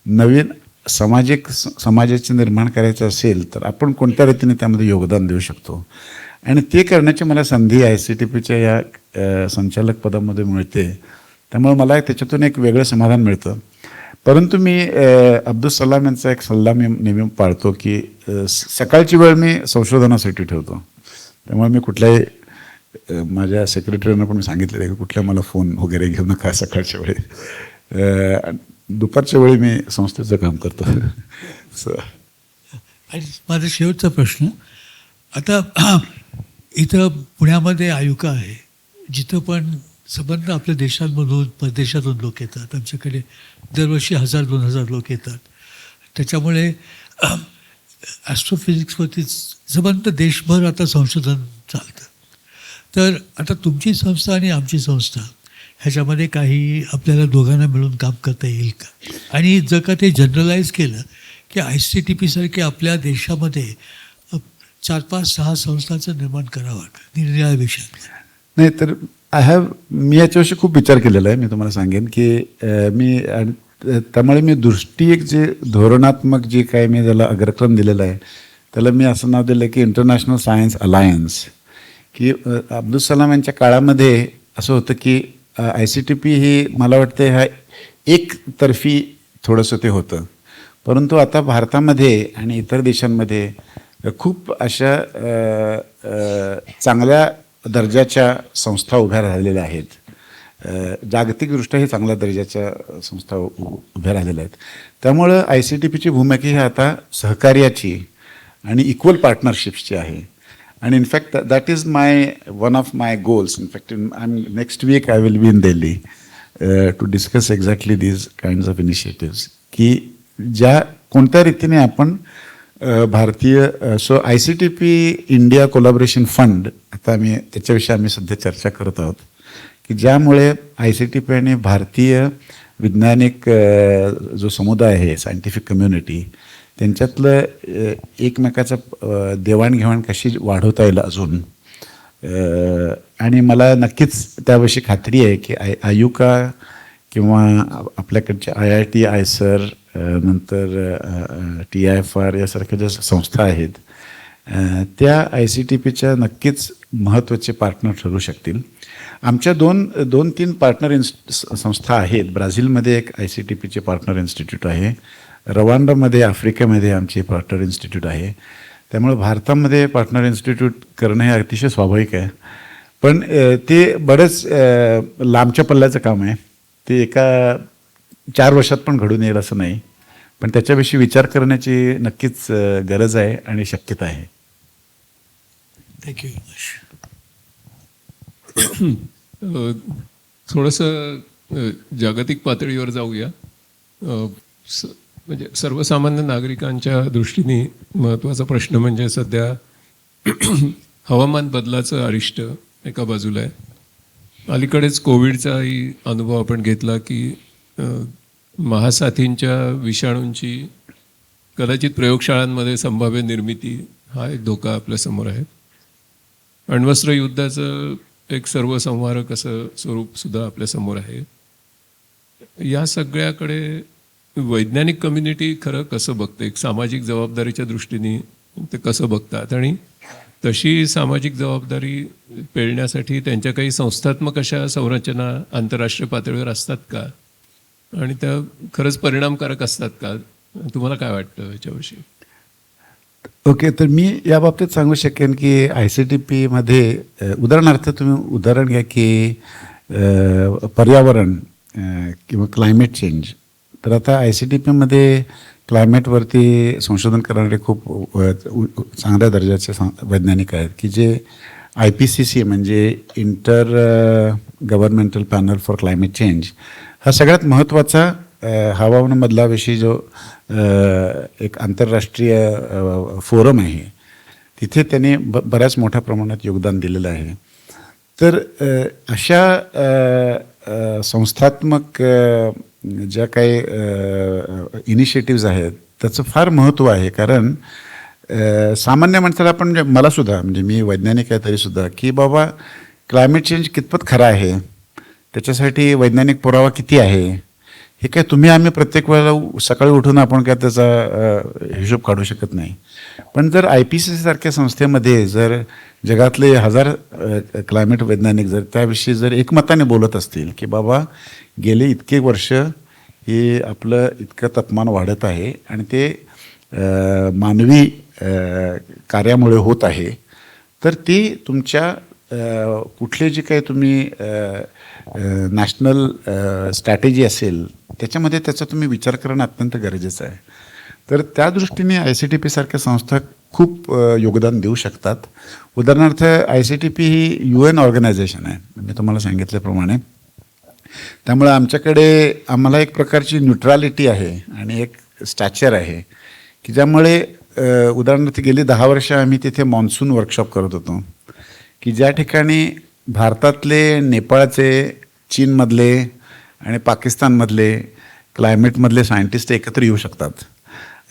नवीन समाजाचे निर्माण करायचं असेल तर आपण कोणत्या रीतीने त्यामध्ये योगदान देऊ शकतो आणि ते करण्याची मला संधी ICTPच्या या संचालक पदामध्ये मिळते. त्यामुळे मला त्याच्यातून एक वेगळं समाधान मिळतं. परंतु मी अब्दुल सलाम यांचा एक सल्ला मी नेहमी पाळतो की सकाळची वेळ मी संशोधनासाठी ठेवतो. त्यामुळे मी कुठल्याही माझ्या सेक्रेटरीनं पण मी सांगितलेलं आहे की कुठल्या मला फोन वगैरे घेऊ नका सकाळच्या वेळी. दुपारच्या वेळी मी संस्थेचं काम करतो. आणि माझा शेवटचा प्रश्न, आता इथं पुण्यामध्ये आयुका आहे, जिथं पण संबंध आपल्या देशांमधून परदेशातून लोक येतात. आमच्याकडे दरवर्षी 1,000-2,000 लोक येतात. त्याच्यामुळे ॲस्ट्रोफिजिक्सवरती संबंध देशभर आता संशोधन चालतं. तर आता तुमची संस्था आणि आमची संस्था ह्याच्यामध्ये काही आपल्याला दोघांना मिळून काम करता येईल का? आणि जर का ते जनरलाइज केलं की ICTPसारखे आपल्या देशामध्ये 4-5-6 संस्थांचं निर्माण करावं का निरनिराळ्या विषयात? नाही तर मी याच्याविषयी खूप विचार केलेला आहे. मी तुम्हाला सांगेन की त्यामुळे मी एक जे धोरणात्मक जे काय मी त्याला अग्रक्रम दिलेला आहे त्याला मी असं नाव दिलं की इंटरनॅशनल सायन्स अलायन्स. की अब्दुल सलाम यांच्या काळामध्ये असं होतं की ICTP ही मला वाटतं ह्या एकतर्फी थोडंसं ते होतं. परंतु आता भारतामध्ये आणि इतर देशांमध्ये खूप अशा चांगल्या दर्जाच्या संस्था उभ्या राहिलेल्या आहेत. जागतिकदृष्ट्याही चांगल्या दर्जाच्या संस्था उभ्या राहिलेल्या आहेत. त्यामुळं ICTPची भूमिका ही आता सहकार्याची आणि इक्वल पार्टनरशिप्सची आहे. आणि in fact that is one of my goals. In fact next week I will be in Delhi to discuss exactly these kinds of initiatives की ज्या कोणत्या रीतीने आपण भारतीय ICTP इंडिया कोलॅबोरेशन फंड आता त्याच्याविषयी आम्ही सध्या चर्चा करत आहोत की ज्यामुळे ICTP आणि भारतीय वैज्ञानिक जो समुदाय आहे सायंटिफिक कम्युनिटी त्यांच्यातलं एकमेकाचं देवाणघेवाण कशी वाढवता येईल अजून. आणि मला नक्कीच त्याविषयी खात्री आहे की आयुका किंवा आपल्याकडच्या IIT आयसर नंतर TIFR यासारख्या ज्या संस्था आहेत त्या ICTPच्या नक्कीच महत्त्वाचे पार्टनर ठरू शकतील. आमच्या 2-3 पार्टनर संस्था आहेत. ब्राझीलमध्ये एक ICTPचे पार्टनर इन्स्टिट्यूट आहे. रवांडामध्ये आफ्रिकेमध्ये आमची पार्टनर इन्स्टिट्यूट आहे. त्यामुळे भारतामध्ये पार्टनर इन्स्टिट्यूट करणं हे अतिशय स्वाभाविक आहे. पण ते बरंच लांबच्या पल्ल्याचं काम आहे. ते एका 4 वर्षात पण घडून येईल असं नाही, पण त्याच्याविषयी विचार करण्याची नक्कीच गरज आहे आणि शक्यता आहे. Thank you very much. थोडंसं जागतिक पातळीवर जाऊया. म्हणजे सर्वसामान्य नागरिकांच्या दृष्टीने महत्त्वाचा प्रश्न म्हणजे सध्या हवामान बदलाचं अरिष्ट एका बाजूला आहे. अलीकडेच कोविडचाही अनुभव आपण घेतला की महासाथींच्या विषाणूंची कदाचित प्रयोगशाळांमध्ये संभाव्य निर्मिती हा एक धोका आपल्यासमोर आहे. अण्वस्त्र युद्धाचं एक सर्वसंहारक असं स्वरूपसुद्धा आपल्यासमोर आहे. या सगळ्याकडे वैज्ञानिक कम्युनिटी खरं कसं बघते, एक सामाजिक जबाबदारीच्या दृष्टीने ते कसं बघतात, आणि तशी सामाजिक जबाबदारी पेलण्यासाठी त्यांच्या काही संस्थात्मक अशा संरचना आंतरराष्ट्रीय पातळीवर असतात का, आणि त्या खरंच परिणामकारक असतात का? तुम्हाला काय वाटतं याच्याविषयी? ओके, तर मी या बाबतीत सांगू शकेन की ICTPमध्ये उदाहरणार्थ तुम्ही उदाहरण घ्या की पर्यावरण किंवा क्लायमेट चेंज. तर आता ICTPमध्ये क्लायमेटवरती संशोधन करणारे खूप चांगल्या दर्जाचे वैज्ञानिक आहेत की जे IPCC म्हणजे inter governmental panel for climate change हा सगळ्यात महत्त्वाचा हवामान बदलाविषयी जो एक आंतरराष्ट्रीय फोरम आहे, तिथे त्यांनी बऱ्याच मोठ्या प्रमाणात योगदान दिलेलं आहे. तर अशा संस्थात्मक ज्या काही इनिशिएटिव्ज आहेत त्याचं फार महत्त्व आहे. कारण सामान्य माणसाला आपण म्हणजे मलासुद्धा, म्हणजे मी वैज्ञानिक आहे तरीसुद्धा, की बाबा क्लायमेट चेंज कितपत खरा आहे, त्याच्यासाठी वैज्ञानिक पुरावा किती आहे, हे काय तुम्ही आम्ही प्रत्येक वेळेला सकाळी उठून आपण काय त्याचा हिशोब काढू शकत नाही. पण जर IPCC सारख्या संस्थेमध्ये जर जगातले 1000 क्लायमेट वैज्ञानिक जर त्याविषयी जर एकमताने बोलत असतील की बाबा गेले इतके वर्ष हे आपलं इतकं तापमान वाढत आहे आणि ते मानवी कार्यामुळे होत आहे, तर ती तुमच्या कुठले जे काही तुम्ही नॅशनल स्ट्रॅटेजी असेल त्याच्यामध्ये त्याचा तुम्ही विचार करणं अत्यंत गरजेचं आहे. तर त्या दृष्टीने ICTP सारख्या संस्था खूप योगदान देऊ शकतात. उदाहरणार्थ ICTP ही UN ऑर्गनायझेशन आहे, मी तुम्हाला सांगितल्याप्रमाणे. त्यामुळे आम्हाला एक प्रकारची न्यूट्रॅलिटी आहे आणि एक स्टॅचर आहे की ज्यामुळे उदाहरणार्थ गेली 10 वर्ष आम्ही तिथे मॉन्सून वर्कशॉप करत होतो की ज्या ठिकाणी भारतातले, नेपाळचे, चीनमधले आणि पाकिस्तानमधले क्लायमेटमधले सायंटिस्ट एकत्र येऊ शकतात.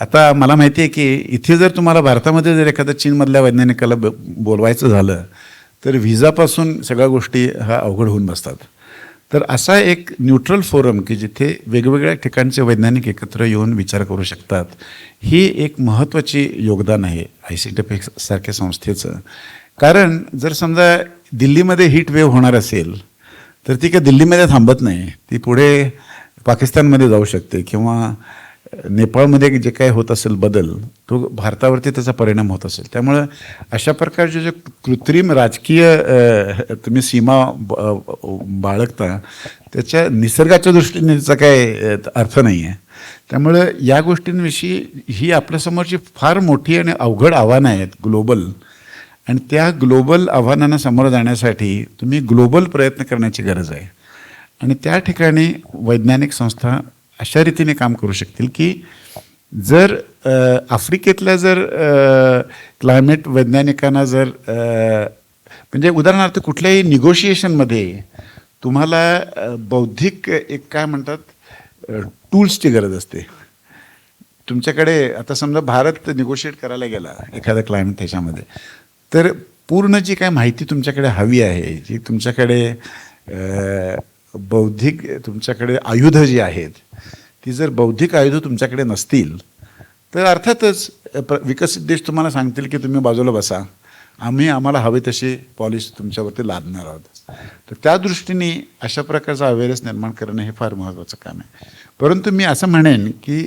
आता मला माहिती आहे की इथे जर तुम्हाला भारतामध्ये जर एखाद्या चीनमधल्या वैज्ञानिकाला बोलवायचं झालं तर व्हिजापासून सगळ्या गोष्टी हा अवघड होऊन बसतात. तर असा एक न्यूट्रल फोरम की जिथे वेगवेगळ्या ठिकाणचे वैज्ञानिक एकत्र येऊन विचार करू शकतात, ही एक महत्त्वाची योगदान आहे ICTP सारख्या संस्थेचं. कारण जर समजा दिल्लीमध्ये हीट वेव्ह होणार असेल तर ती काय दिल्लीमध्ये थांबत नाही, ती पुढे पाकिस्तानमध्ये जाऊ शकते किंवा नेपाळमध्ये जे काय होत असेल बदल, तो भारतावरती त्याचा परिणाम होत असेल. त्यामुळं अशा प्रकारचे जे कृत्रिम राजकीय तुम्ही सीमा बाळगता त्याच्या निसर्गाच्या दृष्टीने त्याचा काय अर्थ नाही आहे. त्यामुळं या गोष्टींविषयी ही आपल्यासमोरची फार मोठी आणि अवघड आव्हानं आहेत ग्लोबल, आणि त्या ग्लोबल आव्हानांना सामोरं जाण्यासाठी तुम्ही ग्लोबल प्रयत्न करण्याची गरज आहे. आणि त्या ठिकाणी वैज्ञानिक संस्था अशा रीतीने काम करू शकतील की जर आफ्रिकेतल्या जर क्लायमेट वैज्ञानिकांना जर म्हणजे उदाहरणार्थ कुठल्याही निगोशिएशनमध्ये तुम्हाला बौद्धिक एक काय म्हणतात टूल्सची गरज असते. तुमच्याकडे आता समजा भारत निगोशिएट करायला गेला एखाद्या क्लायमेट ह्याच्यामध्ये, तर पूर्ण जी काय माहिती तुमच्याकडे हवी आहे, जी तुमच्याकडे बौद्धिक तुमच्याकडे आयुधं जी आहेत, ती जर बौद्धिक आयुधं तुमच्याकडे नसतील तर अर्थातच विकसित देश तुम्हाला सांगतील की तुम्ही बाजूला बसा, आम्हाला हवे तशी पॉलिसी तुमच्यावरती लादणार आहोत. तर त्या दृष्टीने अशा प्रकारचा अवेअरनेस निर्माण करणं हे फार महत्त्वाचं काम आहे. परंतु मी असं म्हणेन की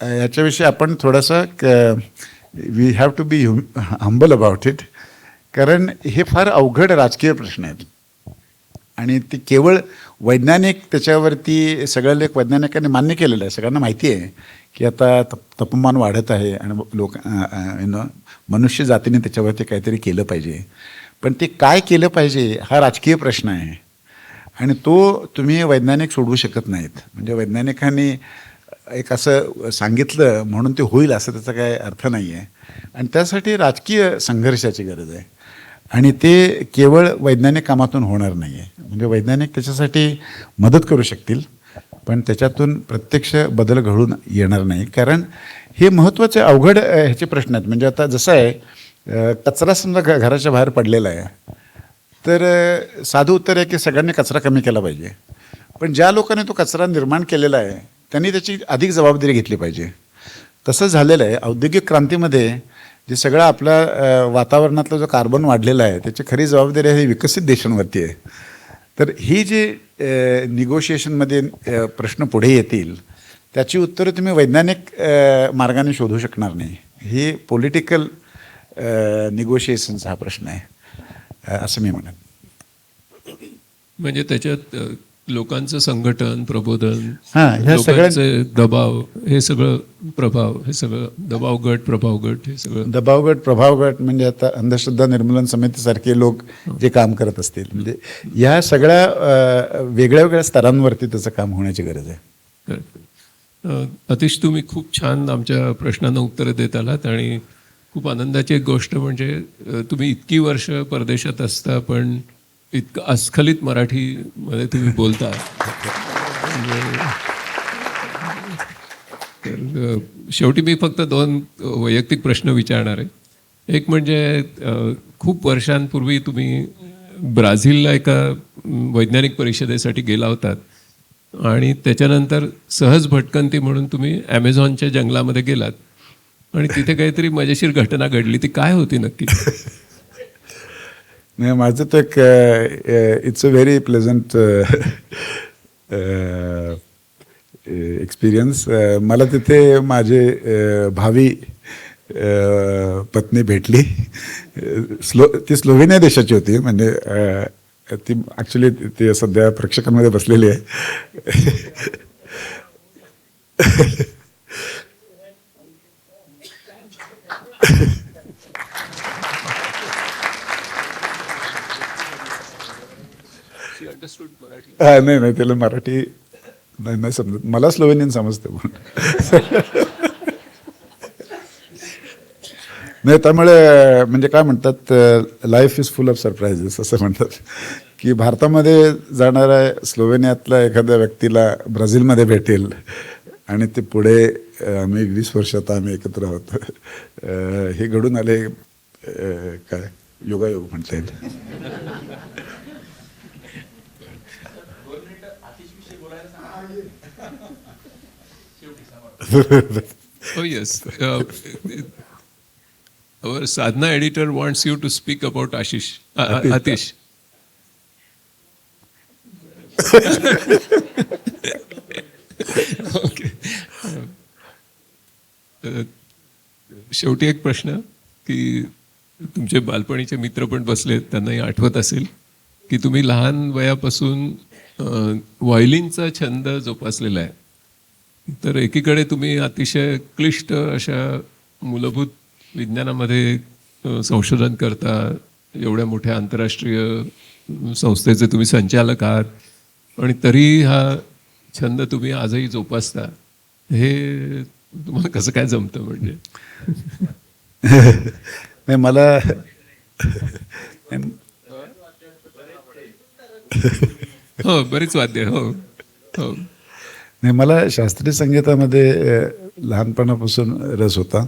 याच्याविषयी आपण थोडंसं we have to be humble about it कारण हे फार अवघड राजकीय प्रश्न आहेत आणि ते केवळ वैज्ञानिक त्याच्यावरती सगळ्या लोक वैज्ञानिकांनी मान्य केलेलं आहे. सगळ्यांना माहिती आहे की आता तापमान वाढत आहे आणि लोक मनुष्य जातीने त्याच्यावरती काहीतरी केलं पाहिजे. पण ते काय केलं पाहिजे हा राजकीय प्रश्न आहे आणि तो तुम्ही वैज्ञानिक सोडवू शकत नाहीत. म्हणजे वैज्ञानिकांनी एक असं सांगितलं म्हणून ते होईल असं त्याचा काय अर्थ नाही आहे आणि त्यासाठी राजकीय संघर्षाची गरज आहे आणि ते केवळ वैज्ञानिक कामातून होणार नाही आहे. म्हणजे वैज्ञानिक त्याच्यासाठी मदत करू शकतील पण त्याच्यातून प्रत्यक्ष बदल घडून येणार नाही. कारण हे महत्त्वाचे अवघड ह्याचे प्रश्न आहेत. म्हणजे आता जसं आहे कचरा समजा घराच्या बाहेर पडलेला आहे तर साधं उत्तर आहे की सगळ्यांनी कचरा कमी केला पाहिजे. पण ज्या लोकांनी तो कचरा निर्माण केलेला आहे त्यांनी त्याची अधिक जबाबदारी घेतली पाहिजे. तसंच झालेलं आहे औद्योगिक क्रांतीमध्ये जे सगळं आपल्या वातावरणातला जो कार्बन वाढलेला आहे त्याची खरी जबाबदारी ही विकसित देशांवरती आहे. तर ही जी निगोशिएशनमध्ये प्रश्न पुढे येतील त्याची उत्तरं तुम्ही वैज्ञानिक मार्गाने शोधू शकणार नाही. ही पॉलिटिकल निगोशिएशनचा हा प्रश्न आहे असं मी म्हणेन. म्हणजे त्याच्यात लोकांचं संघटन, प्रबोधन, ह्या लोकांचे दबाव, हे सगळं प्रभाव, हे सगळं दबाव गट, प्रभाव गट, हे सगळं दबावगट प्रभावगट म्हणजे आता अंधश्रद्धा निर्मूलन समितीसारखे लोक जे काम करत असतील म्हणजे या सगळ्या वेगळ्या वेगळ्या स्तरांवरती त्याचं काम होण्याची गरज आहे. अतिश तुम्ही खूप छान आमच्या प्रश्नांना उत्तरं देत आलात आणि खूप आनंदाची एक गोष्ट म्हणजे तुम्ही इतकी वर्ष परदेशात असता पण इतकं अस्खलित मराठीमध्ये तुम्ही बोलता. तर शेवटी मी फक्त 2 वैयक्तिक प्रश्न विचारणार आहे. एक म्हणजे खूप वर्षांपूर्वी तुम्ही ब्राझीलला एका वैज्ञानिक परिषदेसाठी गेला होतात आणि त्याच्यानंतर सहज भटकंती म्हणून तुम्ही ॲमेझॉनच्या जंगलामध्ये गेलात आणि तिथे काहीतरी मजेशीर घटना घडली. ती काय होती नक्की? नाही माझं तर एक it's a very pleasant experience. मला तिथे माझे भावी पत्नी भेटली. ती स्लोव्हेनिया देशाची होती. म्हणजे ती ॲक्च्युली ती सध्या प्रेक्षकांमध्ये बसलेली आहे. नाही नाही त्याला मराठी नाही समजत. मला स्लोव्हेनियन समजते पण नाही. त्यामुळे म्हणजे काय म्हणतात लाईफ इज फुल ऑफ सरप्रायझेस असं म्हणतात की भारतामध्ये जाणाऱ्या स्लोव्हेनियातल्या एखाद्या व्यक्तीला ब्राझीलमध्ये भेटेल आणि ते पुढे आम्ही 20 वर्षात आम्ही एकत्र आहोत. हे घडून आले काय योगायोग म्हणता येईल. Oh yes. Our Sadhana editor wants you to speak about Ashish. Atish. Okay. शेवटी एक प्रश्न की तुमचे बालपणीचे मित्र पण बसले, त्यांनाही आठवत असेल की तुम्ही लहान वयापासून व्हायोलिनचा छंद जोपासलेला आहे. तर एकीकडे तुम्ही अतिशय क्लिष्ट अशा मूलभूत विज्ञानामध्ये संशोधन करता, एवढ्या मोठ्या आंतरराष्ट्रीय संस्थेचे तुम्ही संचालक आहात आणि तरी हा छंद तुम्ही आजही जोपासता. हे तुम्हाला कसं काय जमतं? म्हणजे नाही मला हो बरीच वाद्य. हो हो. नाही मला शास्त्रीय संगीतामध्ये लहानपणापासून रस होता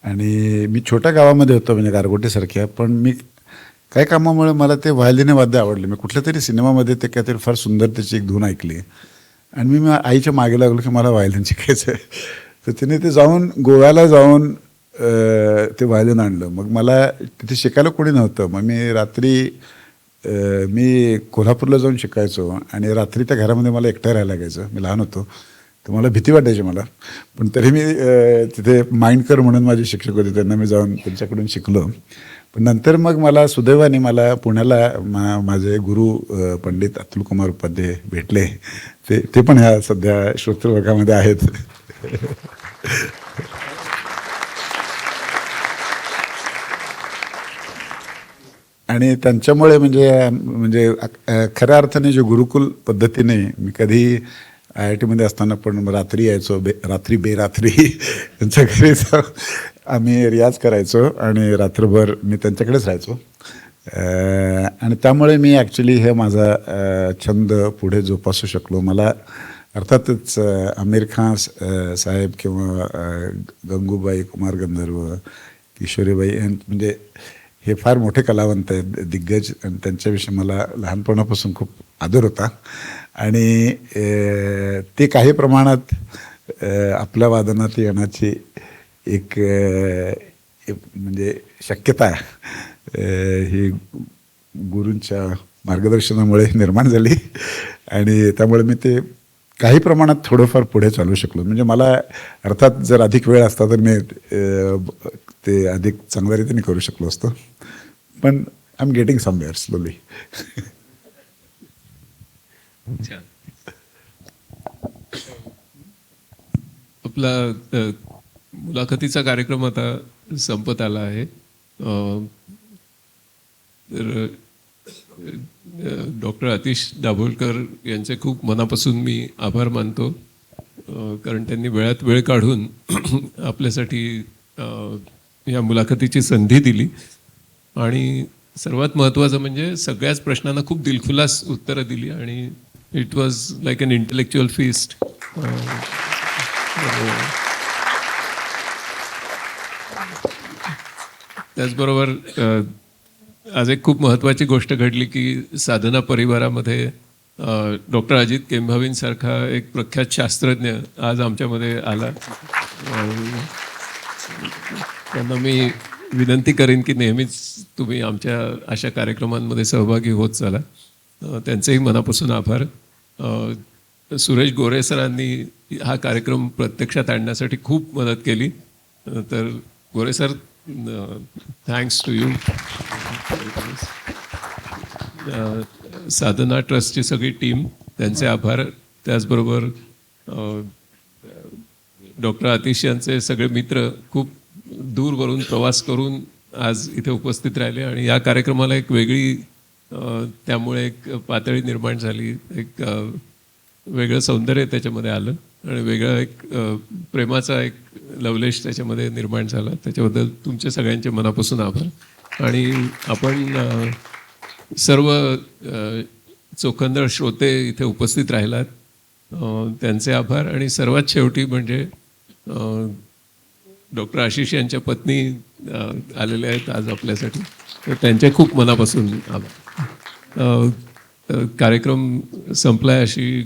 आणि मी छोट्या गावामध्ये होतो म्हणजे गारगोटीसारख्या. पण मी काही कामामुळे मला ते व्हायोलिन वाद्य आवडले. मी कुठल्या तरी सिनेमामध्ये ते काहीतरी फार सुंदर त्याची एक धून ऐकली आणि मी आईच्या मागे लागलो की मला व्हायोलिन शिकायचं आहे. तर तिने ते जाऊन गोव्याला जाऊन ते व्हायोलिन आणलं. मग मला तिथे शिकायला कोणी नव्हतं. मग मी रात्री मी कोल्हापूरला जाऊन शिकायचो आणि रात्री त्या घरामध्ये मला एकटं राहायला लागायचं. मी लहान होतो. तर मला भीती वाटायची मला, पण तरी मी तिथे माइंडकर म्हणून माझे शिक्षक होते, त्यांना मी जाऊन त्यांच्याकडून शिकलो. पण नंतर मग मला सुदैवाने मला पुण्याला माझे गुरु पंडित अतुल कुमार उपाध्याय भेटले. ते पण ह्या सध्या श्रोतृवर्गामध्ये आहेत. आणि त्यांच्यामुळे म्हणजे खऱ्या अर्थाने जे गुरुकुल पद्धतीने मी कधी IIT असताना पण रात्री यायचो, रात्री बेरात्री त्यांच्या घरी जाऊन आम्ही रियाज करायचो आणि रात्रभर मी त्यांच्याकडेच राहायचो. आणि त्यामुळे मी ॲक्च्युली हे माझा छंद पुढे जोपासू शकलो. मला अर्थातच आमिर खान साहेब किंवा गंगूबाई, कुमार गंधर्व, किशोरीबाई म्हणजे हे फार मोठे कलावंत आहेत, दिग्गज, आणि त्यांच्याविषयी मला लहानपणापासून खूप आदर होता. आणि ते काही प्रमाणात आपल्या वादनात येण्याची एक म्हणजे शक्यता ही गुरूंच्या मार्गदर्शनामुळे निर्माण झाली. आणि त्यामुळे मी ते काही प्रमाणात थोडंफार पुढे चालू शकलो. म्हणजे मला अर्थात जर अधिक वेळ असता तर मी ते अधिक चांगल्या रीतीने करू शकलो असतो. पण I am getting somewhere slowly. आपला मुलाखतीचा कार्यक्रम आता संपत आला आहे. तर डॉक्टर आतिश दाभोलकर यांचे खूप मनापासून मी आभार मानतो, कारण त्यांनी वेळात वेळ काढून आपल्यासाठी या मुलाखतीची संधी दिली. आणि सर्वात महत्त्वाचं म्हणजे सगळ्याच प्रश्नांना खूप दिलखुलास उत्तरं दिली आणि it was like an intellectual feast. त्याचबरोबर आज एक खूप महत्त्वाची गोष्ट घडली की साधना परिवारामध्ये डॉक्टर अजित केंभावींसारखा एक प्रख्यात शास्त्रज्ञ आज आमच्यामध्ये आला. त्यांना मी विनंती करेन की नेहमीच तुम्ही आमच्या अशा कार्यक्रमांमध्ये सहभागी होत चला. त्यांचेही मनापासून आभार. सुरेश गोरे सरांनी हा कार्यक्रम प्रत्यक्षात आणण्यासाठी खूप मदत केली. तर गोरे सर, थँक्स टू यू. साधना ट्रस्टची सगळी टीम, त्यांचे आभार. त्याचबरोबर डॉक्टर आतिश यांचे सगळे मित्र खूप दूरवरून प्रवास करून आज इथे उपस्थित राहिले आणि या कार्यक्रमाला एक वेगळी त्यामुळे एक पातळी निर्माण झाली, एक वेगळं सौंदर्य त्याच्यामध्ये आलं आणि वेगळं एक प्रेमाचा एक लवलेश त्याच्यामध्ये निर्माण झाला. त्याच्याबद्दल तुमच्या सगळ्यांचे मनापासून आभार. आणि आपण सर्व चोखंदळ श्रोते इथे उपस्थित राहिलात, त्यांचे आभार. आणि सर्वात शेवटी म्हणजे डॉक्टर आशिष यांच्या पत्नी आलेल्या आहेत आज आपल्यासाठी, तर त्यांचे खूप मनापासून आभार. कार्यक्रम संपलाय अशी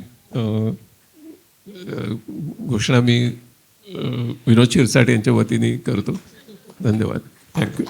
घोषणा मी विनोद शिरसाट यांच्या वतीने करतो. धन्यवाद. थँक्यू.